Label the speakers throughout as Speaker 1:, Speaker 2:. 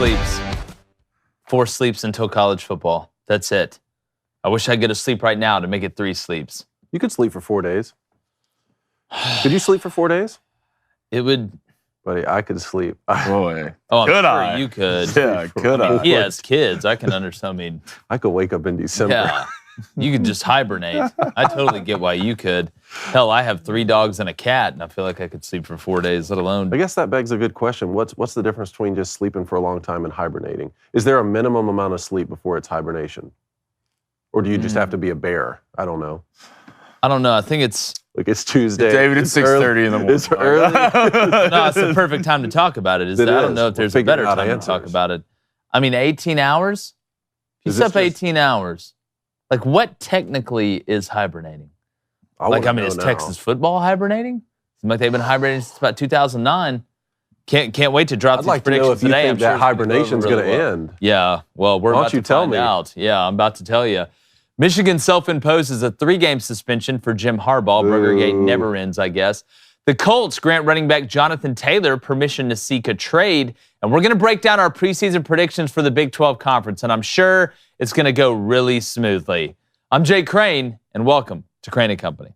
Speaker 1: sleeps. 4 sleeps until college football. That's it. I wish I could get a sleep right now to make it 3 sleeps.
Speaker 2: You could sleep for 4 days. Could you sleep for 4 days?
Speaker 1: It would.
Speaker 2: Buddy, I could sleep.
Speaker 3: Boy.
Speaker 1: Oh, I'm
Speaker 3: Could
Speaker 1: sure
Speaker 3: I?
Speaker 1: you could.
Speaker 3: Yeah, could I?
Speaker 1: He has kids. I can understand. I mean,
Speaker 2: I could wake up in December.
Speaker 1: yeah, you could just hibernate. I totally get why you could. Hell, I have 3 dogs and a cat, and I feel like I could sleep for 4 days, let alone.
Speaker 2: I guess that begs a good question. What's the difference between just sleeping for a long time and hibernating? Is there a minimum amount of sleep before it's hibernation? Or do you just have to be a bear? I don't know.
Speaker 1: I don't know. I think it's.
Speaker 2: Like it's Tuesday.
Speaker 3: David, it's 6:30 in the morning.
Speaker 2: It's early.
Speaker 1: No, it's the perfect time to talk about it. I don't know if there's a better time to talk about it. I mean, 18 hours? If you slept 18 hours, like what technically is hibernating? Is Texas football hibernating? Seems like they've been hibernating since about 2009. Can't wait to drop these predictions today.
Speaker 2: I'd like to know if you think that hibernation's going to end.
Speaker 1: Yeah, well, we're about to find out. Yeah, I'm about to tell you. Michigan self-imposes a 3-game suspension for Jim Harbaugh. Burgergate never ends, I guess. The Colts grant running back Jonathan Taylor permission to seek a trade. And we're going to break down our preseason predictions for the Big 12 Conference. And I'm sure it's going to go really smoothly. I'm Jake Crain, and welcome to Crain & Company.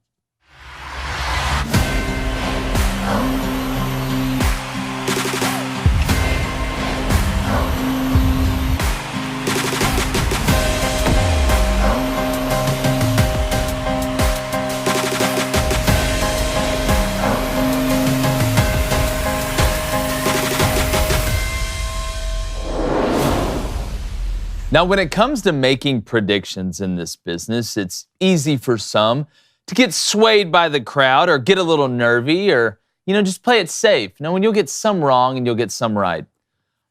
Speaker 1: Now, when it comes to making predictions in this business, it's easy for some to get swayed by the crowd or get a little nervy or, just play it safe. When you'll get some wrong and you'll get some right.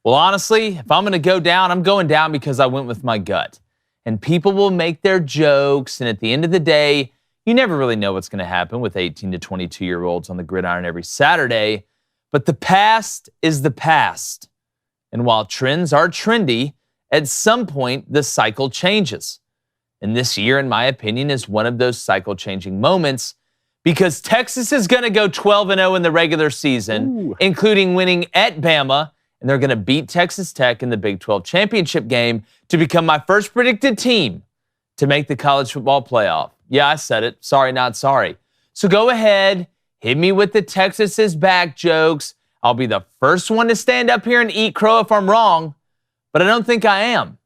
Speaker 1: Well, honestly, if I'm going to go down, I'm going down because I went with my gut. And people will make their jokes, and at the end of the day, you never really know what's going to happen with 18 to 22-year-olds on the gridiron every Saturday. But the past is the past. And while trends are trendy, at some point, the cycle changes. And this year, in my opinion, is one of those cycle-changing moments because Texas is going to go 12-0 in the regular season, including winning at Bama, and they're going to beat Texas Tech in the Big 12 championship game to become my first predicted team to make the college football playoff. Yeah, I said it. Sorry, not sorry. So go ahead, hit me with the Texas is back jokes. I'll be the first one to stand up here and eat crow if I'm wrong. But I don't think I am.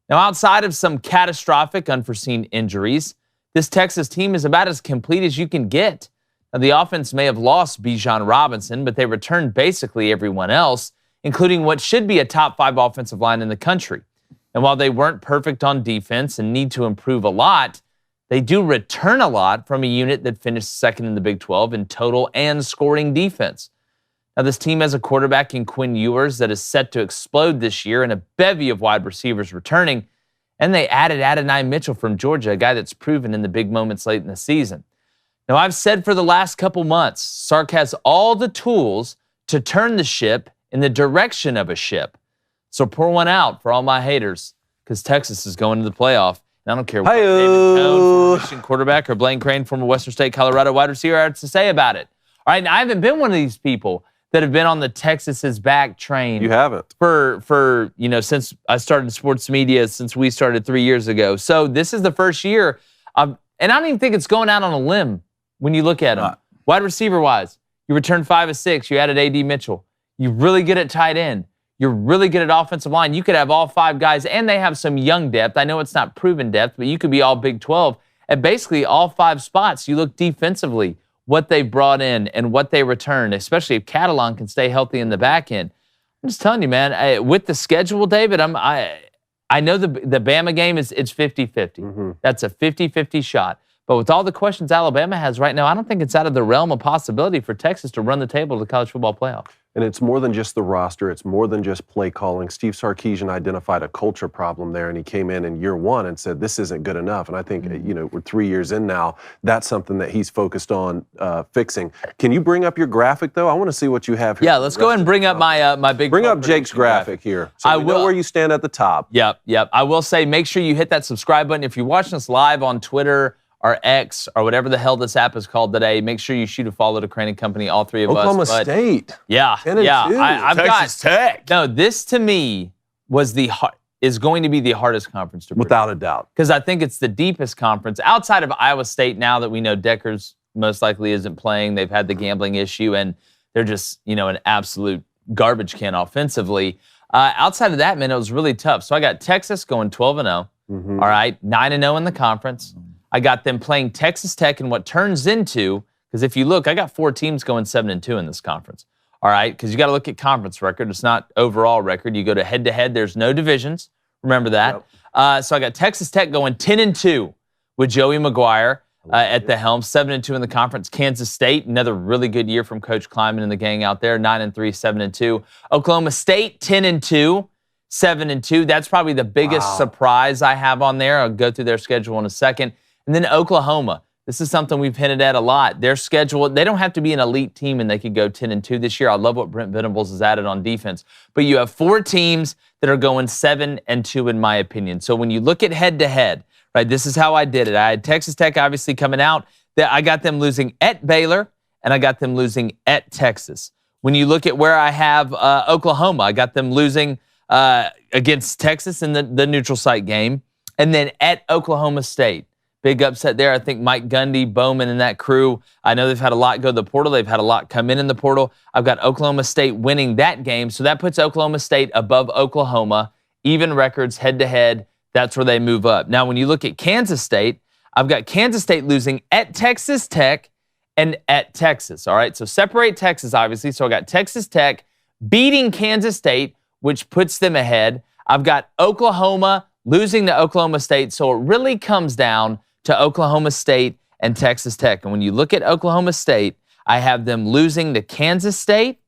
Speaker 1: Now, outside of some catastrophic unforeseen injuries, this Texas team is about as complete as you can get. Now, the offense may have lost Bijan Robinson, but they returned basically everyone else, including what should be a top 5 offensive line in the country. And while they weren't perfect on defense and need to improve a lot, they do return a lot from a unit that finished second in the Big 12 in total and scoring defense. Now, this team has a quarterback in Quinn Ewers that is set to explode this year and a bevy of wide receivers returning. And they added Adonai Mitchell from Georgia, a guy that's proven in the big moments late in the season. Now, I've said for the last couple months, Sark has all the tools to turn the ship in the direction of a ship. So pour one out for all my haters because Texas is going to the playoff. And I don't care what David Cone, former Michigan quarterback, or Blaine Crain, former Western State, Colorado wide receiver, has to say about it. All right, now I haven't been one of these people that have been on the Texas is back train.
Speaker 2: You haven't.
Speaker 1: For since I started sports media, since we started 3 years ago. So this is the first year. And I don't even think it's going out on a limb when you look at them. Wide receiver-wise, you returned 5 of 6. You added A.D. Mitchell. You're really good at tight end. You're really good at offensive line. You could have all 5 guys, and they have some young depth. I know it's not proven depth, but you could be all Big 12. At basically all 5 spots, you look defensively, what they brought in and what they returned, especially if Catalan can stay healthy in the back end. I'm just telling you, man, with the schedule, David, I know the Bama game it's 50-50. Mm-hmm. That's a 50-50 shot. But with all the questions Alabama has right now, I don't think it's out of the realm of possibility for Texas to run the table to the college football playoff.
Speaker 2: And it's more than just the roster. It's more than just play calling. Steve Sarkisian identified a culture problem there, and he came in year 1 and said, this isn't good enough. And I think, we're 3 years in now. That's something that he's focused on fixing. Can you bring up your graphic, though? I want to see what you have here.
Speaker 1: Yeah, let's go ahead and bring up my big.
Speaker 2: Bring up Jake's graphic here. So I know where you stand at the top.
Speaker 1: Yep. I will say, make sure you hit that subscribe button. If you're watching us live on Twitter or X, or whatever the hell this app is called today, make sure you shoot a follow to Crain & Company, all 3 of us.
Speaker 2: Oklahoma State.
Speaker 1: Yeah.
Speaker 2: 10-2.
Speaker 1: I've
Speaker 3: Texas Tech.
Speaker 1: No, this to me is going to be the hardest conference to predict.
Speaker 2: Without a doubt.
Speaker 1: Because I think it's the deepest conference outside of Iowa State. Now that we know Deckers most likely isn't playing, they've had the gambling issue, and they're just an absolute garbage can offensively. Outside of that, man, it was really tough. So I got Texas going 12-0.
Speaker 2: Mm-hmm.
Speaker 1: All right, 9-0 in the conference. I got them playing Texas Tech in what turns into, because if you look, I got 4 teams going 7-2 in this conference. All right, because you got to look at conference record. It's not overall record. You go to head-to-head. There's no divisions. Remember that. Yep. So I got Texas Tech going 10-2 with Joey McGuire at the helm. 7-2 in the conference. Kansas State, another really good year from Coach Kleiman and the gang out there. 9-3, 7-2. Oklahoma State 10-2. 7-2. That's probably the biggest surprise I have on there. I'll go through their schedule in a second. And then Oklahoma. This is something we've hinted at a lot. Their schedule, they don't have to be an elite team and they could go 10-2 this year. I love what Brent Venables has added on defense. But you have 4 teams that are going 7-2 in my opinion. So when you look at head-to-head, right, this is how I did it. I had Texas Tech obviously coming out. I got them losing at Baylor and I got them losing at Texas. When you look at where I have Oklahoma, I got them losing against Texas in the neutral site game, and then at Oklahoma State. Big upset there. I think Mike Gundy, Bowman, and that crew, I know they've had a lot go to the portal. They've had a lot come in the portal. I've got Oklahoma State winning that game, so that puts Oklahoma State above Oklahoma. Even records head-to-head. That's where they move up. Now, when you look at Kansas State, I've got Kansas State losing at Texas Tech and at Texas. All right, so separate Texas, obviously. So I got Texas Tech beating Kansas State, which puts them ahead. I've got Oklahoma losing to Oklahoma State, so it really comes down to Oklahoma State and Texas Tech. And when you look at Oklahoma State, I have them losing to Kansas State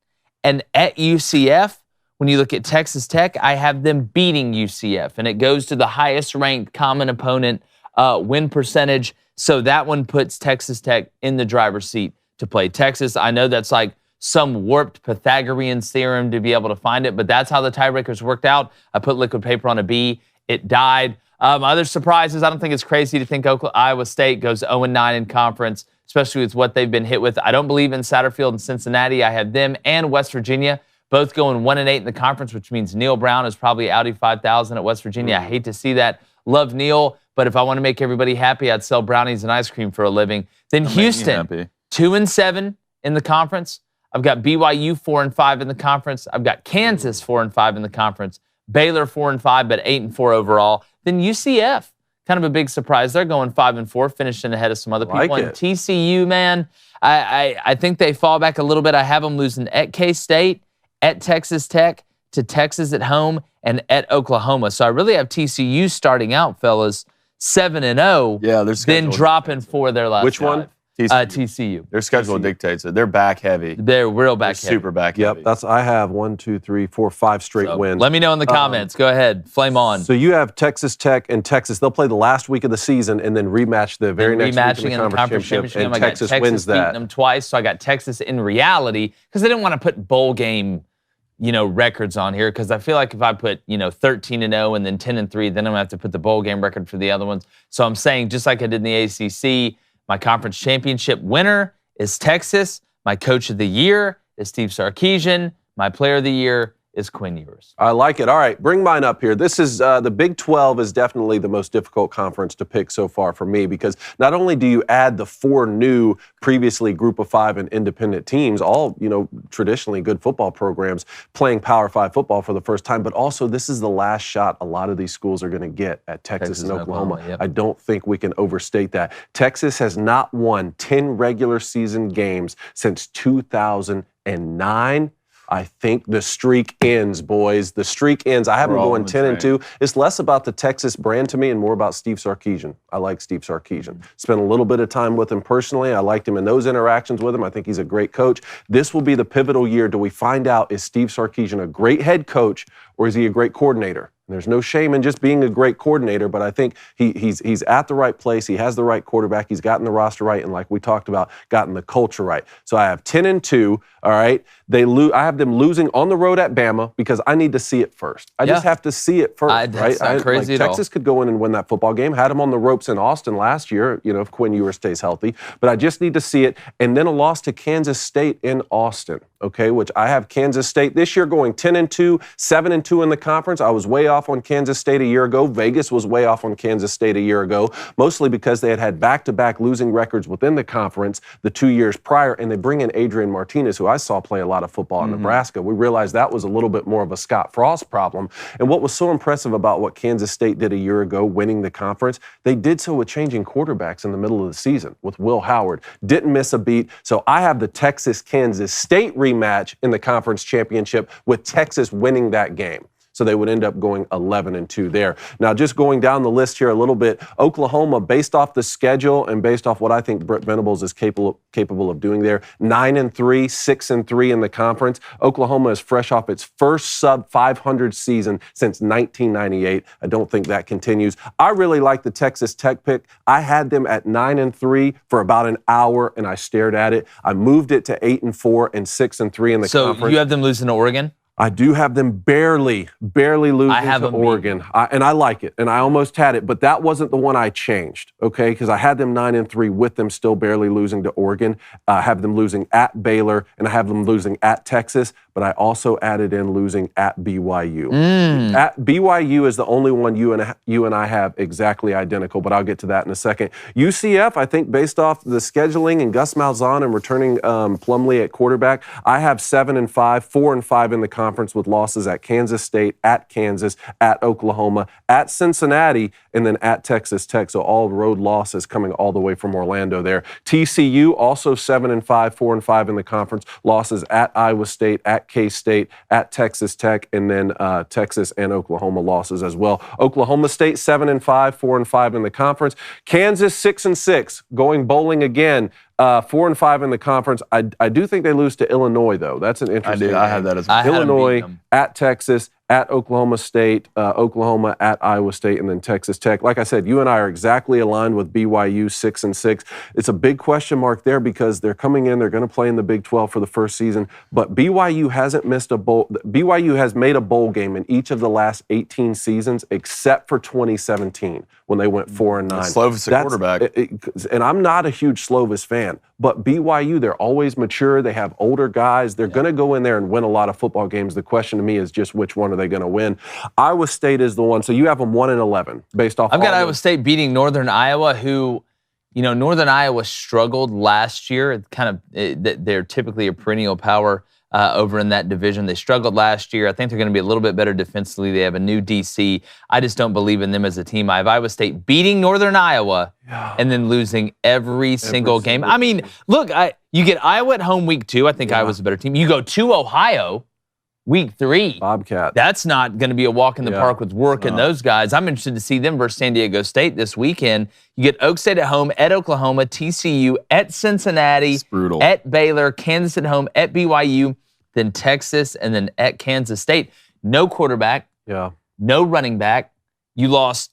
Speaker 1: and at UCF. When you look at Texas Tech, I have them beating UCF, and it goes to the highest ranked common opponent win percentage. So that one puts Texas Tech in the driver's seat to play Texas. I know that's like some warped Pythagorean theorem to be able to find it, but that's how the tiebreakers worked out. I put liquid paper on a B. It died. Other surprises, I don't think it's crazy to think Iowa State goes 0-9 in conference, especially with what they've been hit with. I don't believe in Satterfield and Cincinnati. I have them and West Virginia both going 1-8 in the conference, which means Neil Brown is probably Audi 5000 at West Virginia. I hate to see that. Love Neil, but if I want to make everybody happy, I'd sell brownies and ice cream for a living. Then Houston, 2-7 in the conference. I've got BYU 4-5 in the conference. I've got Kansas 4-5 in the conference. Baylor 4-5, but 8-4 overall. Then UCF, kind of a big surprise. They're going 5-4, finishing ahead of some other people. And TCU, man, I think they fall back a little bit. I have them losing at K-State, at Texas Tech, to Texas at home, and at Oklahoma. So I really have TCU starting out, fellas, 7-0.
Speaker 3: Yeah,
Speaker 1: then dropping 4 their last
Speaker 2: Which one?
Speaker 1: TCU.
Speaker 3: Their schedule dictates it. They're back heavy.
Speaker 1: They're real back heavy.
Speaker 3: Super back heavy.
Speaker 2: Yep, I have 1, 2, 3, 4, 5 straight wins.
Speaker 1: Let me know in the comments. Go ahead. Flame on.
Speaker 2: So you have Texas Tech and Texas. They'll play the last week of the season and then rematch the very next week in the conference championship. And Texas wins that.
Speaker 1: Beating them twice, so I got Texas in reality because they didn't want to put bowl game records on here because I feel like if I put 13-0 and then 10-3, then I'm going to have to put the bowl game record for the other ones. So I'm saying just like I did in the ACC, my conference championship winner is Texas. My coach of the year is Steve Sarkisian. My player of the year is Quinn Ewers.
Speaker 2: I like it. All right, bring mine up here. This is the Big 12 is definitely the most difficult conference to pick so far for me because not only do you add the 4 new previously Group of 5 and independent teams, all traditionally good football programs playing Power 5 football for the first time, but also this is the last shot a lot of these schools are going to get at Texas and Oklahoma. Yep. I don't think we can overstate that. Texas has not won 10 regular season games since 2009. I think the streak ends, boys. The streak ends. I have them going 10-2. It's less about the Texas brand to me and more about Steve Sarkisian. I like Steve Sarkisian. Spent a little bit of time with him personally. I liked him in those interactions with him. I think he's a great coach. This will be the pivotal year. Do we find out, is Steve Sarkisian a great head coach or is he a great coordinator? There's no shame in just being a great coordinator, but I think he's at the right place. He has the right quarterback. He's gotten the roster right, and like we talked about, gotten the culture right. So I have 10-2. All right, I have them losing on the road at Bama because I need to see it first. I just have to see it first, right?
Speaker 1: Not crazy at all.
Speaker 2: Texas could go in and win that football game. Had them on the ropes in Austin last year. If Quinn Ewers stays healthy, but I just need to see it. And then a loss to Kansas State in Austin. okay, which I have Kansas State this year going 10-2, 7-2 in the conference. I was way off on Kansas State a year ago. Vegas was way off on Kansas State a year ago, mostly because they had back-to-back losing records within the conference the 2 years prior, and they bring in Adrian Martinez, who I saw play a lot of football in Nebraska. We realized that was a little bit more of a Scott Frost problem. And what was so impressive about what Kansas State did a year ago, winning the conference, they did so with changing quarterbacks in the middle of the season with Will Howard. Didn't miss a beat. So I have the Texas-Kansas State rematch in the conference championship with Texas winning that game. So they would end up going 11-2 there. Now, just going down the list here a little bit, Oklahoma, based off the schedule and based off what I think Brent Venables is capable of doing there, 9-3, 6-3 in the conference. Oklahoma is fresh off its first sub-500 season since 1998. I don't think that continues. I really like the Texas Tech pick. I had them at 9-3 for about an hour, and I stared at it. I moved it to 8-4 and 6-3 in the conference.
Speaker 1: So you have them losing to Oregon?
Speaker 2: I do have them barely losing to Oregon. And I like it. And I almost had it, but that wasn't the one I changed, okay? Because I had them 9-3 with them still barely losing to Oregon. I have them losing at Baylor, and I have them losing at Texas, but I also added in losing at BYU. At BYU is the only one you and I have exactly identical, but I'll get to that in a second. UCF, I think based off the scheduling and Gus Malzahn and returning Plumlee at quarterback, I have 7-5, 4-5 in the conference with losses at Kansas State, at Kansas, at Oklahoma, at Cincinnati, and then at Texas Tech. So all road losses coming all the way from Orlando there. TCU also 7-5, 4-5 in the conference. Losses at Iowa State, at K-State, at Texas Tech, and then Texas and Oklahoma losses as well. Oklahoma State 7-5, 4-5 in the conference. Kansas 6-6, going bowling again. 4-5 in the conference. I do think they lose to Illinois, though. That's an interesting game.
Speaker 3: I have that as well.
Speaker 2: Illinois, at Texas, at Oklahoma State, Oklahoma, at Iowa State, and then Texas Tech. Like I said, you and I are exactly aligned with BYU 6-6. It's a big question mark there because they're coming in, they're going to play in the Big 12 for the first season, but BYU hasn't missed a bowl. BYU has made a bowl game in each of the last 18 seasons except for 2017 when they went 4-9.
Speaker 3: Slovis at quarterback.
Speaker 2: And I'm not a huge Slovis fan, but BYU, they're always mature. They have older guys. They're going to go in there and win a lot of football games. The question to me is just which one are they going to win? Iowa State is the one. So you have them 1-11 based off.
Speaker 1: I've got Iowa State beating Northern Iowa, who, you know, Northern Iowa struggled last year. They're typically a perennial power over in that division. They struggled last year. I think they're going to be a little bit better defensively. They have a new DC. I just don't believe in them as a team. I have Iowa State beating Northern Iowa and then losing every single game. I mean, look, you get Iowa at home week 2. I think Iowa's a better team. You go to Ohio week 3.
Speaker 2: Bobcat.
Speaker 1: That's not going to be a walk in the park with work and those guys. I'm interested to see them versus San Diego State this weekend. You get Oak State at home, at Oklahoma, TCU, at Cincinnati, at Baylor, Kansas at home, at BYU, then Texas, and then at Kansas State. No quarterback, no running back. You lost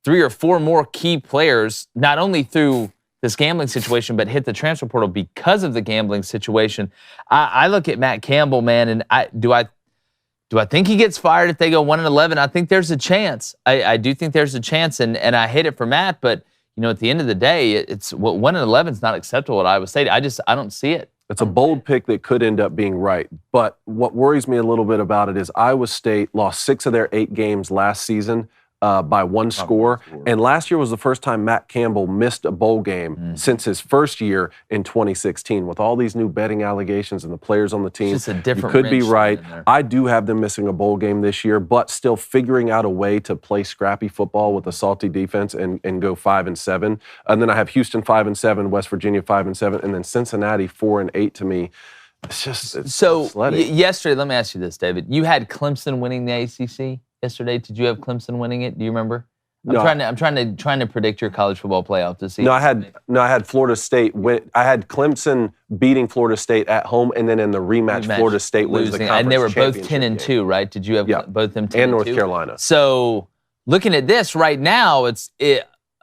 Speaker 1: 3 or 4 more key players, not only through this gambling situation, but hit the transfer portal because of the gambling situation. I look at Matt Campbell, man, and do I think he gets fired if they go 1-11? I think there's a chance. I do think there's a chance, and I hate it for Matt, but you know, at the end of the day, it's 1-11 is not acceptable at Iowa State. I don't see it.
Speaker 2: It's a bold pick that could end up being right. But what worries me a little bit about it is Iowa State lost 6 of their 8 games last season by 1 score. And last year was the first time Matt Campbell missed a bowl game since his first year in 2016. With all these new betting allegations and the players on the team,
Speaker 1: it's just a different
Speaker 2: you could be right. I do have them missing a bowl game this year, but still figuring out a way to play scrappy football with a salty defense and go 5-7. And then I have Houston 5-7, West Virginia 5-7, and then Cincinnati 4-8 to me. It's just
Speaker 1: yesterday, let me ask you this, David. You had Clemson winning the ACC yesterday. Did you have Clemson winning it? Do you remember? I'm trying to predict your college football playoff to see.
Speaker 2: No, I had Florida State win. I had Clemson beating Florida State at home, and then in the rematch Florida State wins the conference
Speaker 1: and they were both
Speaker 2: championship
Speaker 1: 10-2, right? Did you have both them 10-2?
Speaker 2: And North Carolina.
Speaker 1: So looking at this right now,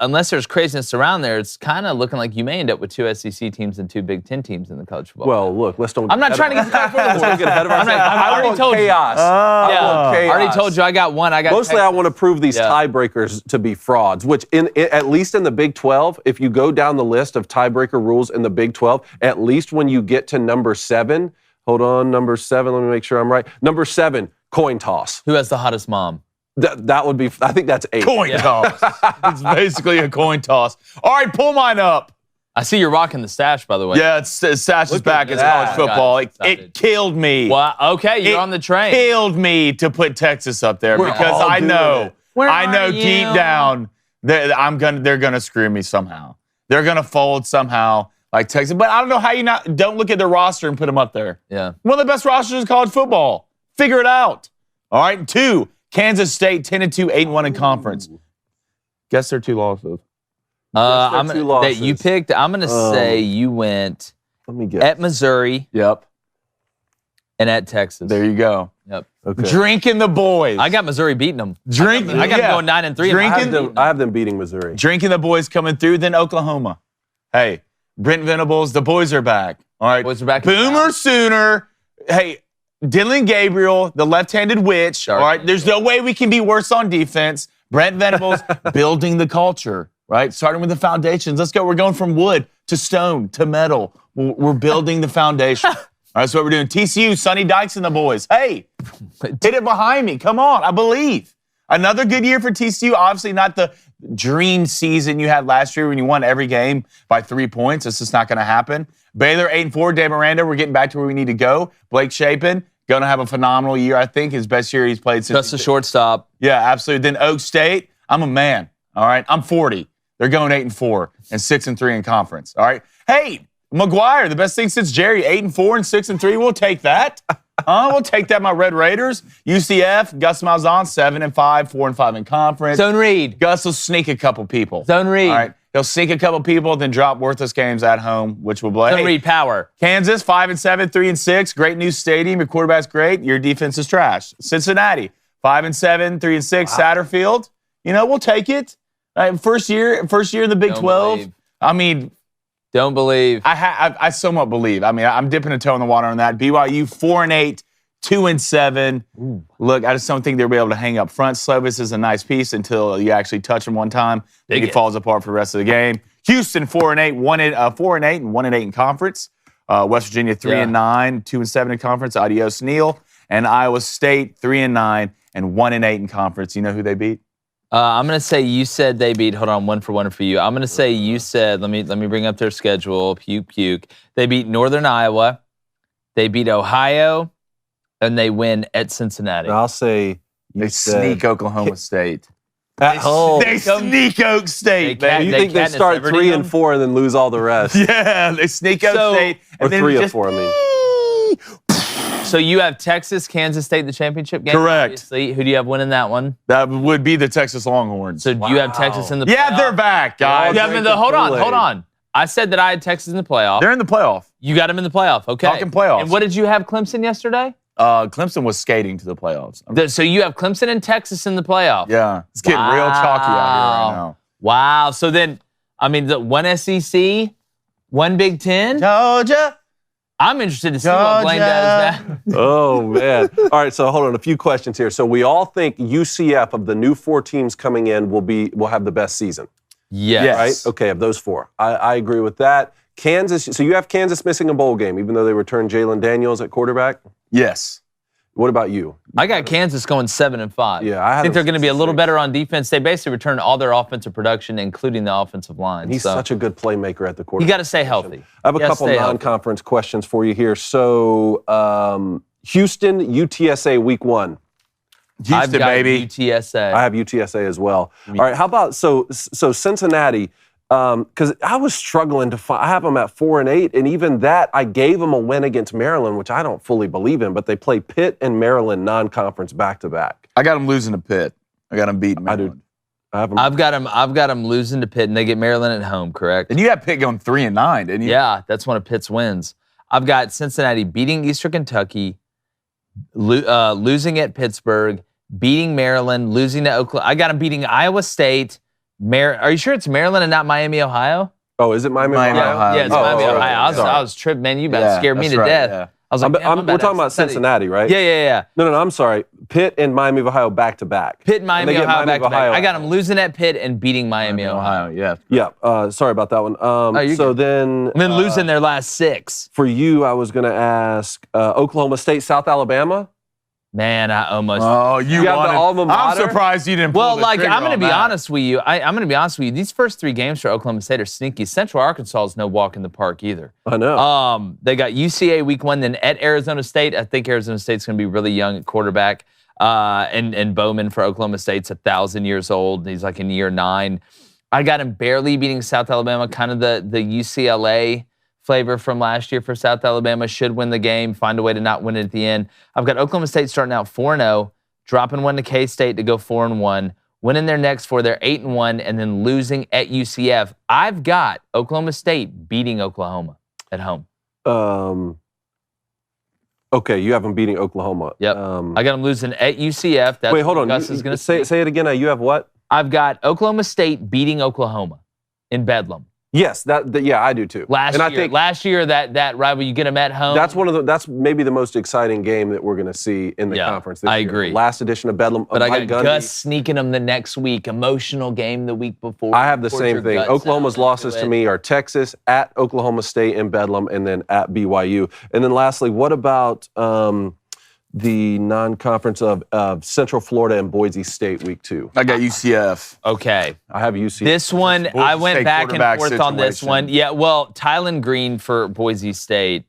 Speaker 1: unless there's craziness around there, it's kind of looking like you may end up with 2 SEC teams and 2 Big Ten teams in the college football.
Speaker 2: Well, look,
Speaker 1: I'm not trying to get ahead of ourselves.
Speaker 2: I want chaos.
Speaker 1: I already told you I got one.
Speaker 2: Mostly I want to prove these tiebreakers to be frauds, which at least in the Big 12, if you go down the list of tiebreaker rules in the Big 12, at least when you get to number 7, Hold on, number 7. Let me make sure I'm right. Number 7, coin toss.
Speaker 1: Who has the hottest mom?
Speaker 2: That would be, I think that's 8.
Speaker 3: Coin toss. It's basically a coin toss. All right, pull mine up.
Speaker 1: I see you're rocking the stash, by the way.
Speaker 3: Yeah, Sash is
Speaker 2: Look
Speaker 3: back
Speaker 2: at
Speaker 3: in
Speaker 2: that.
Speaker 3: college football.
Speaker 1: Got
Speaker 3: It
Speaker 1: excited.
Speaker 3: killed me.
Speaker 1: Well, okay, you're
Speaker 3: It
Speaker 1: on the train.
Speaker 3: killed me to put Texas up there
Speaker 2: We're
Speaker 3: because
Speaker 2: all
Speaker 3: I
Speaker 2: doing
Speaker 3: know,
Speaker 2: it.
Speaker 1: Where
Speaker 3: I know
Speaker 1: are
Speaker 3: deep
Speaker 1: you?
Speaker 3: down that they're gonna screw me somehow. They're gonna fold somehow, like Texas. But I don't know how you don't look at their roster and put them up there.
Speaker 1: Yeah.
Speaker 3: One of the best rosters in college football. Figure it out. All right. 2, Kansas State 10-2, 8-1 in conference. Guess their 2 losses.
Speaker 1: I'm
Speaker 2: two
Speaker 1: gonna, that you
Speaker 2: losses.
Speaker 1: picked. I'm gonna say you went
Speaker 2: Let me get
Speaker 1: at Missouri
Speaker 3: Yep.
Speaker 1: and at Texas.
Speaker 3: There you go.
Speaker 1: Yep.
Speaker 2: Okay.
Speaker 3: Drinking the boys.
Speaker 1: I got Missouri beating them.
Speaker 3: Drinking.
Speaker 1: I got them going 9-3.
Speaker 2: I have them beating Missouri.
Speaker 3: Drinking the boys coming through, then Oklahoma. Hey, Brent Venables, the boys are back. All right.
Speaker 1: Boys are back in
Speaker 3: Boomer
Speaker 1: town.
Speaker 3: Sooner. Hey, Dylan Gabriel, the left-handed witch.
Speaker 1: Shark
Speaker 3: All right.
Speaker 1: Tank.
Speaker 3: There's no way we can be worse on defense. Brent Venables building the culture, right? Starting with the foundations. Let's go. We're going from wood to stone to metal. We're building the foundation. All right, that's what we're doing. TCU, Sonny Dykes and the boys. Hey, hit it behind me. Come on. I believe. Another good year for TCU. Obviously not the dream season you had last year when you won every game by 3 points. It's just not going to happen. Baylor 8-4. Dave Miranda, we're getting back to where we need to go. Blake Shapen, going to have a phenomenal year, I think. His best year he's played since.
Speaker 1: Just a shortstop.
Speaker 3: Yeah, absolutely. Then Oak State, I'm a man. All right. I'm 40. They're going 8-4 and 6-3 in conference. All right. Hey, McGuire, the best thing since Jerry, 8-4 and 6-3. We'll take that. We'll take that, my Red Raiders. UCF, Gus Malzahn, 7-5, 4-5 in conference.
Speaker 1: Zone read.
Speaker 3: Gus will sneak a couple people.
Speaker 1: Zone read.
Speaker 3: All right. He'll sneak a couple people, then drop worthless games at home, which will blow.
Speaker 1: Zone
Speaker 3: Hey,
Speaker 1: read power.
Speaker 3: Kansas, 5-7, 3-6. Great new stadium. Your quarterback's great. Your defense is trash. Cincinnati, 5-7, 3-6. Satterfield, we'll take it. First year in the Big
Speaker 1: Don't
Speaker 3: 12.
Speaker 1: believe.
Speaker 3: I mean,
Speaker 1: Don't believe.
Speaker 3: I somewhat believe. I mean, I'm dipping a toe in the water on that. BYU 4-8, 2-7. Look, I just don't think they'll be able to hang up front. Slovis is a nice piece until you actually touch him one time. Then he falls apart for the rest of the game. Houston 4-8, 4-8 and 1-8 in conference. West Virginia 3-9, 2-7 in conference. Adios Neal. And Iowa State 3-9 and 1-8 in conference. You know who they beat?
Speaker 1: I'm going to say you said they beat, hold on, 1 for 1 for you. I'm going to say you said, let me bring up their schedule, puke. They beat Northern Iowa, they beat Ohio, and they win at Cincinnati.
Speaker 2: And I'll say
Speaker 3: They sneak Oklahoma State.
Speaker 2: at home.
Speaker 3: They sneak Oak State,
Speaker 1: They
Speaker 3: baby.
Speaker 2: You
Speaker 1: They
Speaker 2: think they
Speaker 1: Katniss
Speaker 2: start
Speaker 1: Everdeen
Speaker 2: 3
Speaker 1: them?
Speaker 2: and 4 and then lose all the rest?
Speaker 3: Yeah, they sneak Oak
Speaker 1: So-
Speaker 3: State.
Speaker 2: Or
Speaker 3: And then
Speaker 2: 3
Speaker 3: just,
Speaker 2: and 4, I mean.
Speaker 1: So you have Texas, Kansas State, the championship game?
Speaker 3: Correct.
Speaker 1: Obviously. Who do you have winning that one?
Speaker 3: That would be the Texas Longhorns.
Speaker 1: So do you have Texas in the
Speaker 3: Yeah,
Speaker 1: playoff?
Speaker 3: they're back, guys.
Speaker 1: You have them in the, hold on. I said that I had Texas in the playoff.
Speaker 3: They're in the playoff.
Speaker 1: You got them in the playoff, okay.
Speaker 3: Talking playoffs.
Speaker 1: And what did you have Clemson yesterday?
Speaker 3: Clemson was skating to the playoffs.
Speaker 1: So you have Clemson and Texas in the playoff.
Speaker 3: Yeah, it's getting real chalky out here right now.
Speaker 1: Wow. So then, I mean, the one SEC, one Big Ten.
Speaker 3: Georgia.
Speaker 1: I'm interested to see what Blaine does now.
Speaker 2: Oh, man. All right, so hold on. A few questions here. So we all think UCF, of the new 4 teams coming in, will have the best season,
Speaker 1: Yes.
Speaker 2: right? Okay, of those 4. I agree with that. Kansas, so you have Kansas missing a bowl game, even though they returned Jalen Daniels at quarterback?
Speaker 3: Yes.
Speaker 2: What about you?
Speaker 1: I got Kansas going 7-5.
Speaker 2: Yeah, I had
Speaker 1: think
Speaker 2: them
Speaker 1: they're going to be a
Speaker 2: 6-6.
Speaker 1: little better on defense. They basically returned all their offensive production, including the offensive line.
Speaker 2: He's
Speaker 1: so
Speaker 2: such a good playmaker at the quarterback.
Speaker 1: you got to stay healthy.
Speaker 2: I have a
Speaker 1: You gotta
Speaker 2: couple
Speaker 1: stay healthy.
Speaker 2: non-conference questions for you here. So, Houston, UTSA week 1.
Speaker 3: Houston,
Speaker 1: I've got
Speaker 3: baby.
Speaker 1: UTSA.
Speaker 2: I have UTSA as well. All right, how about so Cincinnati? Because I was struggling to find. I have them at 4-8, and even that I gave them a win against Maryland, which I don't fully believe in. But they play Pitt and Maryland non-conference back-to-back.
Speaker 3: I got them losing to Pitt. I got them beating Maryland.
Speaker 2: I have them.
Speaker 1: I've got them losing to Pitt, and they get Maryland at home, correct?
Speaker 3: And you had Pitt going 3-9, didn't you?
Speaker 1: Yeah, that's one of Pitt's wins. I've got Cincinnati beating Eastern Kentucky, losing at Pittsburgh, beating Maryland, losing to Oklahoma. I got them beating Iowa State. Are you sure it's Maryland and not Miami, Ohio?
Speaker 2: Oh, is it Miami,
Speaker 3: Miami,
Speaker 2: Ohio?
Speaker 3: Ohio.
Speaker 1: Yeah, it's
Speaker 3: Oh,
Speaker 1: Miami,
Speaker 3: sorry.
Speaker 1: Ohio.
Speaker 3: Sorry.
Speaker 1: I was tripped, man. You about
Speaker 3: Yeah,
Speaker 1: scared me
Speaker 3: that's
Speaker 1: to
Speaker 3: right,
Speaker 1: death.
Speaker 3: yeah.
Speaker 1: I was like,
Speaker 2: We're talking about Cincinnati, right?
Speaker 1: Yeah.
Speaker 2: No, I'm sorry. Pitt and Miami of Ohio back to back.
Speaker 1: Pitt and Miami, Ohio back to back. I got them
Speaker 2: them
Speaker 1: losing at Pitt and beating Miami, Ohio.
Speaker 3: Yeah.
Speaker 2: Yeah. Sorry about that one. Then
Speaker 1: losing their last 6.
Speaker 2: for you, I was going to ask Oklahoma State, South Alabama.
Speaker 1: Man, I almost.
Speaker 3: Oh, you
Speaker 2: have
Speaker 3: wanted,
Speaker 2: the alma mater?
Speaker 3: I'm surprised you didn't pull
Speaker 1: Well,
Speaker 3: the
Speaker 1: like,
Speaker 3: trigger
Speaker 1: I'm going to
Speaker 3: on
Speaker 1: be
Speaker 3: that.
Speaker 1: honest with you. I'm going to be honest with you. These first 3 games for Oklahoma State are sneaky. Central Arkansas is no walk in the park either.
Speaker 2: I know.
Speaker 1: They got UCA week 1, then at Arizona State. I think Arizona State's going to be really young at quarterback. And Bowman for Oklahoma State's 1,000 years old. He's like in year 9. I got him barely beating South Alabama, kind of the UCLA flavor from last year for South Alabama. Should win the game, find a way to not win it at the end. I've got Oklahoma State starting out 4-0, dropping 1 to K-State to go 4-1, winning their next 4, they're 8-1, and then losing at UCF. I've got Oklahoma State beating Oklahoma at home.
Speaker 2: Okay, you have them beating Oklahoma.
Speaker 1: Yep. I got them losing at UCF. That's
Speaker 2: wait, hold on.
Speaker 1: Gus is going to
Speaker 2: say it again. You have what?
Speaker 1: I've got Oklahoma State beating Oklahoma in Bedlam.
Speaker 2: Yes, yeah, I do too.
Speaker 1: Last year, that rival, you get them at home.
Speaker 2: That's maybe the most exciting game that we're going to see in the conference this year.
Speaker 1: I agree.
Speaker 2: Last edition of Bedlam.
Speaker 1: But I got Gus sneaking them the next week. Emotional game the week before.
Speaker 2: I have the same thing. Oklahoma's losses to me are Texas, at Oklahoma State in Bedlam, and then at BYU. And then lastly, what about the non-conference of Central Florida and Boise State week 2?
Speaker 3: I got UCF.
Speaker 1: Okay.
Speaker 2: I have UCF.
Speaker 1: This one, I went
Speaker 3: State
Speaker 1: back and
Speaker 3: quarterback
Speaker 1: forth on this
Speaker 3: situation.
Speaker 1: one. Yeah, well, Tylen Green for Boise State,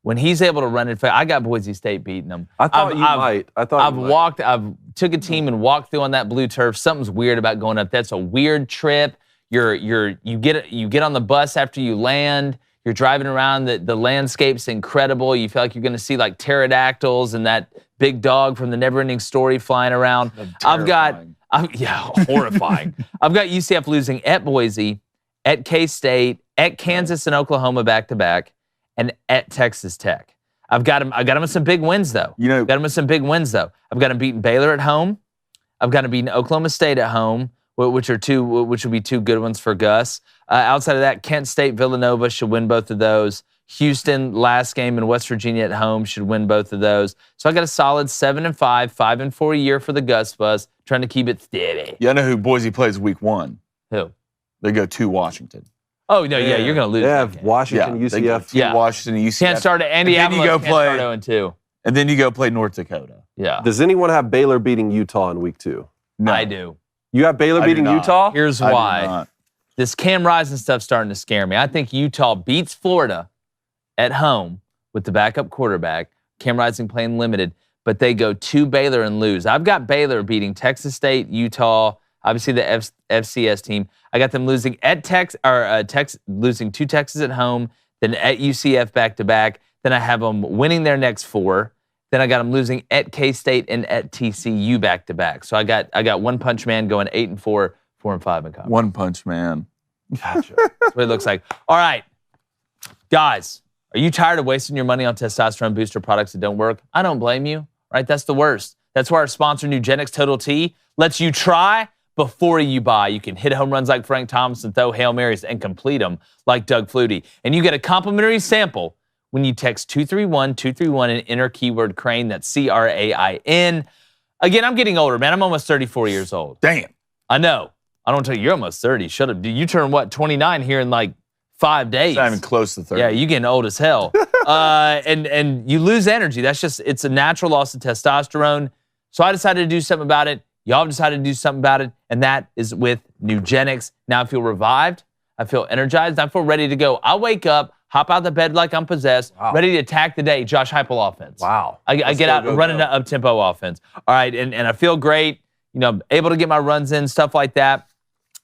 Speaker 1: when he's able to run it, I got Boise State beating them.
Speaker 2: I thought you might.
Speaker 1: I've took a team and walked through on that blue turf. Something's weird about going up. That's a weird trip. You get on the bus after you land. You're driving around, the landscape's incredible. You feel like you're going to see like pterodactyls and that big dog from the Neverending Story flying around. Horrifying. I've got UCF losing at Boise, at K-State, at Kansas and Oklahoma back-to-back, and at Texas Tech. I've got them with some big wins, though. I've got them beating Baylor at home. I've got them beating Oklahoma State at home, which will be 2 good ones for Gus. Outside of that, Kent State, Villanova should win both of those. Houston, last game in West Virginia at home, should win both of those. So I got a solid 7-5, 5-4 a year for the Gus Bus, trying to keep it steady.
Speaker 3: Yeah, I know who Boise plays week 1.
Speaker 1: Who?
Speaker 3: They go to Washington.
Speaker 1: Oh, no, yeah, you're going to lose.
Speaker 2: Yeah, Washington,
Speaker 3: They go
Speaker 2: UCF.
Speaker 3: to Washington, UCF.
Speaker 1: Can't start at Indianapolis, can't start 0-2.
Speaker 3: And then you go play North Dakota.
Speaker 1: Yeah.
Speaker 2: Does anyone have Baylor beating Utah in week 2?
Speaker 3: No.
Speaker 1: I do.
Speaker 2: You have Baylor
Speaker 3: I do
Speaker 2: beating
Speaker 3: not.
Speaker 2: Utah?
Speaker 1: Here's
Speaker 3: I do
Speaker 1: why.
Speaker 3: not.
Speaker 1: This Cam Rising stuff's starting to scare me. I think Utah beats Florida at home with the backup quarterback. Cam Rising playing limited, but they go to Baylor and lose. I've got Baylor beating Texas State, Utah, obviously the FCS team. I got them losing at losing to Texas at home, then at UCF back-to-back. Then I have them winning their next 4. Then I got them losing at K-State and at TCU back-to-back. So I got One Punch Man going 8-4, 4-5 in college.
Speaker 3: One Punch Man.
Speaker 2: Gotcha.
Speaker 1: That's what it looks like. All right, guys, are you tired of wasting your money on testosterone booster products that don't work? I don't blame you, right? That's the worst. That's why our sponsor, Nugenix Total T, lets you try before you buy. You can hit home runs like Frank Thomas and throw Hail Marys and complete them like Doug Flutie. And you get a complimentary sample when you text 231-231 and enter keyword Crain. That's CRAIN. Again, I'm getting older, man. I'm almost 34 years old.
Speaker 3: Damn.
Speaker 1: I know. I don't tell you, you're almost 30. Shut up. You turn what, 29 here in like 5 days.
Speaker 3: It's not even close to 30.
Speaker 1: Yeah, you're getting old as hell. And you lose energy. It's a natural loss of testosterone. So I decided to do something about it. Y'all decided to do something about it. And that is with Nugenix. Now I feel revived. I feel energized. I feel ready to go. I wake up, hop out of the bed like I'm possessed, ready to attack the day. Josh Heupel offense.
Speaker 2: Wow.
Speaker 1: I get out and run into up-tempo offense. All right, and I feel great. Able to get my runs in, stuff like that.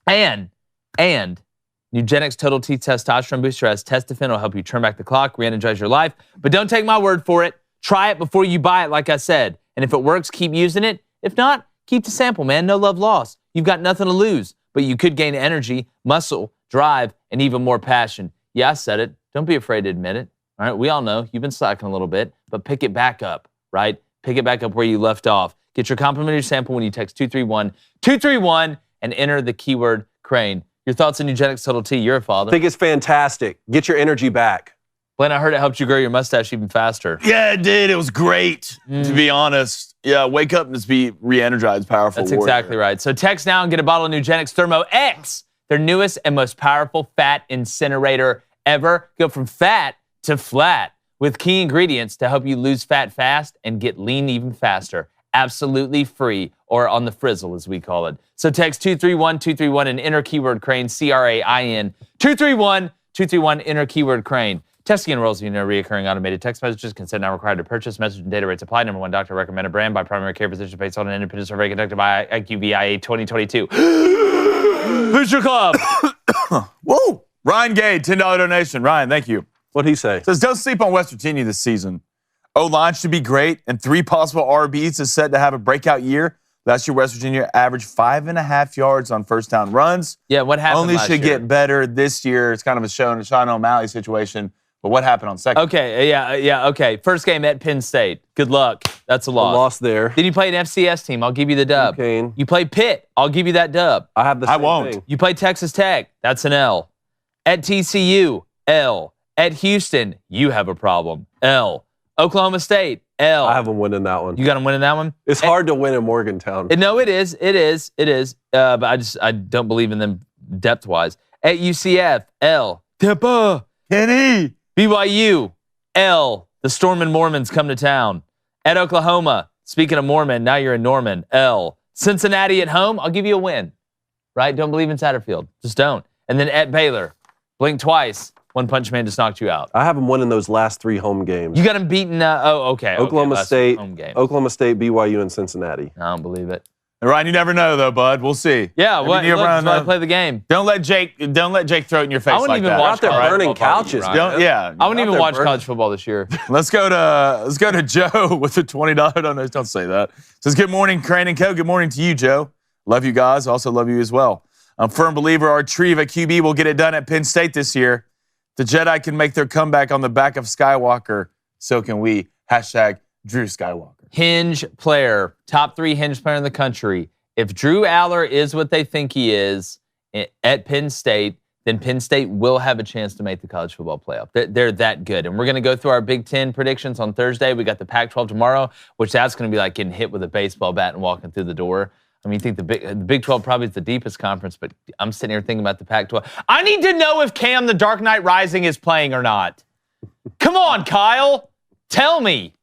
Speaker 1: And Nugenix Total T Testosterone Booster has Testofen. It'll help you turn back the clock, re-energize your life. But don't take my word for it. Try it before you buy it, like I said. And if it works, keep using it. If not, keep the sample, man. No love lost. You've got nothing to lose. But you could gain energy, muscle, drive, and even more passion. Yeah, I said it. Don't be afraid to admit it. All right, we all know you've been slacking a little bit, but pick it back up, right? Pick it back up where you left off. Get your complimentary sample when you text 231-231 and enter the keyword Crain. Your thoughts on Nugenix Total T? You're a father.
Speaker 2: I think it's fantastic. Get your energy back.
Speaker 1: Glenn, I heard it helped you grow your mustache even faster.
Speaker 3: Yeah, it did. It was great, to be honest. Yeah, wake up and just be re-energized, powerful
Speaker 1: That's
Speaker 3: warrior.
Speaker 1: exactly right. So text now and get a bottle of Nugenix Thermo X, their newest and most powerful fat incinerator ever. Go from fat to flat with key ingredients to help you lose fat fast and get lean even faster. Absolutely free, or on the frizzle, as we call it. So text 231-231 and enter keyword Crain, C-R-A-I-N. 231-231, enter keyword Crain. Testing enrolls you in a reoccurring automated text messages. Consent not required to purchase. Message and data rates apply. Number one doctor recommended brand by primary care physician based on an independent survey conducted by IQVIA 2022. Who's your club?
Speaker 3: Whoa! Ryan Gay, $10 donation. Ryan, thank you.
Speaker 2: What'd he say?
Speaker 3: Says, don't sleep on West Virginia this season. O-line should be great, and 3 possible RBs is set to have a breakout year. Last year, West Virginia averaged 5.5 yards on first down runs.
Speaker 1: Yeah, what happened
Speaker 3: Only
Speaker 1: last
Speaker 3: should
Speaker 1: year?
Speaker 3: get better this year. It's kind of a Sean O'Malley situation. But what happened on second?
Speaker 1: Okay, okay. First game at Penn State. Good luck. That's a loss.
Speaker 2: Lost there.
Speaker 1: Then you played an FCS team. I'll give you the dub.
Speaker 2: Okay.
Speaker 1: You play Pitt. I'll give you that dub.
Speaker 2: I have the same
Speaker 3: won't.
Speaker 2: thing.
Speaker 1: You play Texas Tech. That's an L. At TCU, L. At Houston, you have a problem. L. Oklahoma State, L.
Speaker 2: I have them winning that one.
Speaker 1: You got them winning that one?
Speaker 2: It's hard to win in Morgantown.
Speaker 1: No, it is. But I don't believe in them depth-wise. At UCF, L. Tampa.
Speaker 3: Kenny.
Speaker 1: BYU, L. The Storm and Mormons come to town. At Oklahoma, speaking of Mormon, now you're in Norman, L. Cincinnati at home, I'll give you a win. Right? Don't believe in Satterfield. Just don't. And then at Baylor, blink twice. One Punch Man just knocked you out.
Speaker 2: I have them winning those last 3 home games.
Speaker 1: You got them beaten. Okay.
Speaker 2: Oklahoma
Speaker 1: last
Speaker 2: State,
Speaker 1: home game.
Speaker 2: Oklahoma State, BYU, and Cincinnati.
Speaker 1: I don't believe it.
Speaker 3: Ryan, you never know though, bud. We'll see.
Speaker 1: Yeah,
Speaker 3: Maybe
Speaker 1: what?
Speaker 3: you
Speaker 1: Look,
Speaker 3: run,
Speaker 1: that's why I play the game.
Speaker 3: Don't let Jake throw it in your face
Speaker 1: I wouldn't
Speaker 3: like
Speaker 1: even
Speaker 3: that.
Speaker 1: watch
Speaker 2: They're
Speaker 1: college
Speaker 2: burning
Speaker 1: football,
Speaker 2: couches.
Speaker 1: Ryan.
Speaker 3: Don't, yeah.
Speaker 1: I wouldn't even
Speaker 2: they're
Speaker 1: watch
Speaker 2: burning.
Speaker 1: college football this year.
Speaker 3: Let's go to Joe with the $20 donation. Don't say that. Says, good morning, Crain and Co. Good morning to you, Joe. Love you guys. Also love you as well. I'm a firm believer our Treva QB will get it done at Penn State this year. The Jedi can make their comeback on the back of Skywalker. So can we. Hashtag Drew Skywalker.
Speaker 1: Hinge player, top 3 hinge player in the country. If Drew Aller is what they think he is at Penn State, then Penn State will have a chance to make the college football playoff. They're that good. And we're going to go through our Big Ten predictions on Thursday. We got the Pac-12 tomorrow, which that's going to be like getting hit with a baseball bat and walking through the door. I mean, you think the Big 12 probably is the deepest conference, but I'm sitting here thinking about the Pac-12. I need to know if Cam the Dark Knight Rising is playing or not. Come on, Kyle. Tell me.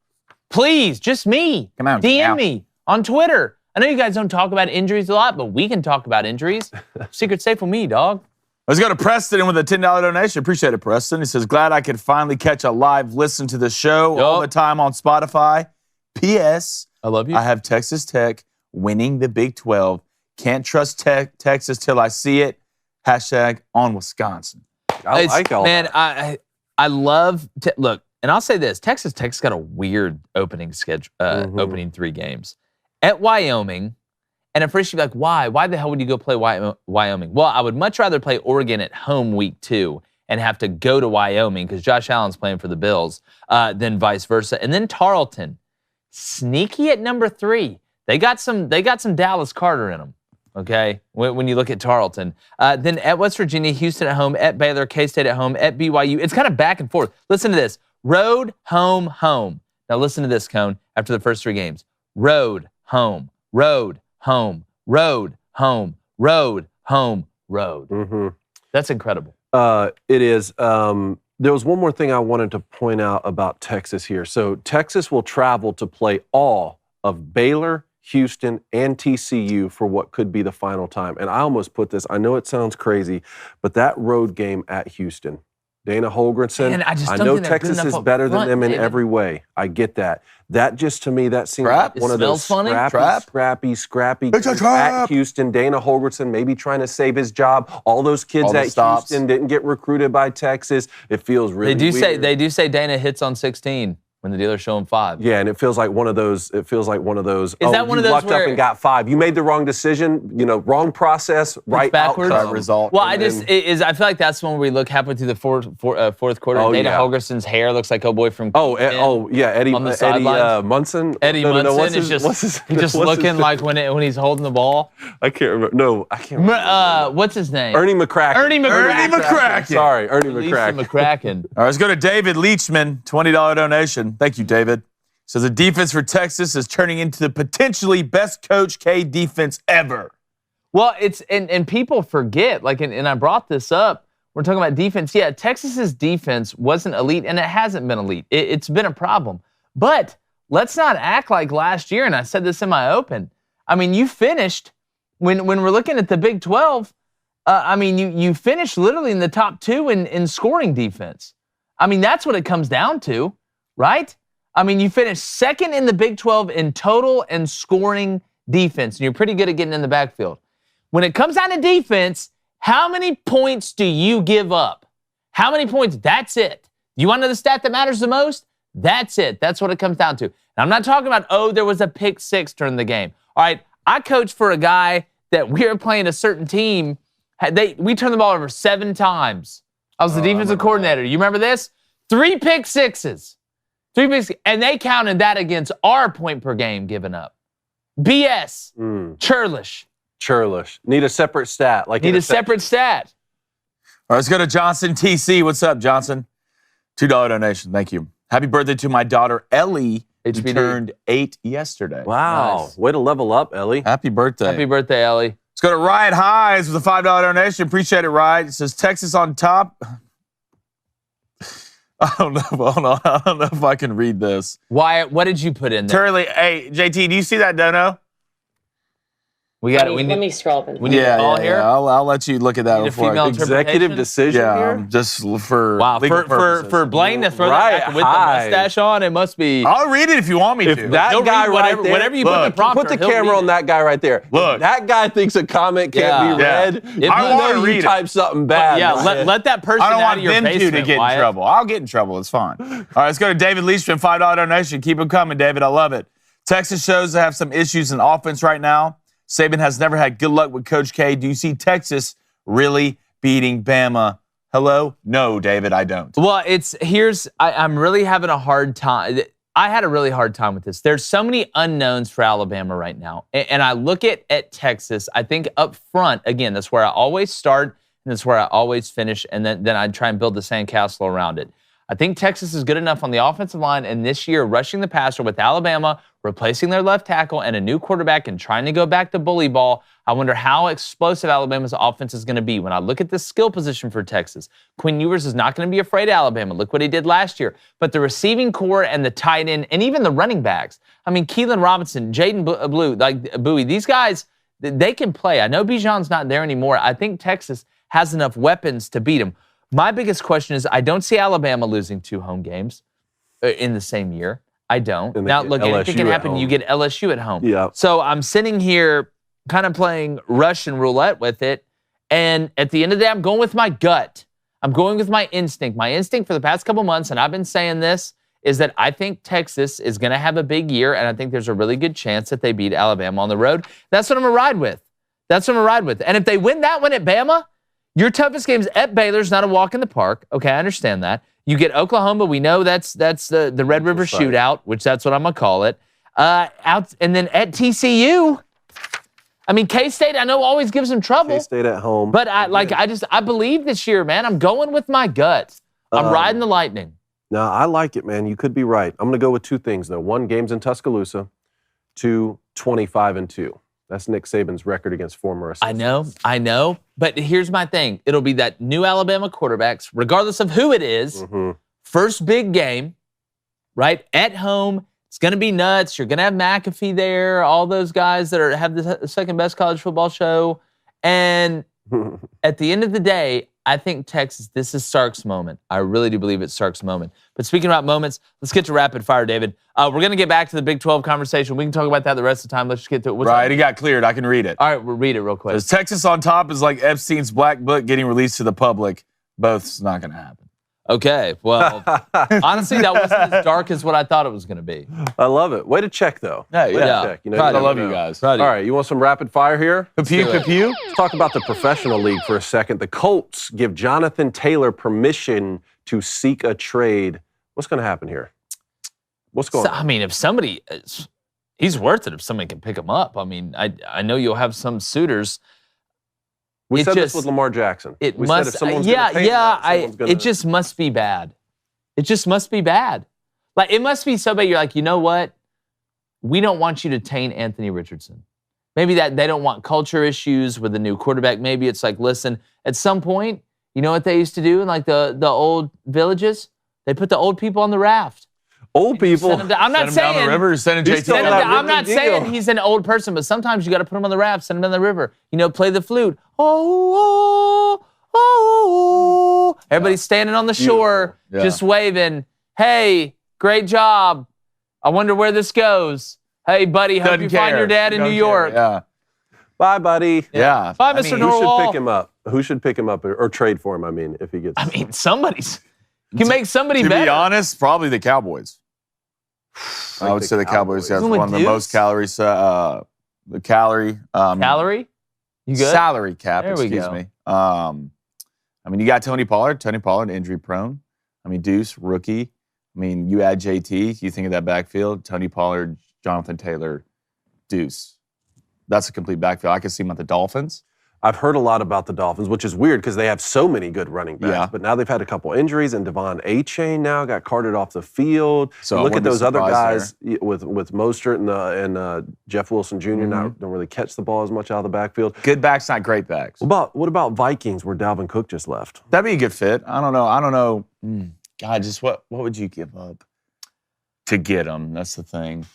Speaker 1: Please, just me.
Speaker 3: Come on,
Speaker 1: DM
Speaker 3: Cal.
Speaker 1: me on Twitter. I know you guys don't talk about injuries a lot, but we can talk about injuries. Secret safe with me, dog.
Speaker 3: Let's go to Preston with a $10 donation. Appreciate it, Preston. He says, glad I could finally catch a live listen to the show all the time on Spotify. P.S.
Speaker 1: I love you.
Speaker 3: I have Texas Tech winning the Big 12. Can't trust Texas till I see it. Hashtag on Wisconsin.
Speaker 2: I like all
Speaker 1: man,
Speaker 2: that.
Speaker 1: I love look, and I'll say this: Texas Tech's got a weird opening schedule, opening 3 games at Wyoming. And at first you'd be like, why? Why the hell would you go play Wyoming? Well, I would much rather play Oregon at home week 2 and have to go to Wyoming because Josh Allen's playing for the Bills, than vice versa. And then Tarleton, sneaky at number 3. They got some Dallas Carter in them. Okay, when you look at Tarleton. Then at West Virginia, Houston at home, at Baylor, K-State at home, at BYU. It's kind of back and forth. Listen to this. Road, home, home. Now listen to this, Cone, after the first 3 games. Road, home, road, home, road, home, road, home, road.
Speaker 2: Mm-hmm.
Speaker 1: That's incredible.
Speaker 2: It is. There was one more thing I wanted to point out about Texas here. So Texas will travel to play all of Baylor, Houston, and TCU for what could be the final time. And I almost put this, I know it sounds crazy, but that road game at Houston, Dana Holgrenson,
Speaker 1: Man, I
Speaker 2: know
Speaker 1: think they're good
Speaker 2: Texas
Speaker 1: enough
Speaker 2: is
Speaker 1: up
Speaker 2: better than
Speaker 1: front,
Speaker 2: them in
Speaker 1: David.
Speaker 2: every way. I get that. That just, to me, that seems
Speaker 3: Trap?
Speaker 2: like one
Speaker 1: It
Speaker 2: of those
Speaker 1: smells funny?
Speaker 2: scrappy
Speaker 3: It's a
Speaker 2: games
Speaker 3: trap!
Speaker 2: at Houston. Dana Holgrenson maybe trying to save his job. All those kids
Speaker 3: All the
Speaker 2: at
Speaker 3: stops.
Speaker 2: Houston didn't get recruited by Texas. It feels really
Speaker 1: They
Speaker 2: weird.
Speaker 1: do say Dana hits on 16. when the dealer's showing 5.
Speaker 2: Yeah, and it feels like one of those. Is
Speaker 1: that one of those
Speaker 2: you lucked
Speaker 1: where
Speaker 2: up and got 5? You made the wrong decision. Wrong process, right
Speaker 1: backwards
Speaker 2: outcome.
Speaker 3: Result.
Speaker 1: Well, I feel like that's when we look halfway through the fourth quarter.
Speaker 2: Oh,
Speaker 1: Dana
Speaker 2: yeah.
Speaker 1: Holgerson's hair looks like Boy from
Speaker 2: Eddie
Speaker 1: on the sidelines.
Speaker 2: Munson.
Speaker 1: Eddie Munson is just looking like when he's holding the ball.
Speaker 2: I can't remember. No, I can't remember.
Speaker 1: What's his name?
Speaker 2: Ernie McCracken.
Speaker 3: Ernie McCracken.
Speaker 2: Sorry, Ernie
Speaker 1: Lisa
Speaker 2: McCracken.
Speaker 1: McCracken.
Speaker 3: All right, let's go to David Leachman, $20 donation. Thank you, David. Says the defense for Texas is turning into the potentially best Coach K defense ever.
Speaker 1: Well, it's and people forget, and I brought this up. We're talking about defense. Yeah, Texas's defense wasn't elite, and it hasn't been elite. It's been a problem. But let's not act like last year, and I said this in my open. I mean, you finished, when we're looking at the Big 12, you finished literally in the top 2 in scoring defense. I mean, that's what it comes down to, right? I mean, you finished second in the Big 12 in total and scoring defense, and you're pretty good at getting in the backfield. When it comes down to defense, how many points do you give up? How many points? That's it. You want to know the stat that matters the most? That's it. That's what it comes down to. And I'm not talking about, there was a pick 6 during the game. All right, I coached for a guy that we were playing a certain team. We turned the ball over 7 times. I was the defensive coordinator. You remember this? 3 pick 6s. 3 picks, and they counted that against our point per game given up. BS. Churlish.
Speaker 2: Need a separate stat.
Speaker 1: Need a separate stat.
Speaker 3: All right, let's go to Johnson TC. What's up, Johnson? $2 donation. Thank you. Happy birthday to my daughter, Ellie, who turned 8 yesterday.
Speaker 2: Wow.
Speaker 1: Nice.
Speaker 2: Way to level up, Ellie.
Speaker 3: Happy birthday.
Speaker 1: Happy birthday, Ellie.
Speaker 3: Let's go to Riot Highs with a $5 donation. Appreciate it, Riot. It says Texas on top. I don't know. Hold on. I don't know if I can read this.
Speaker 1: Wyatt, what did you put in there?
Speaker 3: Turley, hey, JT, do you see that dono?
Speaker 1: We got it.
Speaker 4: Let me scroll up.
Speaker 1: We need a call here.
Speaker 3: I'll let you look at that
Speaker 1: Need a
Speaker 3: before.
Speaker 1: female
Speaker 2: Executive decision here?
Speaker 3: Just for
Speaker 1: Wow,
Speaker 3: legal purposes.
Speaker 1: for Blaine to throw that back with the mustache on, it must be.
Speaker 3: I'll read it if you want me to.
Speaker 2: That
Speaker 1: He'll
Speaker 2: guy
Speaker 1: read
Speaker 2: right
Speaker 1: whatever,
Speaker 2: there.
Speaker 1: whatever you put in the prompter.
Speaker 2: Put the camera on that guy right there.
Speaker 3: Look.
Speaker 2: If that guy thinks a comment can't be read.
Speaker 3: I want to read
Speaker 2: you
Speaker 3: it.
Speaker 2: type something bad.
Speaker 1: Yeah, let that person
Speaker 3: I don't
Speaker 1: out
Speaker 3: want
Speaker 1: of your
Speaker 3: them
Speaker 1: basement,
Speaker 3: to get
Speaker 1: Wyatt.
Speaker 3: in trouble. I'll get in trouble. It's fine. All right, let's go to David Leachman, $5 donation. Keep them coming, David. I love it. Texas shows to have some issues in offense right now. Saban has never had good luck with Coach K. Do you see Texas really beating Bama? Hello? No, David, I don't.
Speaker 1: Well, I'm really having a hard time. I had a really hard time with this. There's so many unknowns for Alabama right now. And I look at Texas, I think up front, again, that's where I always start, and that's where I always finish, and then I try and build the sandcastle around it. I think Texas is good enough on the offensive line, and this year, rushing the passer with Alabama, replacing their left tackle, and a new quarterback, and trying to go back to bully ball, I wonder how explosive Alabama's offense is going to be. When I look at the skill position for Texas, Quinn Ewers is not going to be afraid of Alabama. Look what he did last year. But the receiving core and the tight end, and even the running backs, I mean, Keelan Robinson, Jaden Bowie, these guys, they can play. I know Bijan's not there anymore. I think Texas has enough weapons to beat them. My biggest question is I don't see Alabama losing 2 home games in the same year. I don't. Now, look, anything can happen. You get LSU at home.
Speaker 2: Yeah.
Speaker 1: So I'm sitting here kind of playing Russian roulette with it. And at the end of the day, I'm going with my gut. I'm going with my instinct. My instinct for the past couple months, and I've been saying this, is that I think Texas is going to have a big year, and I think there's a really good chance that they beat Alabama on the road. That's what I'm going to ride with. And if they win that one at Bama, your toughest game's at Baylor's not a walk in the park. Okay, I understand that. You get Oklahoma. We know that's the Red River Shootout, which that's what I'm going to call it. And then at TCU, I mean, K-State, I know always gives them trouble.
Speaker 2: K-State at home.
Speaker 1: But I believe this year, man. I'm going with my gut. I'm riding the Lightning.
Speaker 2: No, I like it, man. You could be right. I'm going to go with 2 things, though. 1, games in Tuscaloosa. 2, 25-2. That's Nick Saban's record against former assistants.
Speaker 1: I know. But here's my thing. It'll be that new Alabama quarterbacks, regardless of who it is, first big game, right, at home. It's going to be nuts. You're going to have McAfee there, all those guys that have the second best college football show. And at the end of the day, I think Texas, this is Sark's moment. I really do believe it's Sark's moment. But speaking about moments, let's get to rapid fire, David. We're going to get back to the Big 12 conversation. We can talk about that the rest of the time. Let's just get to it.
Speaker 3: Right, it got cleared. I can read it.
Speaker 1: All right, we'll read it real quick.
Speaker 3: Texas on top is like Epstein's black book getting released to the public. Both's not going to happen.
Speaker 1: Okay, well, honestly, that wasn't as dark as what I thought it was going to be.
Speaker 2: I love it. Way to check, though.
Speaker 3: Yeah.
Speaker 2: Way to check. You know,
Speaker 3: I
Speaker 2: never
Speaker 3: love
Speaker 2: know.
Speaker 3: you guys.
Speaker 1: Proud of
Speaker 2: All
Speaker 1: you.
Speaker 2: right, you want some rapid fire here?
Speaker 3: Pew.
Speaker 2: Let's talk about the professional league for a second. The Colts give Jonathan Taylor permission to seek a trade. What's going to happen here? What's going on?
Speaker 1: I mean, if somebody, he's worth it if somebody can pick him up. I mean, I know you'll have some suitors.
Speaker 2: We
Speaker 1: it
Speaker 2: said
Speaker 1: just-
Speaker 2: this with Lamar Jackson.
Speaker 1: It
Speaker 2: We
Speaker 1: must,
Speaker 2: said if someone's gonna pay him that, someone's gonna-
Speaker 1: it just must be bad. It just must be bad. Like, it must be somebody you're like, you know what? We don't want you to taint Anthony Richardson. Maybe that they don't want culture issues with the new quarterback. Maybe it's like, listen, at some point, you know what they used to do in like the old villages? They put the old people on the raft.
Speaker 2: Old people.
Speaker 1: Send 'em down. I'm not
Speaker 3: Send him down
Speaker 1: saying
Speaker 3: the river. Send him
Speaker 2: He's
Speaker 3: JT.
Speaker 2: still
Speaker 1: Send him
Speaker 2: that
Speaker 1: down. I'm
Speaker 2: river
Speaker 1: not
Speaker 2: deal.
Speaker 1: saying he's an old person, but sometimes you got to put him on the raft, send him down the river. You know, play the flute. Oh, oh, oh. Everybody's standing on the shore,
Speaker 3: Yeah.
Speaker 1: just waving. Hey, great job. I wonder where this goes. Hey, buddy, hope
Speaker 3: Doesn't
Speaker 1: you find
Speaker 3: care.
Speaker 1: your dad in
Speaker 3: Don't
Speaker 1: New
Speaker 3: care.
Speaker 1: York.
Speaker 3: Yeah.
Speaker 2: Bye, buddy.
Speaker 3: Yeah.
Speaker 1: Bye,
Speaker 3: I
Speaker 1: Mr.
Speaker 3: mean,
Speaker 2: Who should
Speaker 1: Norwell.
Speaker 2: pick him up? Who should pick him up or trade for him? I mean, if he gets.
Speaker 1: I mean, somebody's. You can make somebody
Speaker 3: To
Speaker 1: better.
Speaker 3: be honest, probably the Cowboys. I would say the Cowboys have
Speaker 1: Even with
Speaker 3: one of the most
Speaker 1: Deuce?
Speaker 3: calories. The calorie.
Speaker 1: Calorie? You good?
Speaker 3: Salary cap,
Speaker 1: There we
Speaker 3: excuse
Speaker 1: go.
Speaker 3: me. I mean, you got Tony Pollard. Tony Pollard, injury prone. I mean, Deuce, rookie. I mean, you add JT, you think of that backfield, Tony Pollard, Jonathan Taylor, Deuce. That's a complete backfield. I could see him at the Dolphins.
Speaker 2: I've heard a lot about the Dolphins, which is weird because they have so many good running backs.
Speaker 3: Yeah.
Speaker 2: But now they've had a couple injuries, and Devon Achane now got carted off the field.
Speaker 3: So I
Speaker 2: Look at
Speaker 3: wouldn't be
Speaker 2: those other
Speaker 3: surprised
Speaker 2: guys with Mostert and Jeff Wilson Jr. Not don't really catch the ball as much out of the backfield.
Speaker 3: Good backs, not great backs.
Speaker 2: What about Vikings, where Dalvin Cook just left?
Speaker 3: That'd be a good fit. I don't know. God, just what would you give up to get him? That's the thing.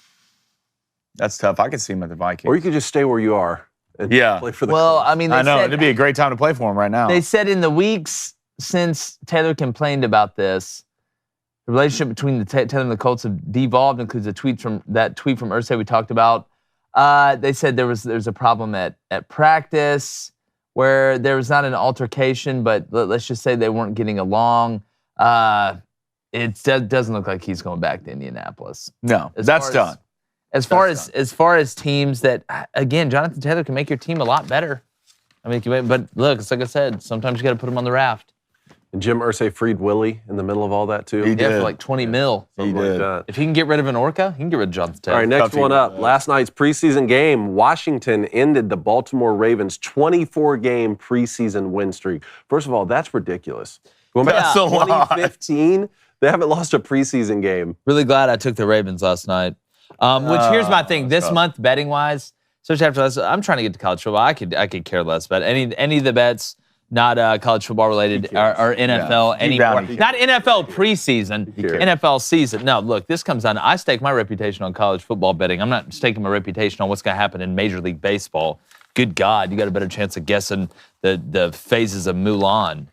Speaker 3: That's tough. I could see him at the Vikings.
Speaker 2: Or you could just stay where you are and
Speaker 3: Yeah.
Speaker 2: play for the
Speaker 1: Well,
Speaker 2: Colts.
Speaker 1: I mean, they
Speaker 3: I know.
Speaker 1: said,
Speaker 3: It'd be a great time to play for him right now.
Speaker 1: They said in the weeks since Taylor complained about this, the relationship between the Taylor and the Colts have devolved. Includes a tweet from Irsay we talked about. They said there's a problem at practice where there was not an altercation, but let's just say they weren't getting along. It doesn't look like he's going back to Indianapolis.
Speaker 3: No,
Speaker 1: As
Speaker 3: that's
Speaker 1: far as-
Speaker 3: done.
Speaker 1: As far as teams that, again, Jonathan Taylor can make your team a lot better. I mean, but look, it's like I said, sometimes you got to put him on the raft.
Speaker 2: And Jim Irsay freed Willie in the middle of all that, too.
Speaker 3: He
Speaker 1: Yeah,
Speaker 3: did.
Speaker 1: for like 20 mil.
Speaker 2: Something
Speaker 3: He
Speaker 2: like
Speaker 3: did.
Speaker 2: that.
Speaker 1: If he can get rid of an orca, he can get rid of Jonathan Taylor.
Speaker 2: All right, next
Speaker 3: Tough
Speaker 2: one
Speaker 3: to
Speaker 2: up.
Speaker 3: get.
Speaker 2: Last night's preseason game, Washington ended the Baltimore Ravens' 24-game preseason win streak. First of all, that's ridiculous. Going back
Speaker 3: That's
Speaker 2: to
Speaker 3: a lot.
Speaker 2: 2015, they haven't lost a preseason game.
Speaker 1: Really glad I took the Ravens last night. Which here's my thing. This month, betting wise, especially after this, I'm trying to get to college football. I could care less about any of the bets, not college football related or NFL
Speaker 3: Yeah.
Speaker 1: anymore.
Speaker 3: Deep down.
Speaker 1: Not NFL preseason,
Speaker 2: cares?
Speaker 1: NFL season. No, look, this comes down. I stake my reputation on college football betting. I'm not staking my reputation on what's going to happen in Major League Baseball. Good God, you got a better chance of guessing the phases of Mulan.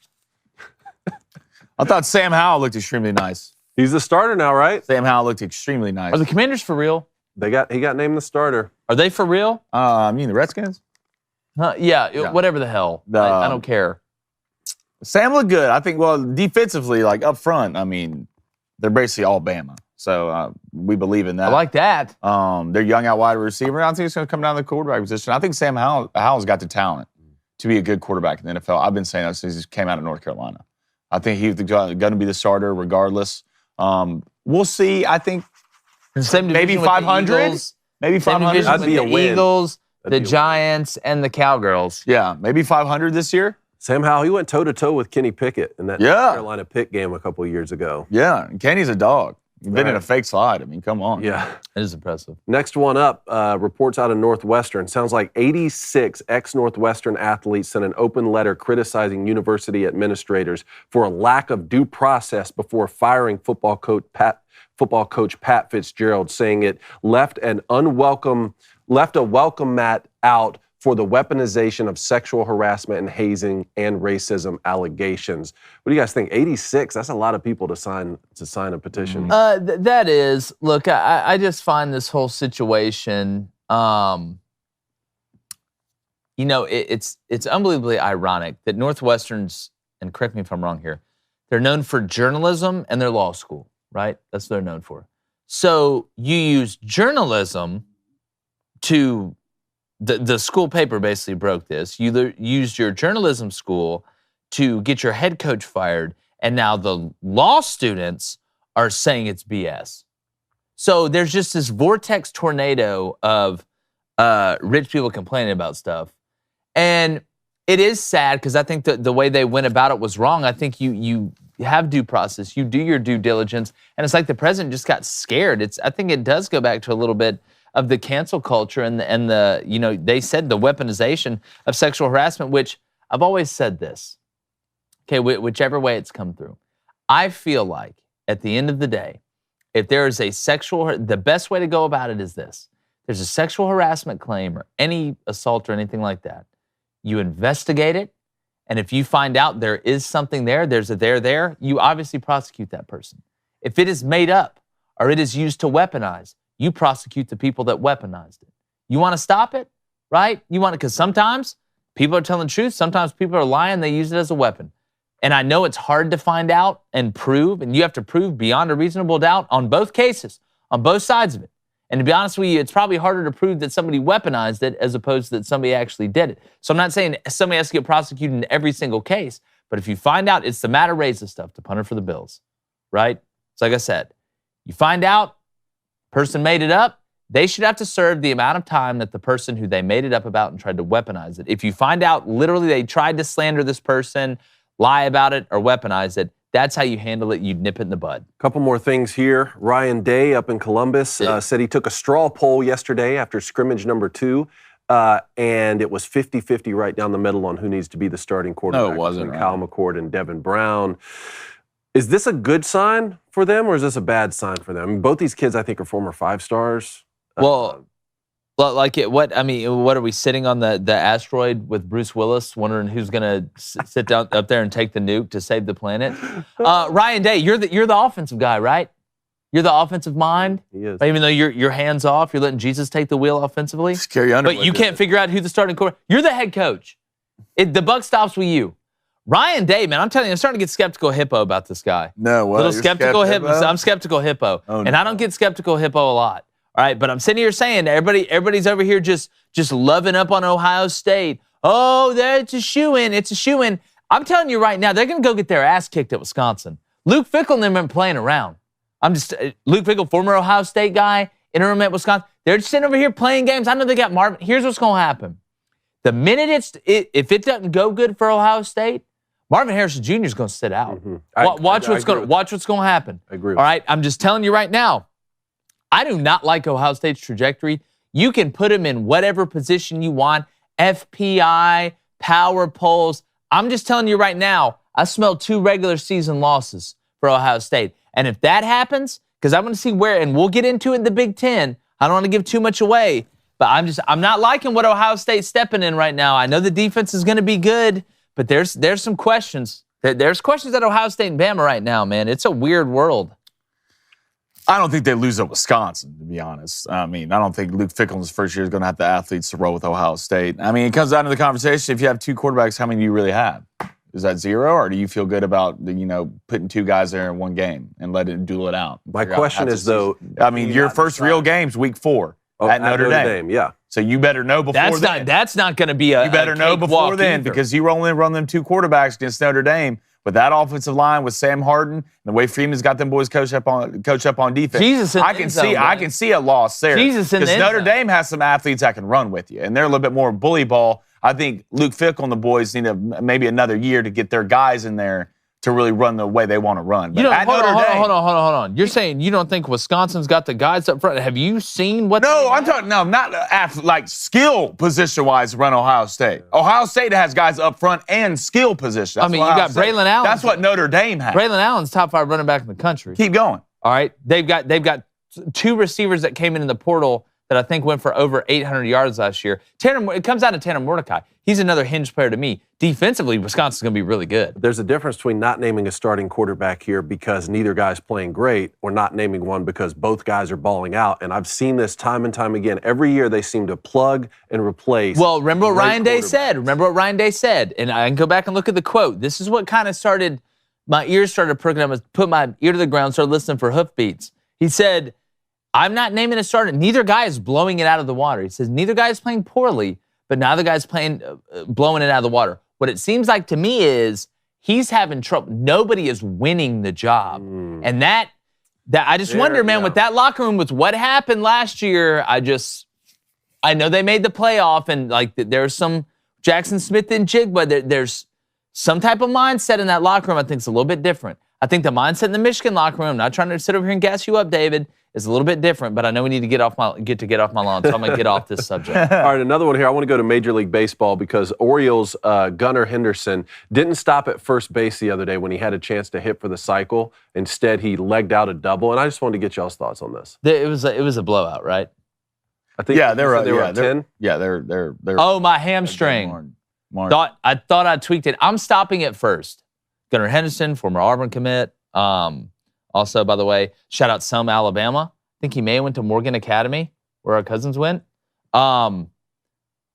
Speaker 3: I thought Sam Howell looked extremely nice.
Speaker 2: He's the starter now, right?
Speaker 3: Sam Howell looked extremely nice.
Speaker 1: Are the Commanders for real?
Speaker 2: He got named the starter.
Speaker 1: Are they for real?
Speaker 3: You mean the Redskins?
Speaker 1: Yeah, whatever the hell. I don't care.
Speaker 3: Sam looked good. I think, well, defensively, like up front, I mean, they're basically all Bama. So we believe in that.
Speaker 1: I like that.
Speaker 3: They're young out wide receiver. I don't think it's going to come down to the quarterback position. I think Sam Howell's got the talent to be a good quarterback in the NFL. I've been saying that since he came out of North Carolina. I think he's going to be the starter regardless. We'll see. I think
Speaker 1: Same
Speaker 3: maybe
Speaker 1: division with the
Speaker 3: 500.
Speaker 1: Eagles,
Speaker 3: Maybe
Speaker 1: same
Speaker 3: 500.
Speaker 1: division
Speaker 2: That'd
Speaker 1: with
Speaker 2: be a
Speaker 1: the
Speaker 2: win.
Speaker 1: Eagles,
Speaker 2: That'd
Speaker 1: the
Speaker 2: be a win.
Speaker 1: Giants, and the Cowgirls.
Speaker 3: Yeah, maybe 500 this year.
Speaker 2: Sam Howell, he went toe-to-toe with Kenny Pickett in that
Speaker 3: Yeah.
Speaker 2: North Carolina Pitt game a couple of years ago.
Speaker 3: Yeah, and Kenny's a dog. You've been in a
Speaker 2: Right.
Speaker 3: fake slide. I mean, come on.
Speaker 2: Yeah.
Speaker 1: It is impressive.
Speaker 2: Next one up, reports out of Northwestern. Sounds like 86 ex-Northwestern athletes sent an open letter criticizing university administrators for a lack of due process before firing football coach Pat Fitzgerald, saying it left a welcome mat out for the weaponization of sexual harassment and hazing and racism allegations. What do you guys think? 86, that's a lot of people to sign a petition.
Speaker 1: That is, look, I just find this whole situation, it's unbelievably ironic that Northwestern's, and correct me if I'm wrong here, They're known for journalism and their law school, right? That's what they're known for. So you use journalism to, the school paper basically broke this. You used your journalism school to get your head coach fired, and now the law students are saying it's BS. So there's just this vortex tornado of rich people complaining about stuff. And it is sad because I think that the way they went about it was wrong. I think you have due process. You do your due diligence. And it's like the president just got scared. I think it does go back to a little bit of the cancel culture and the they said the weaponization of sexual harassment, which I've always said this. Okay, whichever way it's come through. I feel like at the end of the day, if there is the best way to go about it is this. There's a sexual harassment claim or any assault or anything like that. You investigate it, and if you find out there is something there's a there, you obviously prosecute that person. If it is made up or it is used to weaponize, you prosecute the people that weaponized it. You want to stop it, right? Because sometimes people are telling the truth, sometimes people are lying, they use it as a weapon. And I know it's hard to find out and prove, and you have to prove beyond a reasonable doubt on both cases, on both sides of it. And to be honest with you, it's probably harder to prove that somebody weaponized it as opposed to that somebody actually did it. So I'm not saying somebody has to get prosecuted in every single case, but if you find out, it's the Matt Araiza stuff, the punter for the Bills, right? So like I said, you find out, person made it up, they should have to serve the amount of time that the person who they made it up about and tried to weaponize it. If you find out literally they tried to slander this person, lie about it, or weaponize it, that's how you handle it. You nip it in the bud.
Speaker 2: Couple more things here. Ryan Day up in Columbus said he took a straw poll yesterday after scrimmage number 2, and it was 50-50 right down the middle on who needs to be the starting quarterback.
Speaker 3: No, it wasn't.
Speaker 2: Kyle McCord and Devin Brown. Is this a good sign for them, or is this a bad sign for them? I mean, both these kids, I think, are former 5-stars.
Speaker 1: Well, what are we sitting on the asteroid with Bruce Willis, wondering who's going to sit down up there and take the nuke to save the planet? Ryan Day, you're the offensive guy, right? You're the offensive mind.
Speaker 2: He is.
Speaker 1: Even though you're hands off, you're letting Jesus take the wheel offensively.
Speaker 3: Scary Underwood.
Speaker 1: But you can't figure out who the starting quarterback. You're the head coach. The buck stops with you. Ryan Day, man, I'm telling you, I'm starting to get skeptical hippo about this guy.
Speaker 3: No, what?
Speaker 1: Little skeptical hippo. I'm skeptical hippo, and I don't get skeptical hippo a lot. All right, but I'm sitting here saying everybody's over here just loving up on Ohio State. Oh, it's a shoo-in. It's a shoo-in. I'm telling you right now, they're going to go get their ass kicked at Wisconsin. Luke Fickell and them have been playing around. Luke Fickell, former Ohio State guy, interim at Wisconsin. They're just sitting over here playing games. I know they got Marvin. Here's what's going to happen. The minute if it doesn't go good for Ohio State, Marvin Harrison Jr. is going to sit out. Mm-hmm. Watch what's going to happen.
Speaker 2: I agree.
Speaker 1: All right, I'm just telling you right now. I do not like Ohio State's trajectory. You can put them in whatever position you want, FPI, power polls. I'm just telling you right now, I smell 2 regular season losses for Ohio State. And if that happens, because I'm going to see where, and we'll get into it in the Big Ten. I don't want to give too much away, but I'm not liking what Ohio State's stepping in right now. I know the defense is going to be good, but there's some questions. There's questions at Ohio State and Bama right now, man. It's a weird world.
Speaker 3: I don't think they lose at Wisconsin, to be honest. I mean, I don't think Luke Fickell in his first year is going to have the athletes to roll with Ohio State. I mean, it comes down to the conversation. If you have 2 quarterbacks, how many do you really have? Is that 0, or do you feel good about putting 2 guys there in one game and let it duel it out?
Speaker 2: My question is, though,
Speaker 3: I mean, your first real game's week 4 at Notre Dame.
Speaker 2: Yeah.
Speaker 3: So you better know before then.
Speaker 1: That's not going to be a.
Speaker 3: You better know before then, because you only run them 2 quarterbacks against Notre Dame. But that offensive line with Sam Harden and the way Freeman's got them boys coach up on defense, I can see a loss there. Because Notre Dame has some athletes that can run with you, and they're a little bit more bully ball. I think Luke Fickell and the boys need maybe another year to get their guys in there to really run the way they want to run. But
Speaker 1: hold on. You're saying you don't think Wisconsin's got the guys up front? Have you seen what?
Speaker 3: No, I'm talking. No, not like skill position-wise. Run Ohio State. Ohio State has guys up front and skill position.
Speaker 1: You got Braylon Allen.
Speaker 3: That's what Notre Dame has.
Speaker 1: Braylon Allen's top 5 running back in the country.
Speaker 3: Keep going.
Speaker 1: All right, they've got 2 receivers that came in the portal that I think went for over 800 yards last year. It comes out of Tanner Mordecai. He's another hinge player to me. Defensively, Wisconsin's going to be really good.
Speaker 2: There's a difference between not naming a starting quarterback here because neither guy's playing great, or not naming one because both guys are balling out. And I've seen this time and time again. Every year they seem to plug and replace.
Speaker 1: Well, remember what Ryan Day said. And I can go back and look at the quote. This is what kind of started my ears started perking up. I put my ear to the ground, started listening for hoofbeats. He said, I'm not naming a starter. Neither guy is blowing it out of the water. He says, neither guy is playing poorly, but neither guy's playing, blowing it out of the water. What it seems like to me is he's having trouble. Nobody is winning the job. And that I just wonder, man, with that locker room, with what happened last year, I know they made the playoff, and like there's some Jackson Smith and jig, but there's some type of mindset in that locker room I think is a little bit different. I think the mindset in the Michigan locker room, I'm not trying to sit over here and gas you up, David, is a little bit different, but I know we need to get off my lawn, so I'm going to get off this subject.
Speaker 2: All right, another one here. I want to go to Major League Baseball because Orioles' Gunnar Henderson didn't stop at first base the other day when he had a chance to hit for the cycle. Instead, he legged out a double, and I just wanted to get y'all's thoughts on this.
Speaker 1: It was a blowout, right?
Speaker 2: I think they were up 10.
Speaker 3: Yeah, they're.
Speaker 1: Oh, my hamstring. I thought I tweaked it. I'm stopping it first. Gunnar Henderson, former Auburn commit. Also, by the way, shout out Selma, Alabama. I think he may have went to Morgan Academy, where our cousins went.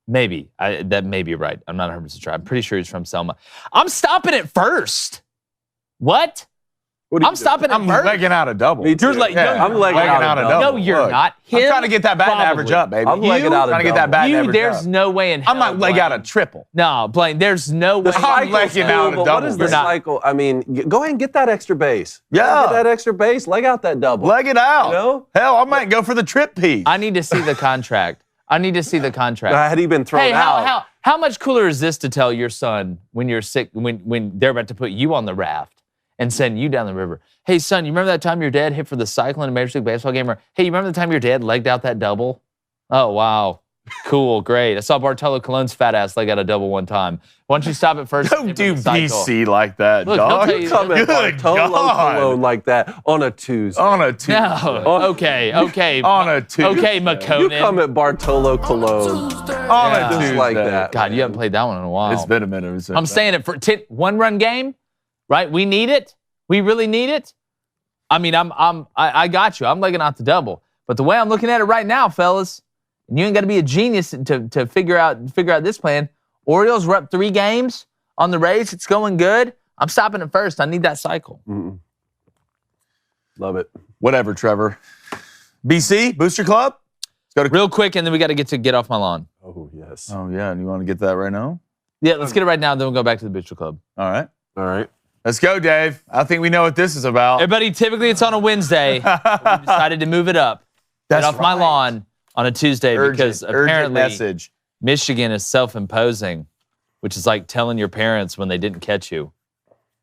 Speaker 1: Maybe. That may be right. I'm not 100% sure. I'm pretty sure he's from Selma. I'm stopping it first. What? I'm stopping it first.
Speaker 3: I'm legging out a double.
Speaker 2: Me too. I'm legging out a double.
Speaker 1: No, you're not.
Speaker 3: I'm trying to get that batting average up, baby.
Speaker 2: I'm legging out a double.
Speaker 3: Trying to get that batting average up.
Speaker 1: There's no way in hell.
Speaker 3: I might leg out a triple.
Speaker 1: No, Blaine, there's no way.
Speaker 3: I'm legging out a double.
Speaker 2: What is the cycle? I mean, go ahead and get that extra base.
Speaker 3: Yeah.
Speaker 2: Get that extra base. Leg out that double.
Speaker 3: Leg it out.
Speaker 2: You know?
Speaker 3: Hell, I might go for the trip piece.
Speaker 1: I need to see the contract.
Speaker 2: Had he been thrown out?
Speaker 1: How much cooler is this to tell your son when you're sick, when they're about to put you on the raft and send you down the river? Hey, son, you remember that time your dad hit for the cycle in a Major League Baseball game? Or, hey, you remember the time your dad legged out that double? Oh, wow. Cool, great. I saw Bartolo Colon's fat ass leg out a double one time. Why don't you stop it first?
Speaker 3: Don't do BC like that,
Speaker 1: Look,
Speaker 3: dog.
Speaker 2: You come at Bartolo Colon like that on a Tuesday.
Speaker 1: No. Okay.
Speaker 3: On a Tuesday.
Speaker 1: Okay, McConan.
Speaker 2: You come at Bartolo Colon
Speaker 3: On a Tuesday.
Speaker 2: like that.
Speaker 1: God, you haven't played that one in a while.
Speaker 3: It's been a minute.
Speaker 1: I'm saying it for one-run game, right? We need it. We really need it. I mean, I got you. I'm legging out the double. But the way I'm looking at it right now, fellas, and you ain't got to be a genius to figure out this plan. Orioles were up 3 games on the Rays. It's going good. I'm stopping it first. I need that cycle.
Speaker 2: Mm-mm. Love it.
Speaker 3: Whatever, Trevor. BC, Booster Club?
Speaker 1: Let's go to real quick, and then we got to get off my lawn.
Speaker 2: Oh, yes.
Speaker 3: Oh, yeah. And you want to get that right now?
Speaker 1: Yeah, let's get it right now, then we'll go back to the Booster Club.
Speaker 3: All right.
Speaker 2: Let's
Speaker 3: go, Dave. I think we know what this is about.
Speaker 1: Everybody, typically it's on a Wednesday. We decided to move it up. Get off my lawn on a Tuesday because apparently Michigan is self-imposing, which is like telling your parents when they didn't catch you.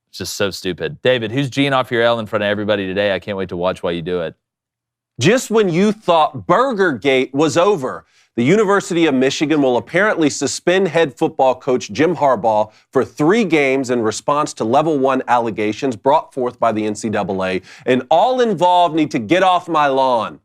Speaker 1: It's just so stupid. David, who's G'ing off your L in front of everybody today? I can't wait to watch while you do it.
Speaker 2: Just when you thought Burgergate was over, the University of Michigan will apparently suspend head football coach Jim Harbaugh for 3 games in response to level 1 allegations brought forth by the NCAA, and all involved need to get off my lawn.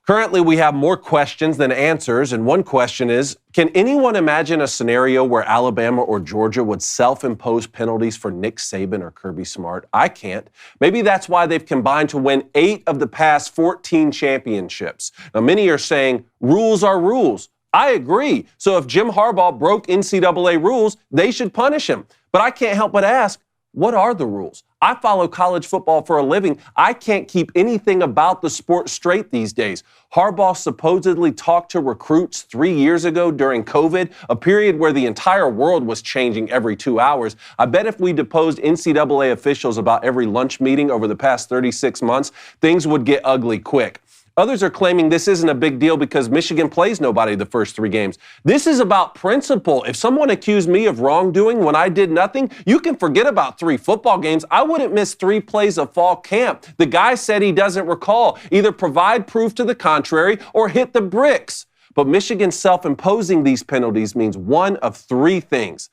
Speaker 2: Currently, we have more questions than answers, and one question is, can anyone imagine a scenario where Alabama or Georgia would self-impose penalties for Nick Saban or Kirby Smart? I can't. Maybe that's why they've combined to win 8 of the past 14 championships. Now, many are saying rules are rules. I agree. So if Jim Harbaugh broke NCAA rules, they should punish him. But I can't help but ask, what are the rules? I follow college football for a living. I can't keep anything about the sport straight these days. Harbaugh supposedly talked to recruits 3 years ago during COVID, a period where the entire world was changing every 2 hours. I bet if we deposed NCAA officials about every lunch meeting over the past 36 months, things would get ugly quick. Others are claiming this isn't a big deal because Michigan plays nobody the first 3 games. This is about principle. If someone accused me of wrongdoing when I did nothing, you can forget about 3 football games. I wouldn't miss 3 plays of fall camp. The guy said he doesn't recall. Either provide proof to the contrary or hit the bricks. But Michigan self-imposing these penalties means one of 3 things.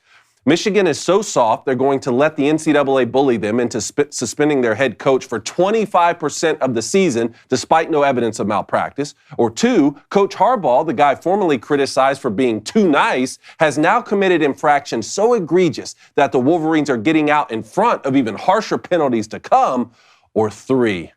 Speaker 2: Michigan is so soft, they're going to let the NCAA bully them into suspending their head coach for 25% of the season, despite no evidence of malpractice. Or 2, Coach Harbaugh, the guy formerly criticized for being too nice, has now committed infractions so egregious that the Wolverines are getting out in front of even harsher penalties to come. Or 3,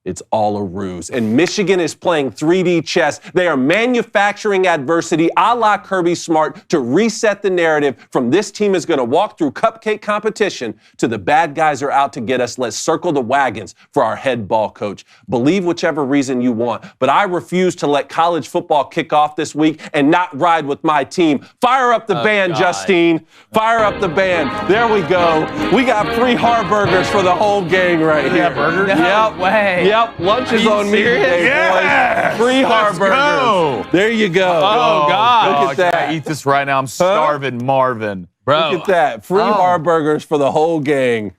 Speaker 2: It's all a ruse. And Michigan is playing 3D chess. They are manufacturing adversity a la Kirby Smart to reset the narrative from this team is going to walk through cupcake competition to the bad guys are out to get us. Let's circle the wagons for our head ball coach. Believe whichever reason you want, but I refuse to let college football kick off this week and not ride with my team. Fire up the band,
Speaker 1: God.
Speaker 2: Justine. Fire up the band. There we go. We got free Harburgers for the whole gang right here.
Speaker 3: burgers?
Speaker 1: No
Speaker 2: Yep.
Speaker 1: way.
Speaker 2: Yep, lunch
Speaker 1: Are
Speaker 2: is
Speaker 1: you
Speaker 2: on me
Speaker 1: serious?
Speaker 2: today,
Speaker 3: Yes!
Speaker 2: boys. Free
Speaker 3: Let's
Speaker 2: Harburgers.
Speaker 3: go.
Speaker 2: There you go.
Speaker 1: Oh, God.
Speaker 2: Look at
Speaker 3: Can
Speaker 2: that.
Speaker 3: I eat this right now? I'm starving, Marvin.
Speaker 1: Bro.
Speaker 2: Look at that. Free Harburgers for the whole gang.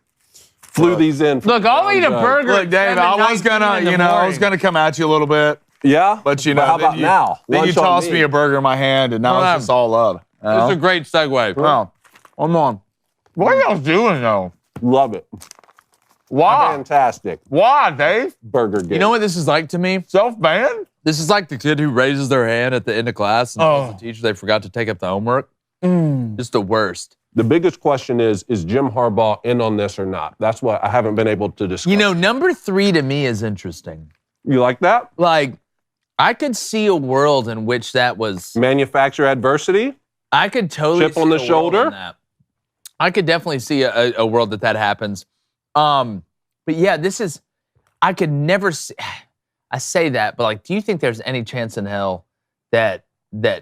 Speaker 2: Flew these in. from
Speaker 1: Look, I'll eat a
Speaker 2: Crown Jug.
Speaker 1: burger.
Speaker 3: Look, Dave, I was gonna, I was gonna come at you a little bit,
Speaker 2: Yeah?
Speaker 3: but
Speaker 2: how about
Speaker 3: then you,
Speaker 2: now?
Speaker 3: Then you
Speaker 2: Lunch on
Speaker 3: tossed me a burger in my hand, and now it's just all love.
Speaker 1: It's a great segue.
Speaker 3: Wow. Come on. What are y'all doing though?
Speaker 2: Love it.
Speaker 3: Why?
Speaker 2: Fantastic.
Speaker 3: Why, Dave?
Speaker 2: Burger game.
Speaker 1: You know what this is like to me?
Speaker 3: Self-banned?
Speaker 1: This is like the kid who raises their hand at the end of class and tells the teacher they forgot to take up the homework. Just the worst.
Speaker 2: The biggest question is Jim Harbaugh in on this or not? That's what I haven't been able to discuss.
Speaker 1: You know, number 3 to me is interesting.
Speaker 2: You like that?
Speaker 1: Like, I could see a world in which that was.
Speaker 2: Manufacture adversity?
Speaker 1: I could totally
Speaker 2: Chip on the
Speaker 1: see a world
Speaker 2: shoulder?
Speaker 1: in that. I could definitely see a world that happens. But yeah, this is. I could never. I say that, but like, do you think there's any chance in hell that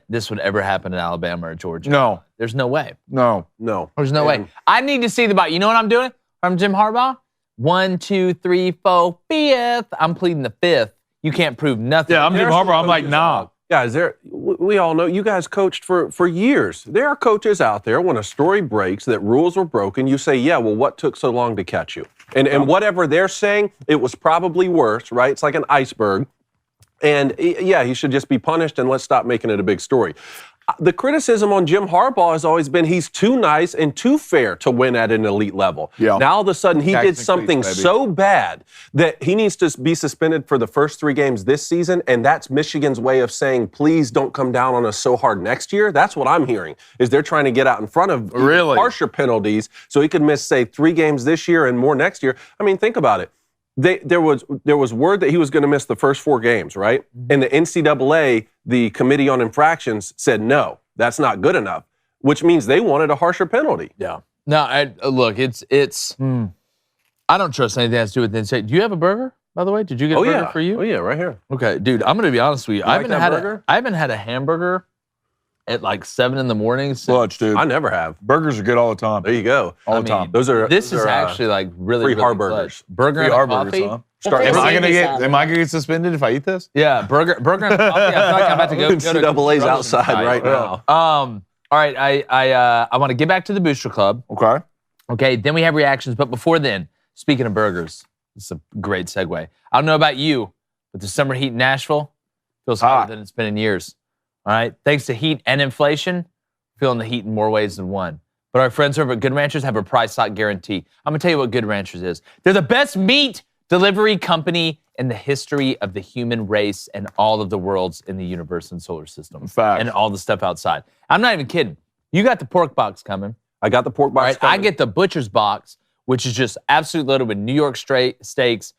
Speaker 1: this would ever happen in Alabama or Georgia?
Speaker 3: No.
Speaker 1: There's no way.
Speaker 3: No.
Speaker 2: No.
Speaker 1: There's no way. I need to see the ball. You know what I'm doing from Jim Harbaugh? 1, 2, 3, 4, 5th. I'm pleading the 5th. You can't prove nothing.
Speaker 3: Yeah, I'm Jim
Speaker 2: There's some
Speaker 3: Harbaugh. I'm like,
Speaker 2: coaches
Speaker 3: nah.
Speaker 2: out- Guys, we all know you guys coached for years. There are coaches out there when a story breaks that rules were broken, you say, yeah, well, what took so long to catch you? And whatever they're saying, it was probably worse, right? It's like an iceberg. And yeah, he should just be punished and let's stop making it a big story. The criticism on Jim Harbaugh has always been he's too nice and too fair to win at an elite level.
Speaker 3: Yeah.
Speaker 2: Now all of a sudden he did
Speaker 3: Technically,
Speaker 2: something
Speaker 3: baby.
Speaker 2: so bad that he needs to be suspended for the first 3 games this season, and that's Michigan's way of saying, please don't come down on us so hard next year. That's what I'm hearing, is they're trying to get out in front of
Speaker 3: Really?
Speaker 2: harsher penalties so he could miss, say, 3 games this year and more next year. I mean, think about it. There was word that he was going to miss the first 4 games, right? And the NCAA, the Committee on Infractions, said no, that's not good enough, which means they wanted a harsher penalty.
Speaker 1: Yeah. No, look, it's. I don't trust anything that has to do with the. Do you have a burger, by the way? Did you get a burger for you?
Speaker 2: Oh yeah, right here.
Speaker 1: Okay, dude, I'm gonna be honest with you. I
Speaker 2: like
Speaker 1: haven't
Speaker 2: that burger?
Speaker 1: I haven't had a hamburger at like 7 in the morning. Since,
Speaker 3: Clutch, dude.
Speaker 2: I never have.
Speaker 3: Burgers are good all the time.
Speaker 2: There you go.
Speaker 3: All
Speaker 1: I
Speaker 3: the time.
Speaker 1: mean,
Speaker 2: Those are
Speaker 1: This
Speaker 2: those
Speaker 1: is
Speaker 2: are,
Speaker 1: actually like really
Speaker 2: free
Speaker 1: really
Speaker 2: Harburgers.
Speaker 1: clutch. Burger
Speaker 3: Free
Speaker 1: and a
Speaker 3: Harburgers,
Speaker 1: coffee.
Speaker 3: huh?
Speaker 2: Start-
Speaker 3: Am I
Speaker 4: Preseason.
Speaker 3: gonna get suspended if I eat this?
Speaker 1: Yeah, burger and a coffee. I feel like I'm about to go to
Speaker 2: NCAA's
Speaker 1: construction
Speaker 2: outside
Speaker 1: site.
Speaker 2: right now.
Speaker 1: All right, I want to get back to the Booster Club.
Speaker 3: Okay.
Speaker 1: Okay, then we have reactions. But before then, speaking of burgers, this is a great segue. I don't know about you, but the summer heat in Nashville feels hotter
Speaker 3: Hot.
Speaker 1: than it's been in years. All right, thanks to heat and inflation, feeling the heat in more ways than one. But our friends over at Good Ranchers have a price lock guarantee. I'm gonna tell you what Good Ranchers is. They're the best meat delivery company in the history of the human race and all of the worlds in the universe and solar system.
Speaker 3: Fact.
Speaker 1: And all the stuff outside. I'm not even kidding. You got the pork box coming.
Speaker 2: I got the pork
Speaker 1: All
Speaker 2: box.
Speaker 1: right, I get the butcher's box, which is just absolutely loaded with New York straight steaks,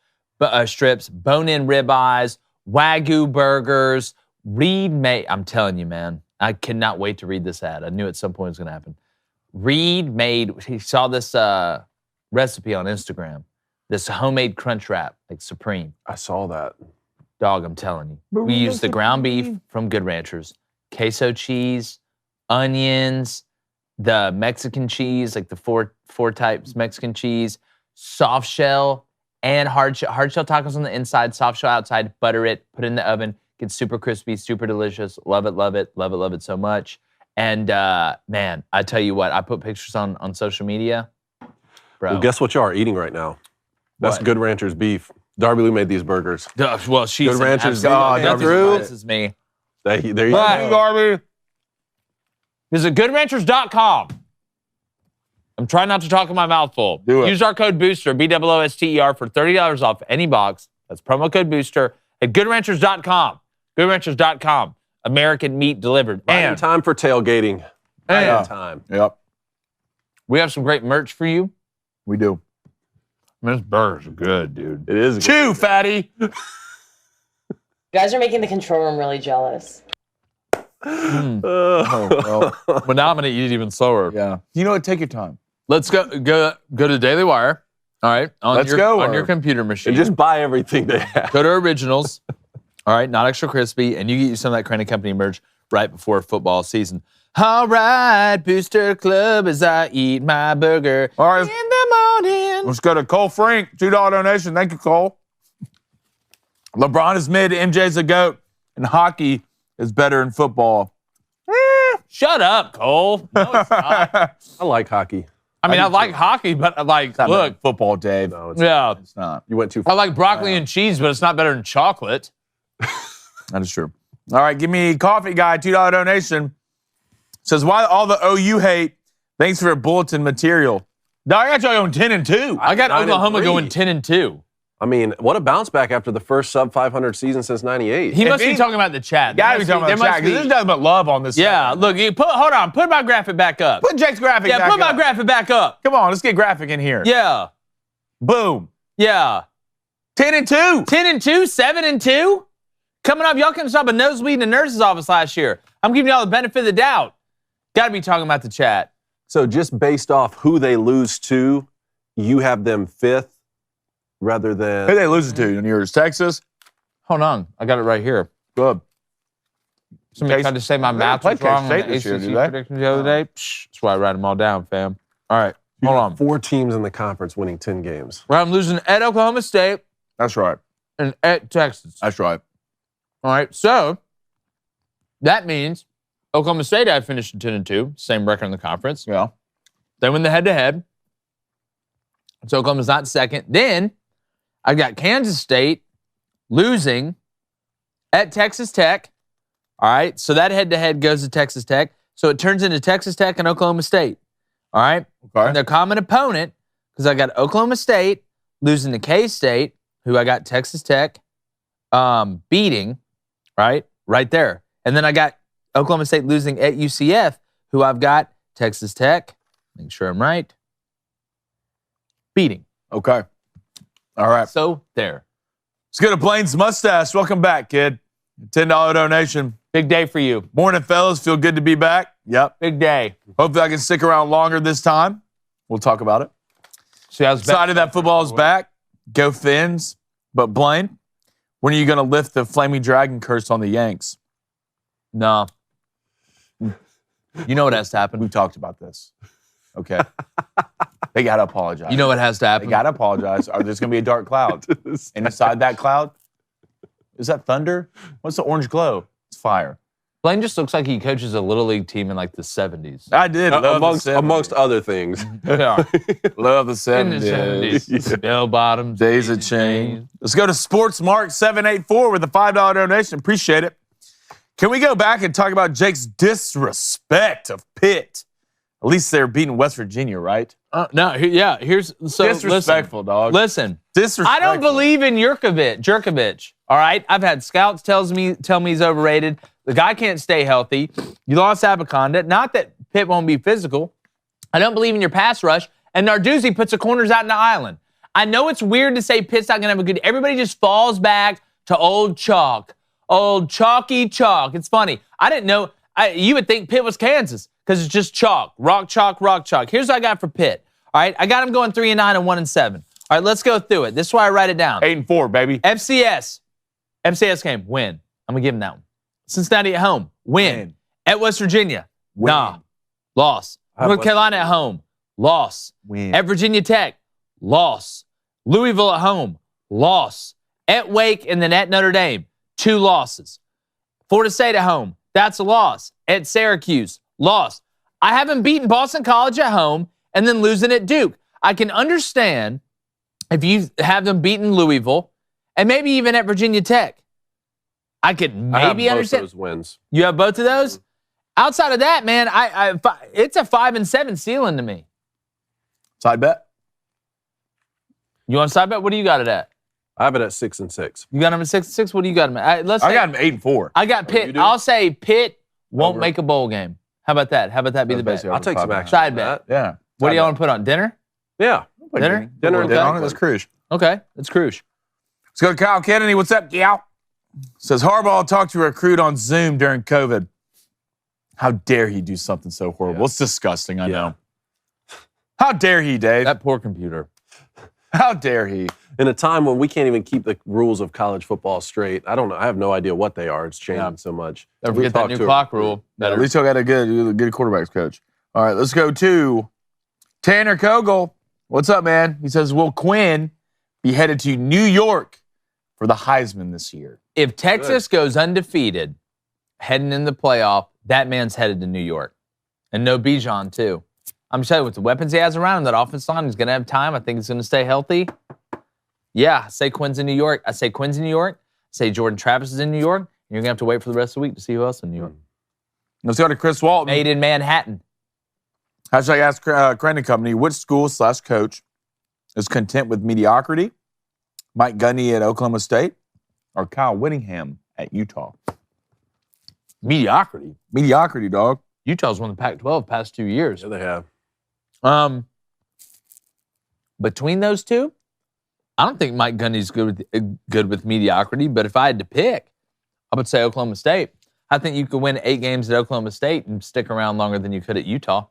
Speaker 1: strips, bone-in ribeyes, Wagyu burgers, Reed made. I'm telling you, man, I cannot wait to read this ad. I knew at some point it was going to happen. Reed made. He saw this recipe on Instagram. This homemade crunch wrap, like Supreme.
Speaker 2: I saw that.
Speaker 1: Dog, I'm telling you. We use the ground beef from Good Ranchers, queso cheese, onions, the Mexican cheese, like the four types Mexican cheese, soft shell, and hard shell tacos on the inside, soft shell outside, butter it, put it in the oven, gets super crispy, super delicious. Love it, love it, love it, love it so much. And man, I tell you what, I put pictures on social media. Bro.
Speaker 2: Well, guess what y'all are eating right now? That's
Speaker 1: What?
Speaker 2: Good Ranchers beef. Darby Lou made these burgers.
Speaker 1: Well, she's
Speaker 2: Good Ranchers.
Speaker 1: nothing
Speaker 2: Drew.
Speaker 1: surprises me.
Speaker 2: There you
Speaker 1: Right.
Speaker 2: go.
Speaker 3: Darby.
Speaker 1: Visit goodranchers.com. I'm trying not to talk in my mouth full.
Speaker 3: Do it.
Speaker 1: Use our code BOOSTER, BOOSTER, for $30 off any box. That's promo code BOOSTER at goodranchers.com. Goodranchers.com. American meat delivered.
Speaker 2: Right in
Speaker 1: And
Speaker 2: time for tailgating. Right in time.
Speaker 3: Yep.
Speaker 1: we have some great merch for you.
Speaker 3: We do.
Speaker 1: This burger's good, dude.
Speaker 2: It is.
Speaker 3: Chew, fatty.
Speaker 4: You guys are making the control room really jealous.
Speaker 3: Well,
Speaker 1: But now I'm gonna eat even slower.
Speaker 3: yeah. You know what? Take your time.
Speaker 1: Let's go to Daily Wire. All right. On your computer machine.
Speaker 2: And just buy everything they have.
Speaker 1: Go to Originals. All right, not extra crispy, and you get you some of that Crain Company merch right before football season. All right, Booster Club as I eat my burger
Speaker 3: All right.
Speaker 1: in the morning.
Speaker 3: Let's go to Cole Frank. $2 donation. Thank you, Cole. LeBron is mid. MJ's a GOAT. And hockey is better in football.
Speaker 1: Shut up, Cole. No, it's not.
Speaker 2: I like hockey.
Speaker 1: I mean, I like hockey, but look,
Speaker 3: Football, Dave.
Speaker 2: No, it's,
Speaker 1: yeah.
Speaker 3: It's not.
Speaker 2: you went too
Speaker 1: I
Speaker 2: far.
Speaker 1: like broccoli and cheese, but it's not better than chocolate.
Speaker 3: That is true. All right, give me Coffee Guy, $2 donation. Says, why all the OU hate? Thanks for your bulletin material. No, I got y'all going 10-2.
Speaker 1: I got
Speaker 2: 9-3.
Speaker 1: Oklahoma going 10-2.
Speaker 2: I mean, what a bounce back after the first sub-500 season since '98.
Speaker 1: He must be talking about the chat.
Speaker 3: Gotta be talking about the chat, 'cause there's nothing but love on this
Speaker 1: Yeah,
Speaker 3: side.
Speaker 1: look, hold on. Put my graphic back up.
Speaker 3: Put Jake's graphic back
Speaker 1: put my
Speaker 3: up.
Speaker 1: graphic back up.
Speaker 3: Come on, let's get graphic in here.
Speaker 1: Yeah,
Speaker 3: Boom.
Speaker 1: yeah.
Speaker 3: 10-2.
Speaker 1: 10-2, 7-2. Coming up, y'all couldn't stop a nosebleed in the nurse's office last year. I'm giving y'all the benefit of the doubt. Got to be talking about the chat.
Speaker 2: So just based off who they lose to, you have them 5th rather
Speaker 3: Who
Speaker 2: than.
Speaker 3: they lose it to in yours? Texas?
Speaker 1: Hold on, I got it right here.
Speaker 3: Good.
Speaker 1: Somebody tried to say my
Speaker 3: They
Speaker 1: math
Speaker 3: played
Speaker 1: was wrong on
Speaker 3: K-State
Speaker 1: the
Speaker 3: this year,
Speaker 1: ACC
Speaker 3: did they?
Speaker 1: predictions the other day. Psh, that's why I write them all down, fam. All right, hold on.
Speaker 2: 4 teams in the conference winning 10 games.
Speaker 1: Well, I'm losing at Oklahoma State
Speaker 3: That's right.
Speaker 1: and at Texas.
Speaker 3: That's right.
Speaker 1: All right, so that means Oklahoma State had finished 10-2, same record in the conference.
Speaker 3: Yeah.
Speaker 1: They win the head-to-head. So Oklahoma's not second. Then I got Kansas State losing at Texas Tech. All right, so that head-to-head goes to Texas Tech. So it turns into Texas Tech and Oklahoma State. All right?
Speaker 3: Okay.
Speaker 1: And their common opponent, because I got Oklahoma State losing to K-State, who I got Texas Tech beating, right there. And then I got Oklahoma State losing at UCF, who I've got Texas Tech, make sure I'm right, beating.
Speaker 3: Okay. All right.
Speaker 1: So there.
Speaker 3: Let's go to Blaine's Mustache. Welcome back, kid. $10 donation.
Speaker 1: Big day for you.
Speaker 3: Morning, fellas. Feel good to be back. Yep.
Speaker 1: Big day.
Speaker 3: Hopefully I can stick around longer this time. We'll talk about it.
Speaker 1: See, I was
Speaker 3: Excited that football is back. Go Fins. But Blaine, when are you going to lift the flaming dragon curse on the Yanks?
Speaker 1: No. You know what has to happen.
Speaker 3: We've talked about this. Okay. They got to apologize.
Speaker 1: You know what has to
Speaker 3: They
Speaker 1: happen.
Speaker 3: got to apologize, or there's going to be a dark cloud. And inside that cloud, is that thunder? What's the orange glow? It's fire.
Speaker 1: Blaine just looks like he coaches a Little League team in like the 70s.
Speaker 3: I did. Love
Speaker 2: amongst other things.
Speaker 1: Yeah.
Speaker 3: Love the
Speaker 1: In the
Speaker 3: 70s.
Speaker 1: 70s. Bell bottoms.
Speaker 3: Days of change. Let's go to Sports Mark 784 with a $5 donation. Appreciate it. Can we go back and talk about Jake's disrespect of Pitt? At least they're beating West Virginia, right?
Speaker 1: No, here's so
Speaker 3: Disrespectful, dog.
Speaker 1: Listen.
Speaker 3: Disrespectful.
Speaker 1: I don't believe in Jurkovich. All right, I've had scouts tell me he's overrated. The guy can't stay healthy. You lost Abaconda. Not that Pitt won't be physical. I don't believe in your pass rush. And Narduzzi puts the corners out in the island. I know it's weird to say Pitt's not gonna have a good. Everybody just falls back to old chalk, old chalky chalk. It's funny. I didn't know. You would think Pitt was Kansas because it's just chalk, rock chalk, rock chalk. Here's what I got for Pitt. All right, I got him going 3-9 and 1-7. All right, let's go through it. This is why I write it down.
Speaker 3: 8-4, baby.
Speaker 1: FCS game, win. I'm going to give him that one. Cincinnati at home, win. At West Virginia,
Speaker 3: Win.
Speaker 1: nah, loss. North Carolina at home, loss.
Speaker 3: Win.
Speaker 1: At Virginia Tech, loss. Louisville at home, loss. At Wake and then at Notre Dame, 2 losses. Florida State at home, that's a loss. At Syracuse, loss. I haven't beaten Boston College at home and then losing at Duke. I can understand if you have them beaten Louisville and maybe even at Virginia Tech. I could maybe
Speaker 2: I have
Speaker 1: understand.
Speaker 2: both those wins.
Speaker 1: You have both of those? Outside of that, man, it's a 5-7 ceiling to me.
Speaker 3: Side bet?
Speaker 1: You want a side bet? What do you got it at?
Speaker 2: I have it at 6-6.
Speaker 1: You got him at 6-6? What do you got him at?
Speaker 3: I got him 8-4.
Speaker 1: I got
Speaker 2: you
Speaker 1: Pitt.
Speaker 2: do?
Speaker 1: I'll say Pitt won't
Speaker 3: Over.
Speaker 1: make a bowl game. How about that? How about that be the bet?
Speaker 3: Basically
Speaker 2: I'll
Speaker 3: over
Speaker 2: take some
Speaker 3: 5.5.
Speaker 2: action.
Speaker 1: Side
Speaker 2: on
Speaker 1: bet.
Speaker 2: that.
Speaker 3: Yeah.
Speaker 1: What do
Speaker 3: Side
Speaker 1: y'all
Speaker 3: bet.
Speaker 1: want to put on? Dinner?
Speaker 2: Yeah.
Speaker 1: Dinner?
Speaker 2: Dinner and
Speaker 3: on it. That's Cruise.
Speaker 1: Okay, it's Cruise.
Speaker 3: Let's go to Kyle Kennedy. What's up, Gal? Says Harbaugh talked to a recruit on Zoom during COVID. How dare he do something so horrible?
Speaker 2: Yeah.
Speaker 3: It's disgusting, I know. How dare he, Dave?
Speaker 1: That poor computer.
Speaker 3: How dare he?
Speaker 2: In a time when we can't even keep the rules of college football straight, I don't know. I have no idea what they are. It's changing so much.
Speaker 1: Don't forget that new clock rule.
Speaker 3: At least I got a good quarterbacks coach. All right, let's go to Tanner Kogel. What's up, man? He says, will Quinn be headed to New York for the Heisman this year?
Speaker 1: If Texas goes undefeated heading in the playoff, that man's headed to New York. And no Bijan, too. I'm just telling you, with the weapons he has around him, that offensive line, he's going to have time. I think he's going to stay healthy. Yeah, I say Quinn's in New York. I say Quinn's in New York. I say Jordan Travis is in New York. And you're going to have to wait for the rest of the week to see who else in New York.
Speaker 3: Let's go to Chris Walton.
Speaker 1: Made in Manhattan.
Speaker 3: Hashtag ask Crain and Company, which school/coach is content with mediocrity? Mike Gundy at Oklahoma State or Kyle Whittingham at Utah?
Speaker 1: Mediocrity.
Speaker 3: Mediocrity, dog.
Speaker 1: Utah's won the Pac-12 past 2 years.
Speaker 2: Yeah, they have.
Speaker 1: Between those two, I don't think Mike Gundy's good with mediocrity, but if I had to pick, I would say Oklahoma State. I think you could win 8 games at Oklahoma State and stick around longer than you could at Utah.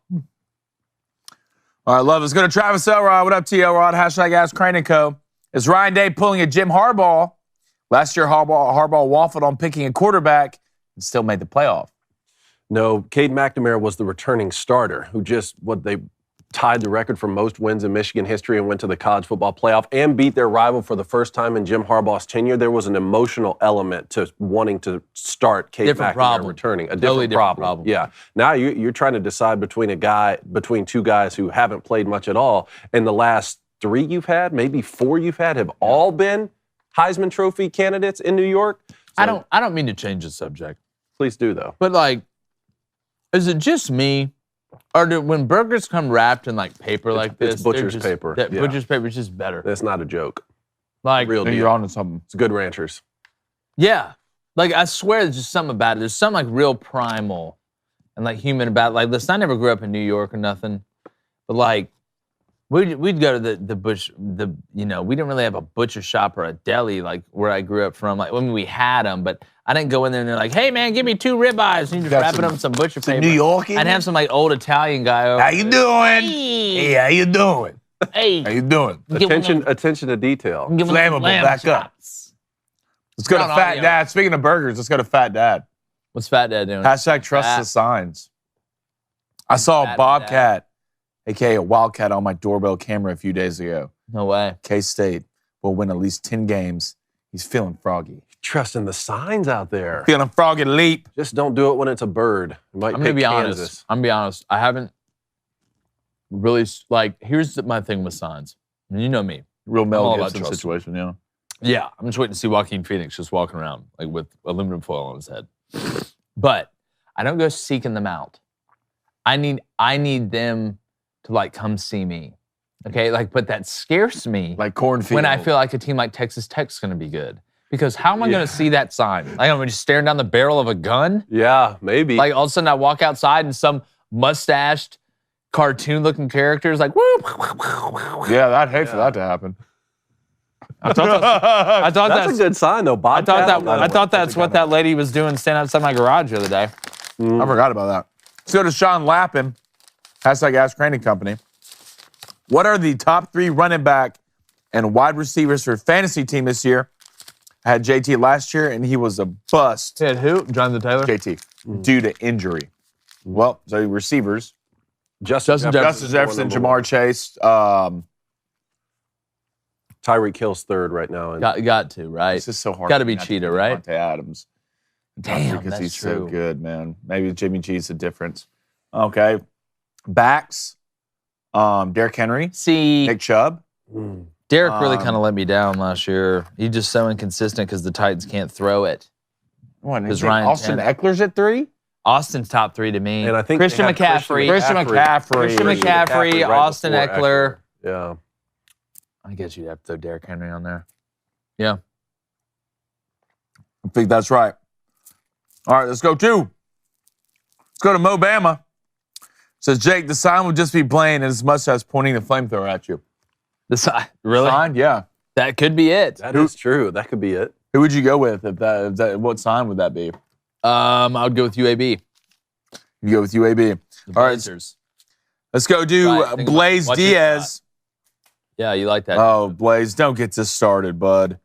Speaker 3: All right, love. Let's go to Travis Elrod. What up, T. Elrod? Hashtag Ask Crain & Co. Is Ryan Day pulling a Jim Harbaugh? Last year, Harbaugh waffled on picking a quarterback and still made the playoff.
Speaker 2: No, Cade McNamara was the returning starter who they tied the record for most wins in Michigan history and went to the college football playoff and beat their rival for the first time in Jim Harbaugh's tenure. There was an emotional element to wanting to start Cade McNamara returning. A
Speaker 1: Totally
Speaker 2: different problem. Yeah. Now you're trying to decide between two guys who haven't played much at all. And the last 3 you've had, maybe 4 you've had, have all been Heisman Trophy candidates in New York. So,
Speaker 1: I don't mean to change the subject.
Speaker 2: Please do, though.
Speaker 1: But, is it just me? Or when burgers come wrapped in paper like this,
Speaker 2: it's butcher's paper.
Speaker 1: That butcher's paper is just better.
Speaker 2: That's not a joke.
Speaker 3: Real
Speaker 2: Real deal.
Speaker 3: You're on to something.
Speaker 2: It's good ranchers.
Speaker 1: Yeah. I swear there's just something about it. There's something real primal and human about it. Listen, I never grew up in New York or nothing. But we'd go to the bush, we didn't really have a butcher shop or a deli where I grew up from. We had them, but I didn't go in there and they're like, hey man, give me 2 ribeyes. And you just wrap it up in some butcher paper.
Speaker 3: New York.
Speaker 1: I'd have some old Italian guy over.
Speaker 3: How you doing? Hey, how you doing?
Speaker 1: Hey.
Speaker 3: How you doing?
Speaker 2: Attention to detail.
Speaker 3: Flammable, back up. Let's go to Fat Dad. Speaking of burgers, let's go to Fat Dad.
Speaker 1: What's Fat Dad doing?
Speaker 3: Hashtag trust the signs. I saw a bobcat, a.k.a. a wildcat, on my doorbell camera a few days ago.
Speaker 1: No way.
Speaker 3: K-State will win at least 10 games. He's feeling froggy.
Speaker 2: Trusting the signs out there.
Speaker 3: Feeling froggy leap.
Speaker 2: Just don't do it when it's a bird. It might
Speaker 1: I'm going to be
Speaker 2: Kansas.
Speaker 1: honest. I haven't really, here's my thing with signs. You know me.
Speaker 3: Real Mel
Speaker 1: all
Speaker 3: Gibson
Speaker 1: about trust.
Speaker 3: situation, yeah.
Speaker 1: Yeah, I'm just waiting to see Joaquin Phoenix just walking around with aluminum foil on his head. But I don't go seeking them out. I need them to come see me. Okay, but that scares me.
Speaker 3: Like cornfield.
Speaker 1: When I feel like a team like Texas Tech's going to be good. Because how am I going to see that sign? I'm just staring down the barrel of a gun?
Speaker 2: Yeah, maybe.
Speaker 1: All of a sudden I walk outside and some mustached, cartoon-looking character is whoop.
Speaker 3: Yeah, I'd hate for that to happen.
Speaker 1: I thought
Speaker 2: that's a good sign, though.
Speaker 1: I thought that's what that lady was doing standing outside my garage the other day.
Speaker 3: I forgot about that. Let's go to Sean Lappin. Hashtag Ask Crain & Company. What are the top 3 running back and wide receivers for fantasy team this year? I had JT last year, and he was a bust.
Speaker 1: You had who? Jonathan Taylor?
Speaker 3: JT, due to injury. Well, so receivers.
Speaker 2: Justin
Speaker 3: Jefferson, Jamar Chase.
Speaker 2: Tyreek Hill's 3rd right now.
Speaker 1: Got to, right?
Speaker 3: This is so hard.
Speaker 1: Got to be Cheetah, right?
Speaker 3: Devontae Adams.
Speaker 1: Damn,
Speaker 3: because
Speaker 1: that's
Speaker 3: he's
Speaker 1: true.
Speaker 3: so good, man. Maybe Jimmy G's the difference. Okay. Backs. Derrick Henry.
Speaker 1: See,
Speaker 3: Nick Chubb.
Speaker 1: Derek really kind of let me down last year. He's just so inconsistent because the Titans can't throw it.
Speaker 3: Because Austin Eckler's at 3?
Speaker 1: Austin's top 3 to me.
Speaker 2: And I think
Speaker 1: Christian McCaffrey, Austin Eckler.
Speaker 2: Yeah.
Speaker 1: I guess you'd have to throw Derrick Henry on there. Yeah.
Speaker 3: I think that's right. All right, let's go to Mo Bama. Says, Jake, the sign would just be plain as much as pointing the flamethrower at you.
Speaker 1: Really?
Speaker 3: Sign? Yeah.
Speaker 1: That could be it.
Speaker 2: That is true. That could be it.
Speaker 3: Who would you go with if that what sign would that be?
Speaker 1: I would go with UAB.
Speaker 3: You go with UAB.
Speaker 1: The
Speaker 3: All right.
Speaker 1: Blazers.
Speaker 3: Let's go do
Speaker 1: Right, think
Speaker 3: Blaze
Speaker 1: about- watch your
Speaker 3: Diaz.
Speaker 1: Yeah, you like that.
Speaker 3: Oh, Blaze, don't get this started, bud.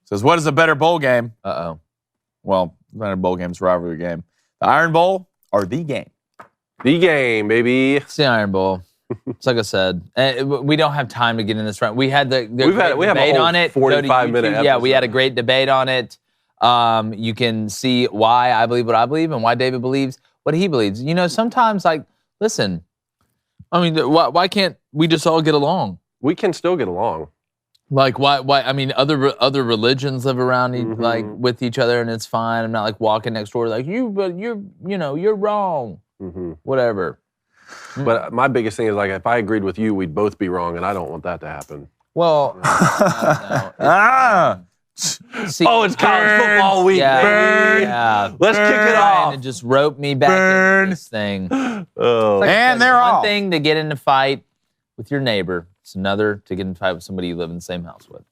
Speaker 3: Says, what is a better bowl game?
Speaker 1: Uh-oh.
Speaker 3: Well, not a bowl game, it's a rivalry game. The Iron Bowl or the game?
Speaker 2: The game, baby.
Speaker 1: It's the Iron Bowl. It's like I said. We don't have time to get in this round. We had the
Speaker 2: we have a
Speaker 1: debate
Speaker 2: whole
Speaker 1: on it. Go to
Speaker 2: 45-minute
Speaker 1: YouTube. Yeah, we had a
Speaker 2: episode.
Speaker 1: great debate on it. You can see why I believe what I believe and why David believes what he believes. You know, sometimes, like, listen, I mean, why can't we just all get along?
Speaker 2: We can still get along.
Speaker 1: Like, why? I mean, other religions live around like with each other, and it's fine. I'm not like walking next door like you're wrong. Whatever.
Speaker 2: But my biggest thing is, like, if I agreed with you, we'd both be wrong, and I don't want that to happen.
Speaker 1: Well, no. See,
Speaker 2: Oh, it's college football week,
Speaker 1: yeah,
Speaker 2: baby.
Speaker 1: yeah.
Speaker 2: Let's kick it off.
Speaker 1: And just rope me back into this thing.
Speaker 2: Oh.
Speaker 1: Like I
Speaker 3: And
Speaker 1: said,
Speaker 3: they're
Speaker 1: it's one
Speaker 3: off.
Speaker 1: thing to get in a fight with your neighbor. It's another to get in a fight with somebody you live in the same house with.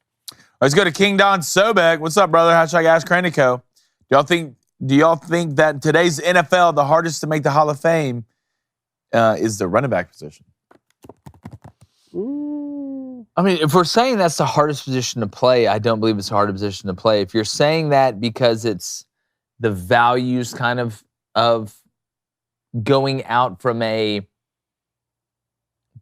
Speaker 3: Let's go to King Don Sobek. What's up, brother? Hashtag Ask Crain & Co. Do y'all think that in today's NFL, the hardest to make the Hall of Fame is the running back position?
Speaker 1: I mean, if we're saying that's the hardest position to play, I don't believe it's the hardest position to play. If you're saying that because it's the values kind of going out from a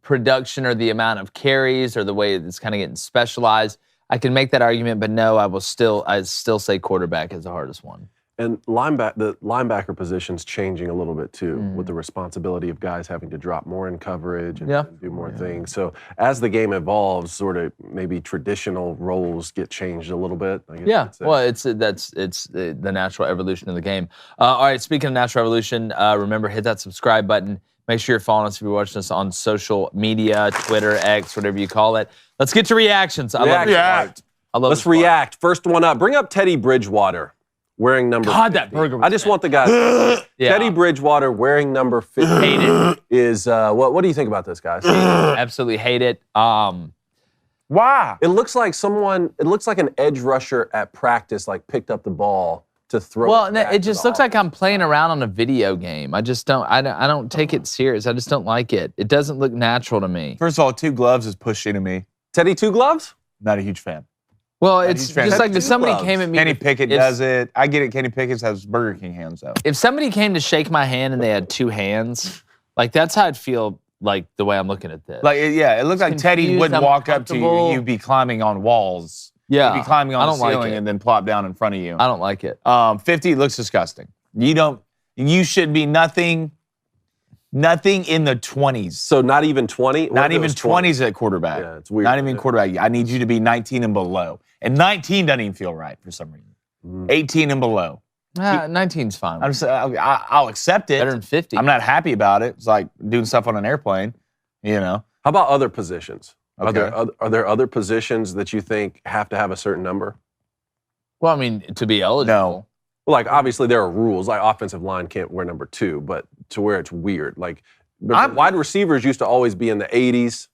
Speaker 1: production or the amount of carries or the way it's kind of getting specialized, I can make that argument, but no, I still say quarterback is the hardest one.
Speaker 2: And the linebacker position's changing a little bit too, with the responsibility of guys having to drop more in coverage and do more things. So as the game evolves, sort of maybe traditional roles get changed a little bit. I guess
Speaker 1: Yeah,
Speaker 2: you'd say.
Speaker 1: well, it's the natural evolution of the game. All right, speaking of natural evolution, remember, hit that subscribe button. Make sure you're following us if you're watching us on social media, Twitter, X, whatever you call it. Let's get to reactions. I love this part. I love
Speaker 2: Let's
Speaker 1: this part.
Speaker 2: react. First one up. Bring up Teddy Bridgewater wearing number
Speaker 1: God,
Speaker 2: 50.
Speaker 1: that burger was
Speaker 2: I just want the guys.
Speaker 1: Yeah.
Speaker 2: Teddy Bridgewater wearing number 50
Speaker 1: Hate it.
Speaker 2: is what do you think about this, guys?
Speaker 1: Absolutely hate it.
Speaker 3: Why?
Speaker 2: It looks like an edge rusher at practice like picked up the ball to throw.
Speaker 1: Well,
Speaker 2: back
Speaker 1: it
Speaker 2: to
Speaker 1: just
Speaker 2: the
Speaker 1: looks like I'm playing around on a video game. I just don't. I don't take it serious. I just don't like it. It doesn't look natural to me.
Speaker 3: First of all, 2 gloves is pushy to me.
Speaker 2: Teddy two gloves?
Speaker 3: Not a huge fan.
Speaker 1: Well,
Speaker 3: Not a
Speaker 1: it's
Speaker 3: huge fan.
Speaker 1: just like
Speaker 2: Two
Speaker 1: if somebody
Speaker 2: gloves.
Speaker 1: came at me.
Speaker 3: Kenny Pickett
Speaker 1: if-
Speaker 3: does it. I get it. Kenny Pickett has Burger King hands, though.
Speaker 1: If somebody came to shake my hand and they had 2 hands, like that's how I'd feel. Like the way I'm looking at this.
Speaker 3: Like, it looks like Teddy
Speaker 1: confused,
Speaker 3: wouldn't walk up to
Speaker 1: uncomfortable.
Speaker 3: you. You'd be climbing on walls.
Speaker 1: yeah,
Speaker 3: You'd be climbing
Speaker 1: I
Speaker 3: on the
Speaker 1: don't like
Speaker 3: ceiling
Speaker 1: it.
Speaker 3: and then plop down in front of you.
Speaker 1: I don't like it.
Speaker 3: 50 looks disgusting. You should be nothing in the 20s.
Speaker 2: So not even 20?
Speaker 3: Not even 20s at quarterback.
Speaker 2: Yeah, it's weird,
Speaker 3: Not even
Speaker 2: isn't it?
Speaker 3: quarterback. I need you to be 19 and below. And 19 doesn't even feel right for some reason. 18 and below.
Speaker 1: 19's fine.
Speaker 3: I'll accept it.
Speaker 1: Better than 50.
Speaker 3: I'm not happy about it. It's like doing stuff on an airplane, you know.
Speaker 2: How about other positions?
Speaker 3: Okay.
Speaker 2: Are there other positions that you think have to have a certain number?
Speaker 1: Well, I mean, to be eligible.
Speaker 3: No.
Speaker 2: Well, like obviously there are rules. Like offensive line can't wear number 2, but to where it's weird. Like wide receivers used to always be in the 80s.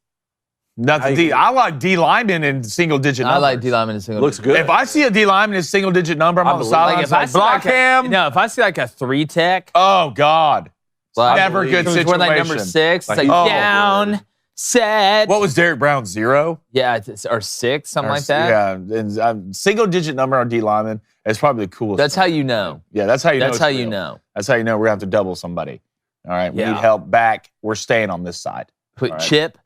Speaker 3: Nothing. I like D lineman in single digit numbers.
Speaker 1: I like D lineman in single.
Speaker 2: Looks
Speaker 1: digit.
Speaker 2: good.
Speaker 3: If I see a D lineman in single digit number, I'm on the
Speaker 2: believe-
Speaker 3: sideline.
Speaker 1: Like if I see
Speaker 3: block
Speaker 1: like
Speaker 3: him.
Speaker 1: no, if I see like a 3 tech,
Speaker 3: Oh God.
Speaker 1: like,
Speaker 3: Never good
Speaker 1: who's
Speaker 3: situation.
Speaker 1: wearing like number 6, it's like
Speaker 3: Oh,
Speaker 1: down, set.
Speaker 3: What was Derek Brown, 0?
Speaker 1: Yeah, or 6, something like that.
Speaker 3: Yeah, and single digit number on D lineman is probably the coolest.
Speaker 1: That's
Speaker 3: thing.
Speaker 1: how you know.
Speaker 3: Yeah, that's how you know.
Speaker 1: That's
Speaker 3: it's
Speaker 1: how you
Speaker 3: real.
Speaker 1: know.
Speaker 3: That's how you know we're gonna have to double somebody. All right, we
Speaker 1: Yeah.
Speaker 3: need help back. We're staying on this side.
Speaker 1: Put
Speaker 3: All right.
Speaker 1: chip.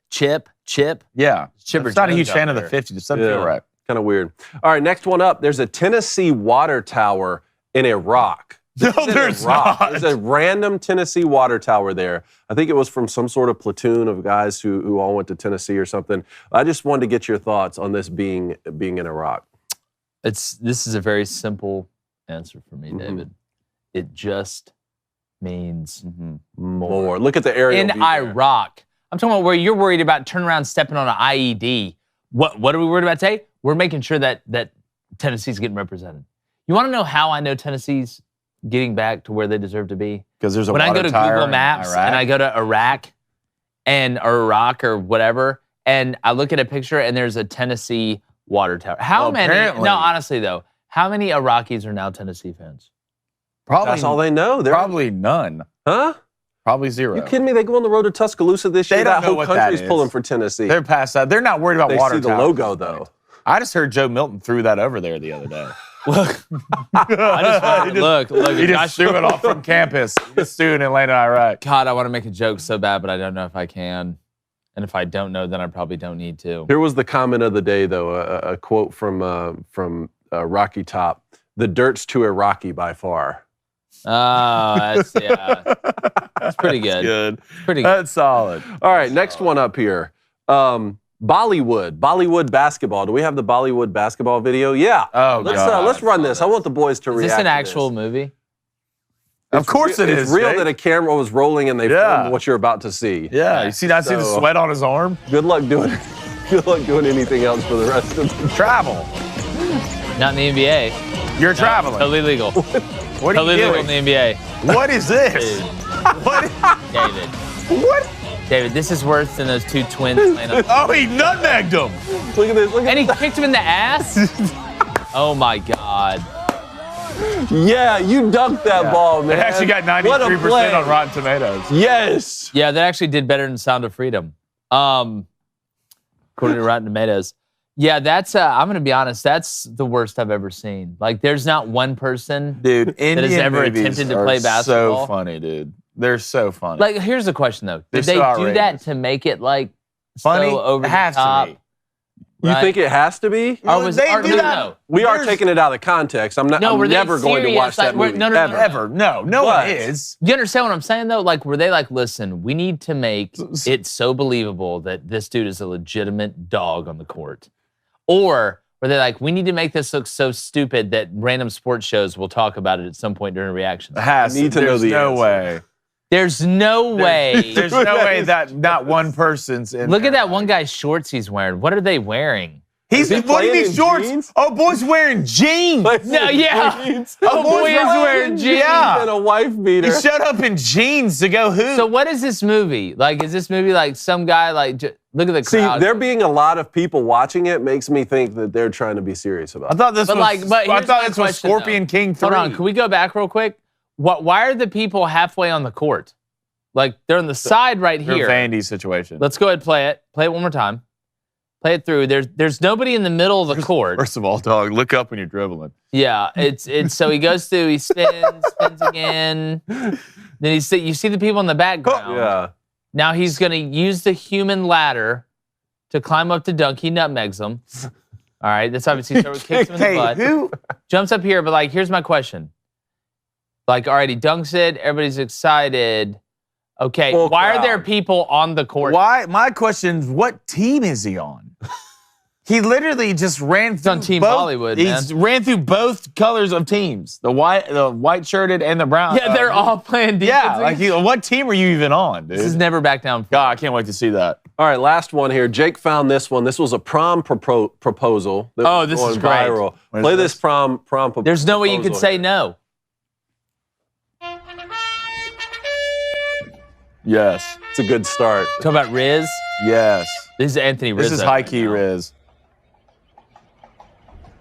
Speaker 3: Yeah,
Speaker 1: Chipper
Speaker 3: I'm not a huge
Speaker 1: Jones
Speaker 3: fan
Speaker 1: out
Speaker 3: of the
Speaker 1: there.
Speaker 3: 50. Just doesn't feel right.
Speaker 2: Kind of weird. All right, next one up. There's a Tennessee water tower in Iraq.
Speaker 3: No,
Speaker 2: This is in
Speaker 3: there's
Speaker 2: Iraq.
Speaker 3: not.
Speaker 2: There's a random Tennessee water tower there. I think it was from some sort of platoon of guys who all went to Tennessee or something. I just wanted to get your thoughts on this being in Iraq.
Speaker 1: This is a very simple answer for me, David. It just means
Speaker 2: More. Look at the area.
Speaker 1: in Iraq. I'm talking about where you're worried about turnaround stepping on an IED. What are we worried about today? We're making sure that Tennessee's getting represented. You want to know how I know Tennessee's getting back to where they deserve to be?
Speaker 3: Because there's a
Speaker 1: When I
Speaker 3: water
Speaker 1: go to
Speaker 3: tower
Speaker 1: Google
Speaker 3: in
Speaker 1: Maps
Speaker 3: Iraq.
Speaker 1: and I go to Iraq or whatever, and I look at a picture and there's a Tennessee water tower. How many?
Speaker 3: Apparently.
Speaker 1: No, honestly though, how many Iraqis are now Tennessee fans?
Speaker 3: Probably
Speaker 2: That's all they know.
Speaker 3: Probably none.
Speaker 2: Huh?
Speaker 3: Probably zero.
Speaker 2: You kidding me? They go on the road to Tuscaloosa this year.
Speaker 3: They don't
Speaker 2: That
Speaker 3: know
Speaker 2: whole
Speaker 3: what that
Speaker 2: country's
Speaker 3: is.
Speaker 2: pulling for Tennessee.
Speaker 3: They're past that. They're not worried about
Speaker 2: They
Speaker 3: water
Speaker 2: see the
Speaker 3: towers.
Speaker 2: logo though.
Speaker 3: I just heard Joe Milton threw that over there the other day.
Speaker 1: I just want to look.
Speaker 3: He just threw it off from campus. He just threw it in Atlanta, Iraq.
Speaker 1: God, I want to make a joke so bad, but I don't know if I can. And if I don't know, then I probably don't need to.
Speaker 2: Here was the comment of the day, though, a quote from Rocky Top. The dirt's too Iraqi by far.
Speaker 1: Oh, that's pretty good.
Speaker 3: Good.
Speaker 1: Pretty good.
Speaker 3: That's solid.
Speaker 2: All right, next one up here. Bollywood basketball. Do we have the Bollywood basketball video? Yeah.
Speaker 3: Oh,
Speaker 2: Let's run this. I want the boys to
Speaker 1: Is
Speaker 2: react.
Speaker 1: this an
Speaker 2: to
Speaker 1: actual movie?
Speaker 3: Of course it is.
Speaker 2: It's real
Speaker 3: Jake.
Speaker 2: that a camera was rolling and they filmed what you're about to see.
Speaker 3: Yeah. You see the
Speaker 2: So-
Speaker 3: sweat on his arm?
Speaker 2: Good luck doing anything else for the rest of the
Speaker 3: Travel.
Speaker 1: Not in the NBA.
Speaker 3: You're traveling.
Speaker 1: Totally legal.
Speaker 3: What are
Speaker 1: Totally
Speaker 3: you
Speaker 1: legal in
Speaker 3: doing?
Speaker 1: the NBA.
Speaker 3: What is this?
Speaker 1: Dude,
Speaker 3: What?
Speaker 1: David.
Speaker 3: What?
Speaker 1: David, this is worse than those two twins playing on.
Speaker 3: Oh, he nutmegged him.
Speaker 2: Look at this. Look at
Speaker 1: And he
Speaker 2: this.
Speaker 1: kicked him in the ass? Oh my God.
Speaker 2: Yeah, you dunked that ball, man.
Speaker 3: It actually got
Speaker 2: What a play.
Speaker 3: 93% on Rotten Tomatoes.
Speaker 2: Yes.
Speaker 1: Yeah, that actually did better than Sound of Freedom. According to Rotten Tomatoes. Yeah, that's, I'm going to be honest, that's the worst I've ever seen. Like, there's not one person.
Speaker 3: Dude, Indian
Speaker 1: has ever
Speaker 3: movies
Speaker 1: attempted to
Speaker 3: are
Speaker 1: play basketball.
Speaker 3: so funny, dude. They're so funny.
Speaker 1: Like, here's the question, though.
Speaker 3: They're
Speaker 1: Did they
Speaker 3: so
Speaker 1: do that
Speaker 3: outrageous.
Speaker 1: to make it, like,
Speaker 3: funny?
Speaker 1: so over
Speaker 3: It has
Speaker 1: the top?
Speaker 3: to be.
Speaker 2: You
Speaker 1: Right?
Speaker 2: think it has to be?
Speaker 1: Or was
Speaker 3: they
Speaker 1: or,
Speaker 3: do
Speaker 1: no,
Speaker 3: that.
Speaker 1: no.
Speaker 2: We are
Speaker 3: There's-
Speaker 2: taking it out of context. I'm
Speaker 1: No, were they
Speaker 2: never going to
Speaker 1: serious?
Speaker 2: watch that
Speaker 1: Like,
Speaker 2: movie.
Speaker 1: no, no, no,
Speaker 2: ever.
Speaker 3: Ever. No
Speaker 2: But-
Speaker 3: one is.
Speaker 1: You understand what I'm saying, though? Like, were they like, listen, we need to make it so believable that this dude is a legitimate dog on the court? Or were they like, we need to make this look so stupid that random sports shows will talk about it at some point during reactions?
Speaker 3: It has
Speaker 2: Need to know
Speaker 3: There's
Speaker 2: the
Speaker 3: no
Speaker 2: answer.
Speaker 3: way.
Speaker 1: There's no way.
Speaker 3: There's no way that not one person's in
Speaker 1: Look
Speaker 3: there.
Speaker 1: at that one guy's shorts he's wearing. What are they wearing?
Speaker 3: He's
Speaker 2: he
Speaker 3: what do you
Speaker 2: playing
Speaker 3: mean
Speaker 2: in
Speaker 3: shorts?
Speaker 2: jeans?
Speaker 3: Oh, boy's wearing jeans.
Speaker 1: No, yeah. Oh, boy is wearing jeans.
Speaker 3: Yeah.
Speaker 2: And a wife beater.
Speaker 3: He showed up in jeans to go hoop.
Speaker 1: So what is this movie? Like, is this movie like some guy like, look at the
Speaker 2: See,
Speaker 1: crowd.
Speaker 2: there being a lot of people watching it makes me think that they're trying to be serious about
Speaker 3: I
Speaker 2: it.
Speaker 3: thought this
Speaker 1: But
Speaker 3: was.
Speaker 1: like, but
Speaker 3: I
Speaker 1: here's
Speaker 3: thought
Speaker 1: my
Speaker 3: this was
Speaker 1: question,
Speaker 3: Scorpion
Speaker 1: though.
Speaker 3: King 3.
Speaker 1: Hold on, can we go back real quick? Why are the people halfway on the court? Like, they're on the side right here.
Speaker 3: Vandy situation.
Speaker 1: Let's go ahead and play it. Play it one more time. Play it through. There's nobody in the middle of the court.
Speaker 3: First of all, dog, look up when you're dribbling.
Speaker 1: Yeah, it's so he goes through, he spins again. Then you see the people in the background.
Speaker 2: Yeah.
Speaker 1: Now he's gonna use the human ladder to climb up to dunk. He nutmegs them. All right, that's obviously kicks him in the
Speaker 3: Hey,
Speaker 1: butt.
Speaker 3: who?
Speaker 1: Jumps up here, but like, here's my question. Like, all right, he dunks it. Everybody's excited. Okay,
Speaker 2: Full
Speaker 1: why are there
Speaker 2: crowd.
Speaker 1: people on the court?
Speaker 3: Why? My question is, what team is he on? He literally just ran through
Speaker 1: on Team
Speaker 3: both,
Speaker 1: Bollywood,
Speaker 3: He's
Speaker 1: man.
Speaker 3: ran through both colors of teams, the white shirted and the brown.
Speaker 1: Yeah, they're all playing defense.
Speaker 3: Yeah, like what team are you even on, dude?
Speaker 1: This is never back down.
Speaker 3: God, I can't wait to see that.
Speaker 2: All right, last one here. Jake found this one. This was a prom proposal. That
Speaker 1: Oh,
Speaker 2: was
Speaker 1: this
Speaker 2: going
Speaker 1: is great.
Speaker 2: viral.
Speaker 3: What is
Speaker 2: Play
Speaker 3: this?
Speaker 2: this prom proposal.
Speaker 1: There's no way you could say
Speaker 2: here.
Speaker 1: no.
Speaker 3: Yes,
Speaker 2: It's a good start.
Speaker 1: Talk about Riz.
Speaker 3: yes.
Speaker 1: This is Anthony Rizzo.
Speaker 3: This is high key
Speaker 1: right now.
Speaker 3: Riz.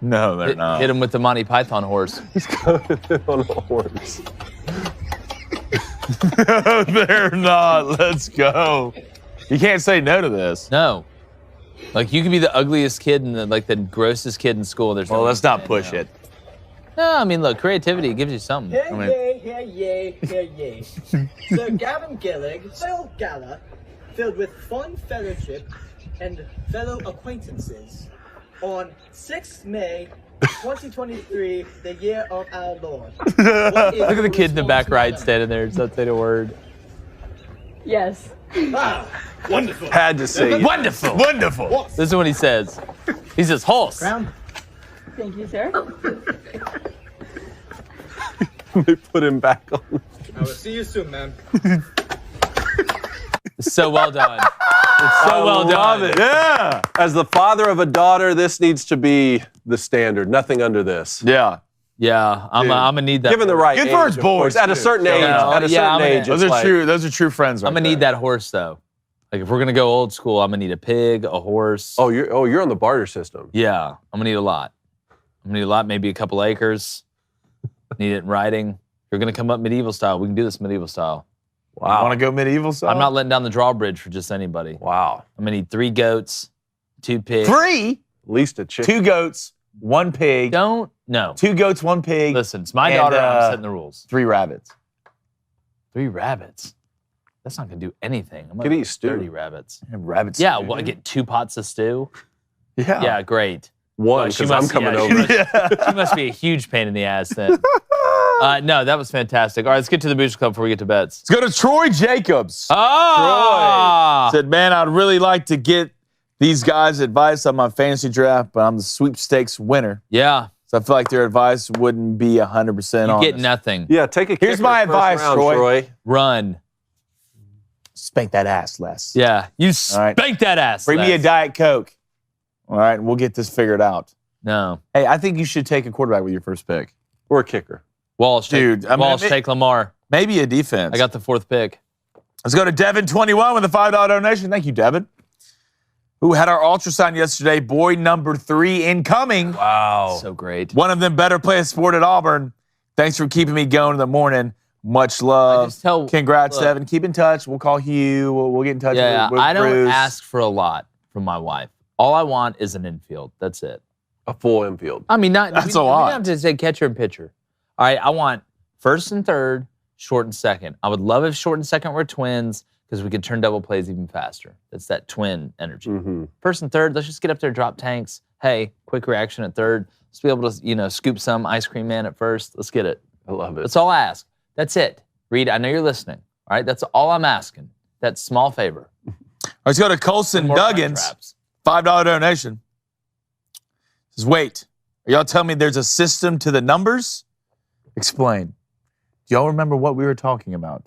Speaker 3: No, they're not.
Speaker 1: Hit him with the Monty Python horse.
Speaker 2: He's coming on a horse.
Speaker 3: They're not. Let's go. You can't say no to this.
Speaker 1: No. Like, you could be the ugliest kid and the grossest kid in school. There's
Speaker 3: Well,
Speaker 1: no
Speaker 3: let's not push it.
Speaker 1: No, I mean, look, creativity gives you something.
Speaker 5: Hear ye. Sir Gavin Gillig, Phil Gala, filled with fun fellowship and fellow acquaintances, on 6th May 2023, the year of our Lord. Look
Speaker 1: Look at the kid in the back right standing there. It's not saying a word.
Speaker 6: Yes.
Speaker 5: Wonderful.
Speaker 2: Had to say it.
Speaker 1: Wonderful.
Speaker 3: Wonderful.
Speaker 1: This is what he says. He says, horse.
Speaker 6: Thank you, sir.
Speaker 2: They put him back on.
Speaker 5: I will see you soon, man.
Speaker 1: It's so well done. It's so well
Speaker 2: love
Speaker 1: done.
Speaker 2: it.
Speaker 3: Yeah.
Speaker 2: As the father of a daughter, this needs to be the standard. Nothing under this.
Speaker 3: Yeah.
Speaker 1: Yeah, I'm gonna need that.
Speaker 2: Given the right
Speaker 3: Good
Speaker 2: age,
Speaker 3: for his
Speaker 2: of course.
Speaker 3: boys,
Speaker 2: At a
Speaker 3: too.
Speaker 2: certain age,
Speaker 1: Yeah,
Speaker 2: at a
Speaker 1: yeah,
Speaker 2: certain age,
Speaker 3: Those
Speaker 2: it's
Speaker 3: are
Speaker 2: like,
Speaker 3: true. Those are true friends. Right
Speaker 1: I'm gonna
Speaker 3: there.
Speaker 1: need that horse though. Like if we're gonna go old school, I'm gonna need a pig, a horse.
Speaker 2: Oh, you're on the barter system.
Speaker 1: Yeah, I'm gonna need a lot. I'm gonna need a lot, maybe a couple acres. Need it in writing. If you're gonna come up medieval style, we can do this medieval style.
Speaker 3: Wow. Want to go medieval style?
Speaker 1: I'm not letting down the drawbridge for just anybody.
Speaker 2: Wow.
Speaker 1: I'm gonna need 3 goats, 2 pigs.
Speaker 3: 3?
Speaker 2: At least a chicken.
Speaker 3: 2 goats, 1 pig.
Speaker 1: Don't no.
Speaker 3: 2 goats, 1 pig.
Speaker 1: Listen, it's my
Speaker 3: and,
Speaker 1: daughter. I'm setting the rules.
Speaker 3: 3 rabbits.
Speaker 1: 3 rabbits. That's not gonna do anything. I'm
Speaker 2: Could
Speaker 1: gonna
Speaker 2: eat
Speaker 1: get
Speaker 2: stew.
Speaker 1: 30 rabbits.
Speaker 3: And rabbits.
Speaker 1: Yeah,
Speaker 3: too.
Speaker 1: well, I get 2 pots of stew.
Speaker 3: Yeah.
Speaker 1: Yeah, great.
Speaker 2: One,
Speaker 1: She
Speaker 2: because I'm
Speaker 1: must-
Speaker 2: coming
Speaker 1: yeah,
Speaker 2: over.
Speaker 1: She must be a huge pain in the ass then. No, that was fantastic. All right, let's get to the Booster Club before we get to bets.
Speaker 3: Let's go to Troy Jacobs.
Speaker 1: Oh!
Speaker 3: Said, man, I'd really like to get these guys' advice on my fantasy draft, but I'm the sweepstakes winner.
Speaker 1: Yeah,
Speaker 3: So I feel like their advice wouldn't be 100%
Speaker 1: you
Speaker 3: honest.
Speaker 1: get nothing.
Speaker 2: Yeah, take a
Speaker 3: Here's
Speaker 2: kicker
Speaker 3: my
Speaker 2: first
Speaker 3: advice,
Speaker 2: round,
Speaker 3: Troy.
Speaker 1: Run.
Speaker 3: Spank that ass, Les.
Speaker 1: Yeah, you
Speaker 3: All right.
Speaker 1: spank that ass.
Speaker 3: Bring me a
Speaker 1: Les.
Speaker 3: Diet Coke. All right, and we'll get this figured out.
Speaker 1: No.
Speaker 3: Hey, I think you should take a quarterback with your first pick.
Speaker 2: Or a kicker.
Speaker 1: Walsh,
Speaker 3: Dude,
Speaker 1: take,
Speaker 3: I mean,
Speaker 1: Walsh,
Speaker 3: it-
Speaker 1: take Lamar.
Speaker 3: Maybe a defense.
Speaker 1: I got the 4th pick.
Speaker 3: Let's go to Devin21 with a $5 donation. Thank you, Devin. Who had our ultrasound yesterday. Boy number 3 incoming.
Speaker 2: Wow.
Speaker 1: So great.
Speaker 3: One of them better play a sport at Auburn. Thanks for keeping me going in the morning. Much
Speaker 1: I
Speaker 3: love.
Speaker 1: just tell-
Speaker 3: Congrats,
Speaker 1: look.
Speaker 3: Devin. Keep in touch. We'll call Hugh. We'll get in touch
Speaker 1: Yeah,
Speaker 3: with
Speaker 1: I don't
Speaker 3: Bruce.
Speaker 1: ask for a lot from my wife. All I want is an infield. That's it.
Speaker 2: A full infield.
Speaker 1: I mean,
Speaker 3: That's
Speaker 1: we,
Speaker 3: a
Speaker 1: we
Speaker 3: lot.
Speaker 1: don't have to say catcher and pitcher. All right, I want 1st and 3rd, short and 2nd. I would love if short and 2nd were twins because we could turn double plays even faster. That's that twin energy.
Speaker 2: Mm-hmm.
Speaker 1: 1st and 3rd, let's just get up there, drop tanks. Hey, quick reaction at 3rd. Let's be able to, scoop some ice cream man at 1st. Let's get it.
Speaker 2: I love it.
Speaker 1: That's all I ask. That's it. Reed, I know you're listening. All right, that's all I'm asking. That small favor.
Speaker 3: Let's go to Colson
Speaker 1: More crunch
Speaker 3: Duggins.
Speaker 1: wraps.
Speaker 3: $5 donation. Says, wait, are y'all telling me there's a system to the numbers? Explain. Do y'all remember what we were talking about?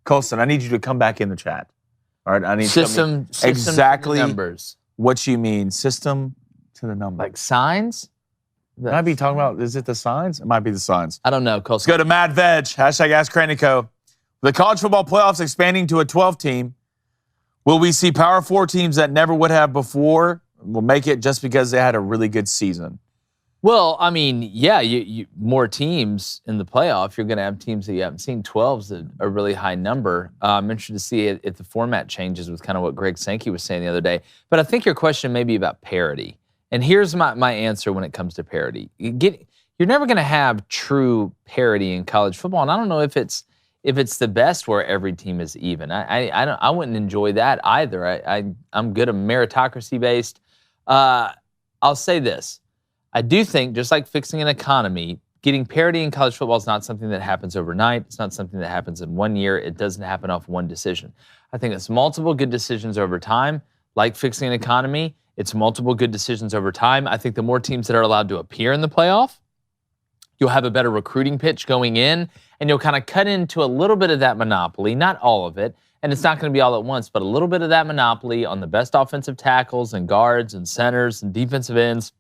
Speaker 3: Colson, I need you to come back in the chat. All right, I need you to tell me
Speaker 1: System
Speaker 3: exactly
Speaker 1: numbers.
Speaker 3: what you mean. System to the numbers.
Speaker 1: Like signs?
Speaker 3: Might be talking about, is it the signs? It might be the signs.
Speaker 1: I don't know,
Speaker 3: Let's
Speaker 1: Colson.
Speaker 3: go to Mad Veg, hashtag Ask Crain & Co. The college football playoffs expanding to a 12 team. Will we see Power 4 teams that never would have before will make it just because they had a really good season?
Speaker 1: Well, I mean, yeah, you more teams in the playoff. You're going to have teams that you haven't seen. 12's a really high number. I'm interested to see if the format changes with kind of what Greg Sankey was saying the other day. But I think your question may be about parity. And here's my answer when it comes to parity. You're never going to have true parity in college football, and I don't know if it's the best where every team is even. I wouldn't enjoy that either. I'm good at meritocracy based. I'll say this. I do think, just like fixing an economy, getting parity in college football is not something that happens overnight. It's not something that happens in 1 year. It doesn't happen off one decision. I think it's multiple good decisions over time, like fixing an economy. It's multiple good decisions over time. I think the more teams that are allowed to appear in the playoff, you'll have a better recruiting pitch going in, and you'll kind of cut into a little bit of that monopoly, not all of it, and it's not going to be all at once, but a little bit of that monopoly on the best offensive tackles and guards and centers and defensive ends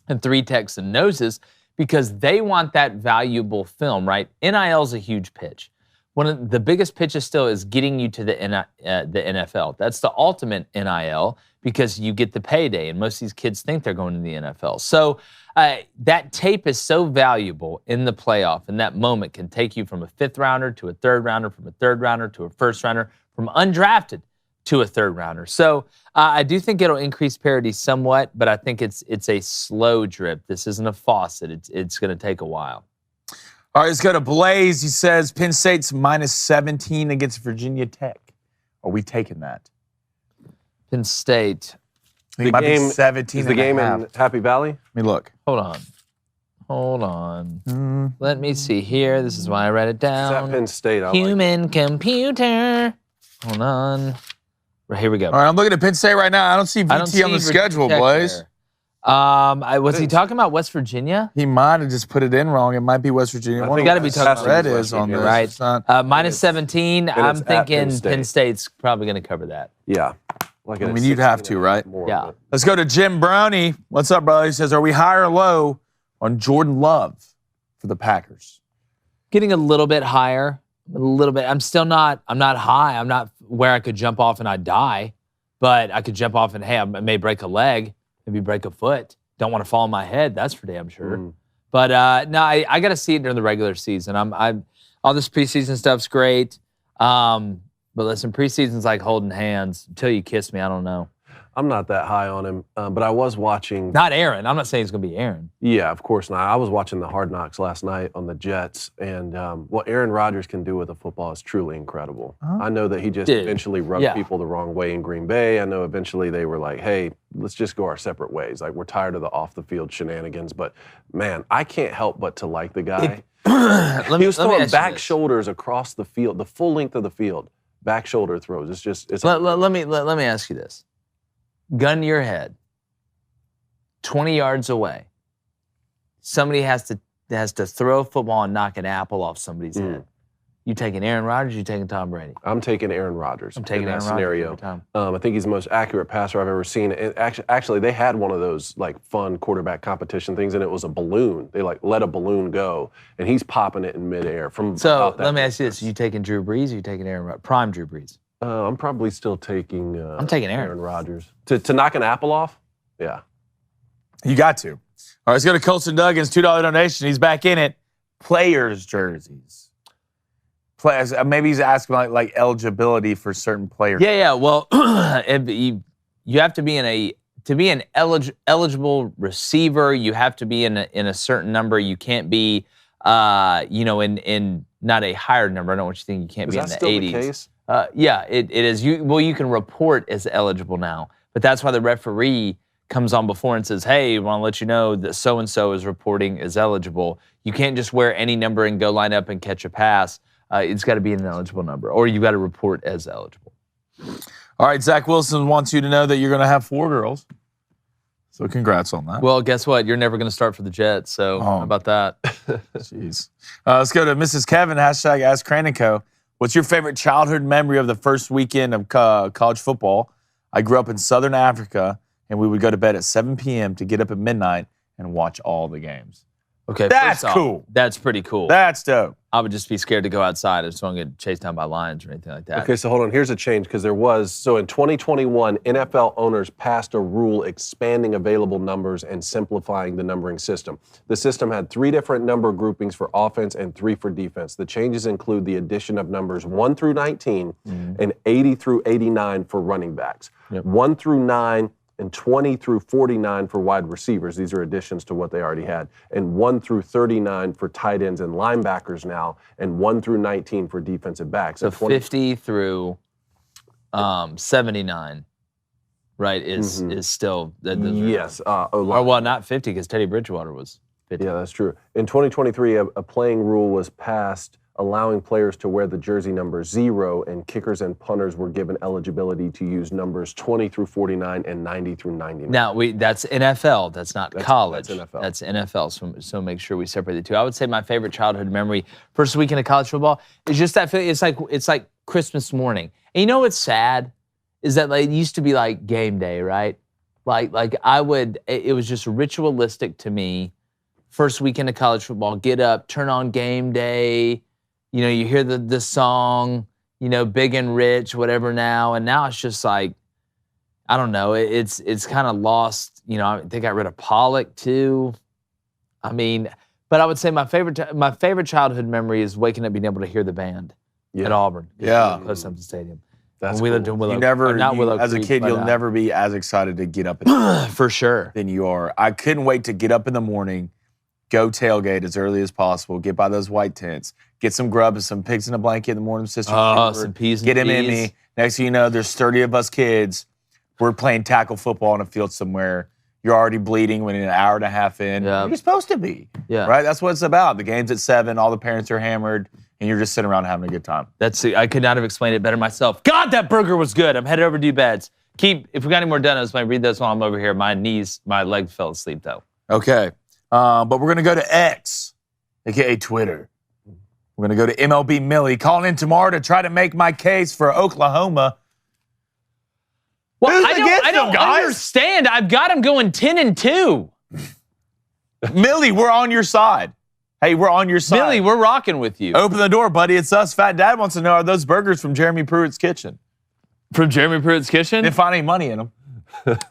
Speaker 1: and 3 techs and noses, because they want that valuable film, right? NIL is a huge pitch. One of the biggest pitches still is getting you to the NFL. That's the ultimate NIL because you get the payday, and most of these kids think they're going to the NFL. So that tape is so valuable in the playoff, and that moment can take you from a 5th rounder to a 3rd rounder, from a 3rd rounder to a 1st rounder, from undrafted to a 3rd rounder. So I do think it'll increase parity somewhat, but I think it's a slow drip. This isn't a faucet. It's going to take a while.
Speaker 3: All right, let's go to Blaze. He says Penn State's -17 against Virginia Tech. Are we taking that?
Speaker 1: Penn State.
Speaker 3: I think it might be 17
Speaker 2: Is the
Speaker 3: and a
Speaker 2: game
Speaker 3: half.
Speaker 2: in Happy Valley?
Speaker 3: Let me look.
Speaker 1: Hold on. Let me see here. This is why I read it
Speaker 2: It's at
Speaker 1: down.
Speaker 2: Penn State. I like it.
Speaker 1: Human computer. Hold on. Right, here we go.
Speaker 3: All right, I'm looking at Penn State right now. I don't see
Speaker 1: I don't
Speaker 3: VT on the
Speaker 1: see Virginia
Speaker 3: schedule,
Speaker 1: Tech
Speaker 3: Blaze.
Speaker 1: there. Was he talking about West Virginia?
Speaker 3: He might have just put it in wrong. It might be West Virginia.
Speaker 2: I
Speaker 3: One
Speaker 2: think
Speaker 3: of
Speaker 1: gotta
Speaker 3: the
Speaker 1: be talking
Speaker 3: red
Speaker 2: about
Speaker 3: is on
Speaker 2: Virginia.
Speaker 3: this.
Speaker 1: Right.
Speaker 3: It's not-
Speaker 1: -17. I'm
Speaker 2: it's at
Speaker 1: thinking
Speaker 2: Penn State.
Speaker 1: Penn State's probably going to cover that.
Speaker 2: Yeah. Like
Speaker 3: I mean, you'd have to, right?
Speaker 1: Yeah.
Speaker 3: Let's go to Jim Brownie. What's up, brother? He says, are we high or low on Jordan Love for the Packers?
Speaker 1: Getting a little bit higher. A little bit. I'm not high. I'm not where I could jump off and I'd die, but I could jump off and, hey, I may break a leg, maybe break a foot. Don't want to fall on my head. That's for damn sure. But no, I got to see it during the regular season. All this preseason stuff's great. But listen, preseason's like holding hands. Until you kiss me, I don't know.
Speaker 2: I'm not that high on him, but I was watching.
Speaker 1: Not Aaron. I'm not saying it's going to be Aaron.
Speaker 2: Yeah, of course not. I was watching the Hard Knocks last night on the Jets, and what Aaron Rodgers can do with a football is truly incredible. I know that he just eventually rubbed people the wrong way in Green Bay. I know eventually they were like, hey, let's just go our separate ways. Like, we're tired of the off-the-field shenanigans. But, man, I can't help but to like the guy. He was throwing back shoulders across the field, the full length of the field, back shoulder throws.
Speaker 1: Let me ask you this. Gun to your head, 20 yards away. Somebody has to throw a football and knock an apple off somebody's head. You taking Aaron Rodgers? You taking Tom Brady?
Speaker 2: I'm taking Aaron Rodgers.
Speaker 1: I'm taking
Speaker 2: in that
Speaker 1: Aaron
Speaker 2: scenario.
Speaker 1: Rodgers every
Speaker 2: I think he's the most accurate passer I've ever seen. And actually, they had one of those like fun quarterback competition things, and it was a balloon. They like let a balloon go, and he's popping it in midair from.
Speaker 1: So let me ask you this: you taking Drew Brees? Or you taking Aaron Rodgers? Prime Drew Brees?
Speaker 2: I'm probably still taking.
Speaker 1: I'm taking Aaron
Speaker 2: Rodgers to knock an apple off. Yeah,
Speaker 3: you got to. All right, let's go to Colts and Duggan's $2 donation. He's back in it. Players' jerseys. Players. Maybe he's asking like eligibility for certain players.
Speaker 1: Yeah. Well, you have to be an eligible receiver. You have to be in a certain number. You can't be, in not a higher number. I don't want you to think you can't be in the 80s.
Speaker 2: The case?
Speaker 1: Yeah, it is. You can report as eligible now, but that's why the referee comes on before and says, hey, I want to let you know that so-and-so is reporting as eligible. You can't just wear any number and go line up and catch a pass. It's got to be an eligible number, or you've got to report as eligible.
Speaker 3: All right, Zach Wilson wants you to know that you're going to have 4 girls. So congrats on that.
Speaker 1: Well, guess what? You're never going to start for the Jets, so how about that?
Speaker 3: Jeez. Let's go to Mrs. Kevin, hashtag Ask Crain & Co. What's your favorite childhood memory of the first weekend of college football? I grew up in Southern Africa, and we would go to bed at 7 p.m. to get up at midnight and watch all the games.
Speaker 1: Okay,
Speaker 3: that's cool.
Speaker 1: That's pretty cool.
Speaker 3: That's dope.
Speaker 1: I would just be scared to go outside. I just don't get chased down by lions or anything like that.
Speaker 2: Okay, so hold on. Here's a change because so in 2021, NFL owners passed a rule expanding available numbers and simplifying the numbering system. The system had 3 different number groupings for offense and 3 for defense. The changes include the addition of numbers 1 through 19 and 80 through 89 for running backs. 1 through 9 and 20 through 49 for wide receivers. These are additions to what they already had. And 1 through 39 for tight ends and linebackers now, and 1 through 19 for defensive backs.
Speaker 1: So 50 through 79, right, is still...
Speaker 2: Yes.
Speaker 1: well, not 50, because Teddy Bridgewater was 50.
Speaker 2: Yeah, that's true. In 2023, a playing rule was passed allowing players to wear the jersey number 0, and kickers and punters were given eligibility to use numbers 20 through 49 and 90 through 99.
Speaker 1: Now, that's NFL. That's not college.
Speaker 2: That's NFL.
Speaker 1: That's NFL, so make sure we separate the two. I would say my favorite childhood memory, first weekend of college football, is just that feeling. It's like Christmas morning. And you know what's sad? Is that it used to be like game day, right? It was just ritualistic to me. First weekend of college football, get up, turn on game day. You hear the song, Big and Rich, whatever now. And now it's just like, I don't know, it's kind of lost. They got rid of Pollock too. I mean, but I would say my favorite childhood memory is waking up being able to hear the band at Auburn. Close up to the stadium.
Speaker 2: That's
Speaker 1: we
Speaker 2: cool.
Speaker 1: lived in Willow.
Speaker 3: As a kid, you'll never be as excited to get up
Speaker 1: for sure
Speaker 3: than you are. I couldn't wait to get up in the morning, go tailgate as early as possible, get by those white tents, get some grub and some pigs in a blanket in the morning, sister.
Speaker 1: Some peas and
Speaker 3: get him in me. Next thing you know, there's 30 of us kids. We're playing tackle football on a field somewhere. You're already bleeding when an hour and a half in.
Speaker 1: Yeah.
Speaker 3: You're supposed to be.
Speaker 1: Yeah.
Speaker 3: Right? That's what it's about. The game's at 7, all the parents are hammered, and you're just sitting around having a good time.
Speaker 1: I could not have explained it better myself. God, that burger was good. I'm headed over to do beds. If we got any more donuts, when I read this while I'm over here, my legs fell asleep though.
Speaker 3: Okay. But we're going to go to X, a.k.a. Twitter. We're going to go to MLB Millie, calling in tomorrow to try to make my case for Oklahoma.
Speaker 1: Well, I don't understand. I've got him going 10-2.
Speaker 3: Millie, we're on your side. Hey, we're on your side.
Speaker 1: Billy, we're rocking with you.
Speaker 3: Open the door, buddy. It's us. Fat Dad wants to know, are those burgers from Jeremy Pruitt's kitchen?
Speaker 1: From Jeremy Pruitt's kitchen?
Speaker 3: Didn't find any money in them.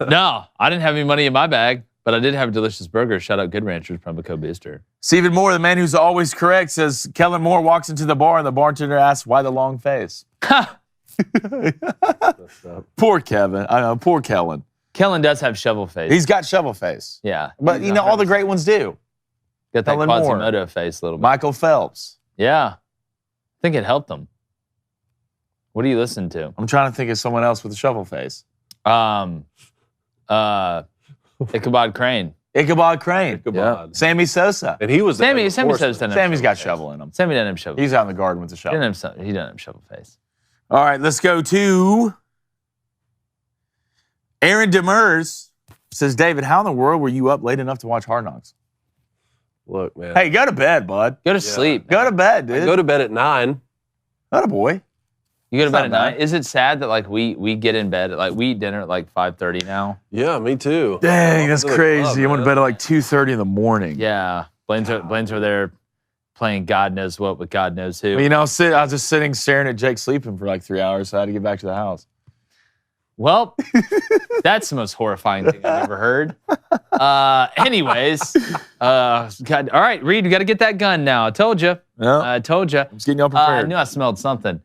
Speaker 1: No, I didn't have any money in my bag, but I did have a delicious burger. Shout out Good Ranchers, Promo Booster.
Speaker 3: Stephen Moore, the man who's always correct, says Kellen Moore walks into the bar and the bartender asks, why the long face? Poor Kevin. I know, poor Kellen.
Speaker 1: Kellen does have shovel face.
Speaker 3: He's got shovel face.
Speaker 1: Yeah.
Speaker 3: But, you know, all the great ones do.
Speaker 1: Got that
Speaker 3: Kellen Moore.
Speaker 1: Quasimodo face a little bit.
Speaker 3: Michael Phelps.
Speaker 1: Yeah. I think it helped him. What do you listen to?
Speaker 3: I'm trying to think of someone else with a shovel face.
Speaker 1: Ichabod Crain.
Speaker 3: Ichabod Crain.
Speaker 2: Ichabod.
Speaker 3: Yeah. Sammy Sosa.
Speaker 2: And he was the
Speaker 1: Sammy
Speaker 2: head
Speaker 1: Sosa
Speaker 2: horseman.
Speaker 1: doesn't have
Speaker 3: Sammy's got
Speaker 1: face.
Speaker 3: shovel in him.
Speaker 1: Sammy doesn't have shovel.
Speaker 3: He's out in the garden with the
Speaker 1: He
Speaker 3: shovel.
Speaker 1: doesn't have shovel face.
Speaker 3: All right, let's go to Aaron Demers. Says, David, how in the world were you up late enough to watch Hard Knocks?
Speaker 2: Look, man.
Speaker 3: Hey, go to bed, bud.
Speaker 1: Go to sleep.
Speaker 3: Go to bed, dude.
Speaker 2: I go to bed at 9.
Speaker 3: Not a boy.
Speaker 1: You go to
Speaker 3: It's
Speaker 1: bed at
Speaker 3: not bad.
Speaker 1: 9. Is it sad that like we get in bed at like we eat dinner at like 5:30 now?
Speaker 2: Yeah, me too.
Speaker 3: Dang,
Speaker 2: I'm
Speaker 3: that's
Speaker 2: to the
Speaker 3: crazy.
Speaker 2: club,
Speaker 3: I went to
Speaker 2: man.
Speaker 3: bed at like 2:30 in the morning.
Speaker 1: Yeah. Blaine's over there playing God knows what with God knows who.
Speaker 3: Well, you know, I was just sitting staring at Jake sleeping for like 3 hours, so I had to get back to the house.
Speaker 1: Well, that's the most horrifying thing I've ever heard. Anyways, God, all right, Reed, we got to get that gun now. I told you.
Speaker 3: Yeah.
Speaker 1: I told you.
Speaker 3: I'm just getting y'all
Speaker 1: I
Speaker 3: prepared.
Speaker 1: knew I smelled something.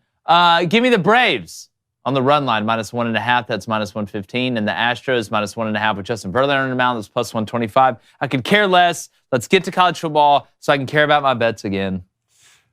Speaker 1: Give me the Braves on the run line, -1.5. That's -115. And the Astros, -1.5 with Justin Verlander on the mound. That's +125. I could care less. Let's get to college football so I can care about my bets again.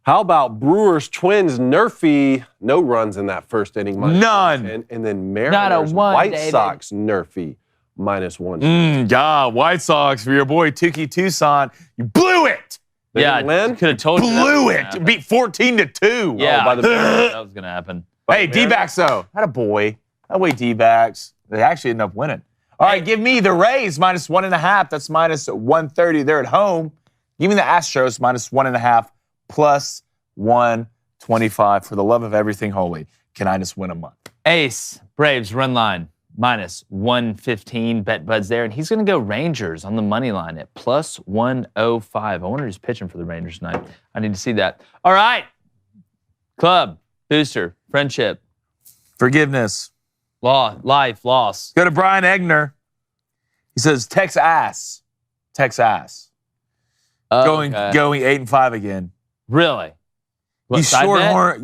Speaker 2: How about Brewers Twins Nerfy? No runs in that first inning.
Speaker 3: None.
Speaker 2: -110. And then
Speaker 1: Not a
Speaker 2: Mariners
Speaker 1: one,
Speaker 2: White
Speaker 1: David.
Speaker 2: Sox Nerfy -1.
Speaker 3: Yeah, White Sox for your boy Tuki Tucson. You blew it.
Speaker 2: They
Speaker 1: Yeah,
Speaker 2: didn't win?
Speaker 1: could have told you. that
Speaker 3: Blew
Speaker 1: was
Speaker 3: it.
Speaker 1: gonna happen.
Speaker 3: Beat 14-2.
Speaker 1: Yeah,
Speaker 2: by the
Speaker 1: that was going to happen.
Speaker 3: Hey, D-backs though. Had a boy. That way D-backs. They actually ended up winning. All right, give me the Rays -1.5. That's -130. They're at home. Give me the Astros -1.5 +125. For the love of everything holy, can I just win a month?
Speaker 1: Ace, Braves, run line, -115. Bet Bud's there, and he's going to go Rangers on the money line at +105. I wonder who's pitching for the Rangers tonight. I need to see that. All right. Club, booster, friendship,
Speaker 3: Forgiveness.
Speaker 1: law, life, loss.
Speaker 3: Go to Brian Egner. He says, Tex ass. Tex ass. Going
Speaker 1: Okay.
Speaker 3: 8-5 again.
Speaker 1: Really? What,
Speaker 3: You
Speaker 1: side bet?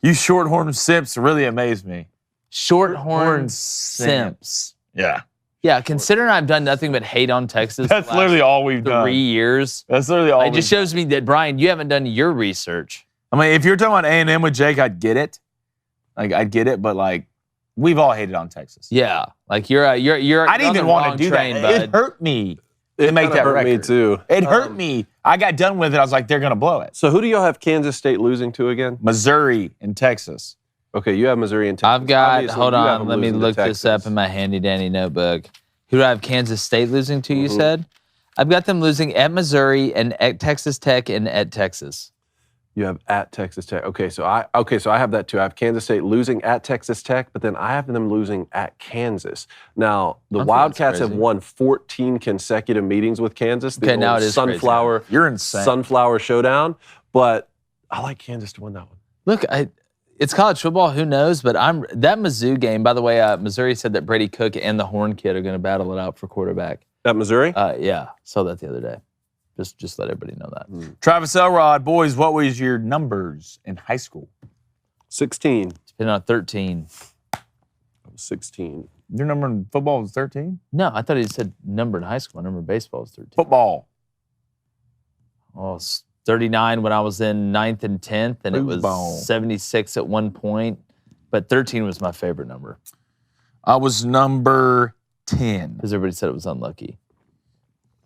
Speaker 3: you shorthorn simps really amaze me.
Speaker 1: Shorthorn Simps.
Speaker 3: Yeah.
Speaker 1: Yeah, considering I've done nothing but hate on Texas
Speaker 3: That's
Speaker 1: the last
Speaker 3: literally all we've
Speaker 1: 3
Speaker 3: done.
Speaker 1: years.
Speaker 3: That's literally all
Speaker 1: It just shows me that, Brian, you haven't done your research.
Speaker 3: I mean, if you're talking about A&M with Jake, I'd get it. Like, I'd get it, but like, we've all hated on Texas.
Speaker 1: Yeah, like you're
Speaker 3: I
Speaker 1: you're
Speaker 3: didn't
Speaker 1: on
Speaker 3: even
Speaker 1: the
Speaker 3: want
Speaker 1: wrong
Speaker 3: to do
Speaker 1: train,
Speaker 3: that. It
Speaker 1: bud.
Speaker 3: hurt me
Speaker 2: It
Speaker 3: to make
Speaker 2: kinda
Speaker 3: that
Speaker 2: hurt
Speaker 3: record.
Speaker 2: me too.
Speaker 3: It hurt me. I got done with it. I was like, they're going to blow it.
Speaker 2: So who do y'all have Kansas State losing to again?
Speaker 3: Missouri and Texas.
Speaker 2: Okay, you have Missouri and Texas.
Speaker 1: I've got,
Speaker 2: Obviously,
Speaker 1: hold
Speaker 2: you have
Speaker 1: on,
Speaker 2: them
Speaker 1: let me
Speaker 2: losing to
Speaker 1: look this up
Speaker 2: Texas.
Speaker 1: in my handy dandy notebook. Who do I have Kansas State losing to, you
Speaker 2: Mhm.
Speaker 1: said? I've got them losing at Missouri and at Texas Tech and at Texas.
Speaker 2: You have at Texas Tech. Okay, so I have that too. I have Kansas State losing at Texas Tech, but then I have them losing at Kansas. Now, the
Speaker 1: I think that's
Speaker 2: Wildcats have
Speaker 1: crazy.
Speaker 2: won 14 consecutive meetings with Kansas. The
Speaker 1: Okay, now
Speaker 2: old
Speaker 1: it is crazy.
Speaker 2: Sunflower
Speaker 3: You're insane.
Speaker 2: Sunflower Showdown, but I like Kansas to win that one.
Speaker 1: Look, it's college football. Who knows? But that Mizzou game. By the way, Missouri said that Brady Cook and the Horn Kid are going to battle it out for quarterback.
Speaker 2: At Missouri?
Speaker 1: Yeah, saw that the other day. Just let everybody know that.
Speaker 3: Travis Elrod, boys, what was your numbers in high school?
Speaker 2: 16.
Speaker 1: It's been on 13.
Speaker 2: 16.
Speaker 3: Your number in football was 13?
Speaker 1: No, I thought he said number in high school. My number in baseball was 13.
Speaker 3: Football.
Speaker 1: Oh, it's 39 when I was in 9th and 10th, and it was
Speaker 3: Football.
Speaker 1: 76 at one point. But 13 was my favorite number
Speaker 3: I was number 10.
Speaker 1: because everybody said it was unlucky.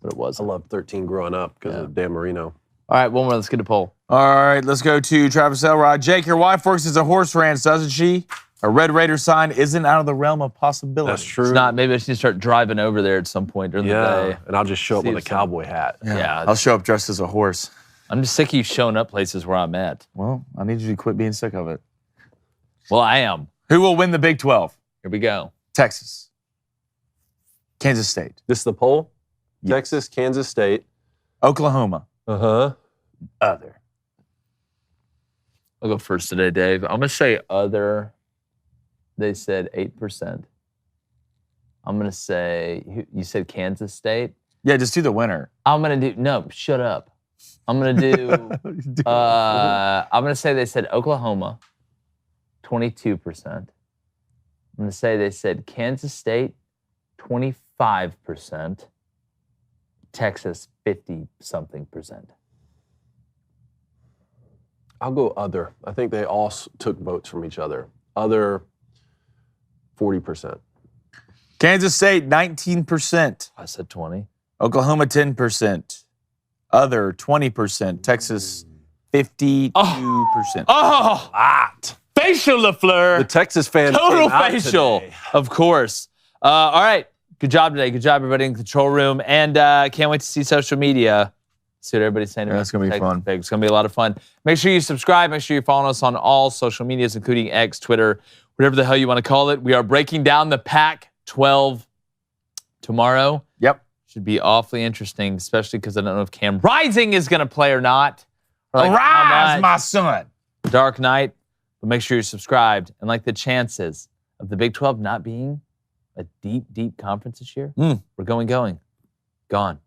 Speaker 1: But it
Speaker 2: I
Speaker 1: wasn't.
Speaker 2: loved 13 growing up because
Speaker 1: Yeah.
Speaker 2: of Dan Marino.
Speaker 1: All right, one more. Let's get a poll.
Speaker 3: All right, let's go to Travis Elrod. Jake, your wife works as a horse ranch, doesn't she? A Red Raider sign isn't out of the realm of possibility.
Speaker 2: That's true.
Speaker 1: It's not. Maybe I should start driving over there at some point during the
Speaker 2: Yeah,
Speaker 1: day.
Speaker 2: and I'll just show up
Speaker 1: See
Speaker 2: with a
Speaker 1: if some-
Speaker 2: cowboy hat.
Speaker 1: Yeah.
Speaker 3: I'll show up dressed as a horse.
Speaker 1: I'm just sick of you showing up places where I'm at.
Speaker 3: Well, I need you to quit being sick of it.
Speaker 1: Well, I am.
Speaker 3: Who will win the Big 12?
Speaker 1: Here we go.
Speaker 3: Texas. Kansas State.
Speaker 2: This is the poll?
Speaker 3: Yes.
Speaker 2: Texas, Kansas State.
Speaker 3: Oklahoma.
Speaker 2: Uh-huh.
Speaker 3: Other.
Speaker 1: I'll go first today, Dave. I'm going to say other. They said 8%. I'm going to say, you said Kansas State?
Speaker 3: Yeah, just do the winner.
Speaker 1: I'm going to do, no, shut up. I'm going to do, I'm going to say they said Oklahoma, 22%. I'm going to say they said Kansas State, 25%. Texas, 50-something%.
Speaker 2: I'll go other. I think they all took votes from each other. Other, 40%.
Speaker 3: Kansas State, 19%.
Speaker 1: I said 20.
Speaker 3: Oklahoma, 10%. Other, 20%. Texas, 52%.
Speaker 1: Oh,
Speaker 3: Lot.
Speaker 1: facial LaFleur.
Speaker 2: The Texas fans
Speaker 1: Total
Speaker 2: came out
Speaker 1: facial,
Speaker 2: today.
Speaker 1: of course. All right. Good job today. Good job, everybody in the control room. And can't wait to see social media. See what everybody's saying.
Speaker 3: Yeah, that's gonna be fun.
Speaker 1: It's going to be a lot of fun. Make sure you subscribe. Make sure you follow us on all social medias, including X, Twitter, whatever the hell you want to call it. We are breaking down the Pac-12 tomorrow.
Speaker 3: Yep.
Speaker 1: Should be awfully interesting, especially because I don't know if Cam Rising is going to play or not. Or like how
Speaker 3: Arise,
Speaker 1: much.
Speaker 3: my son.
Speaker 1: Dark Knight. But make sure you're subscribed. And like the chances of the Big 12 not being a deep, deep conference this year, we're going. Gone.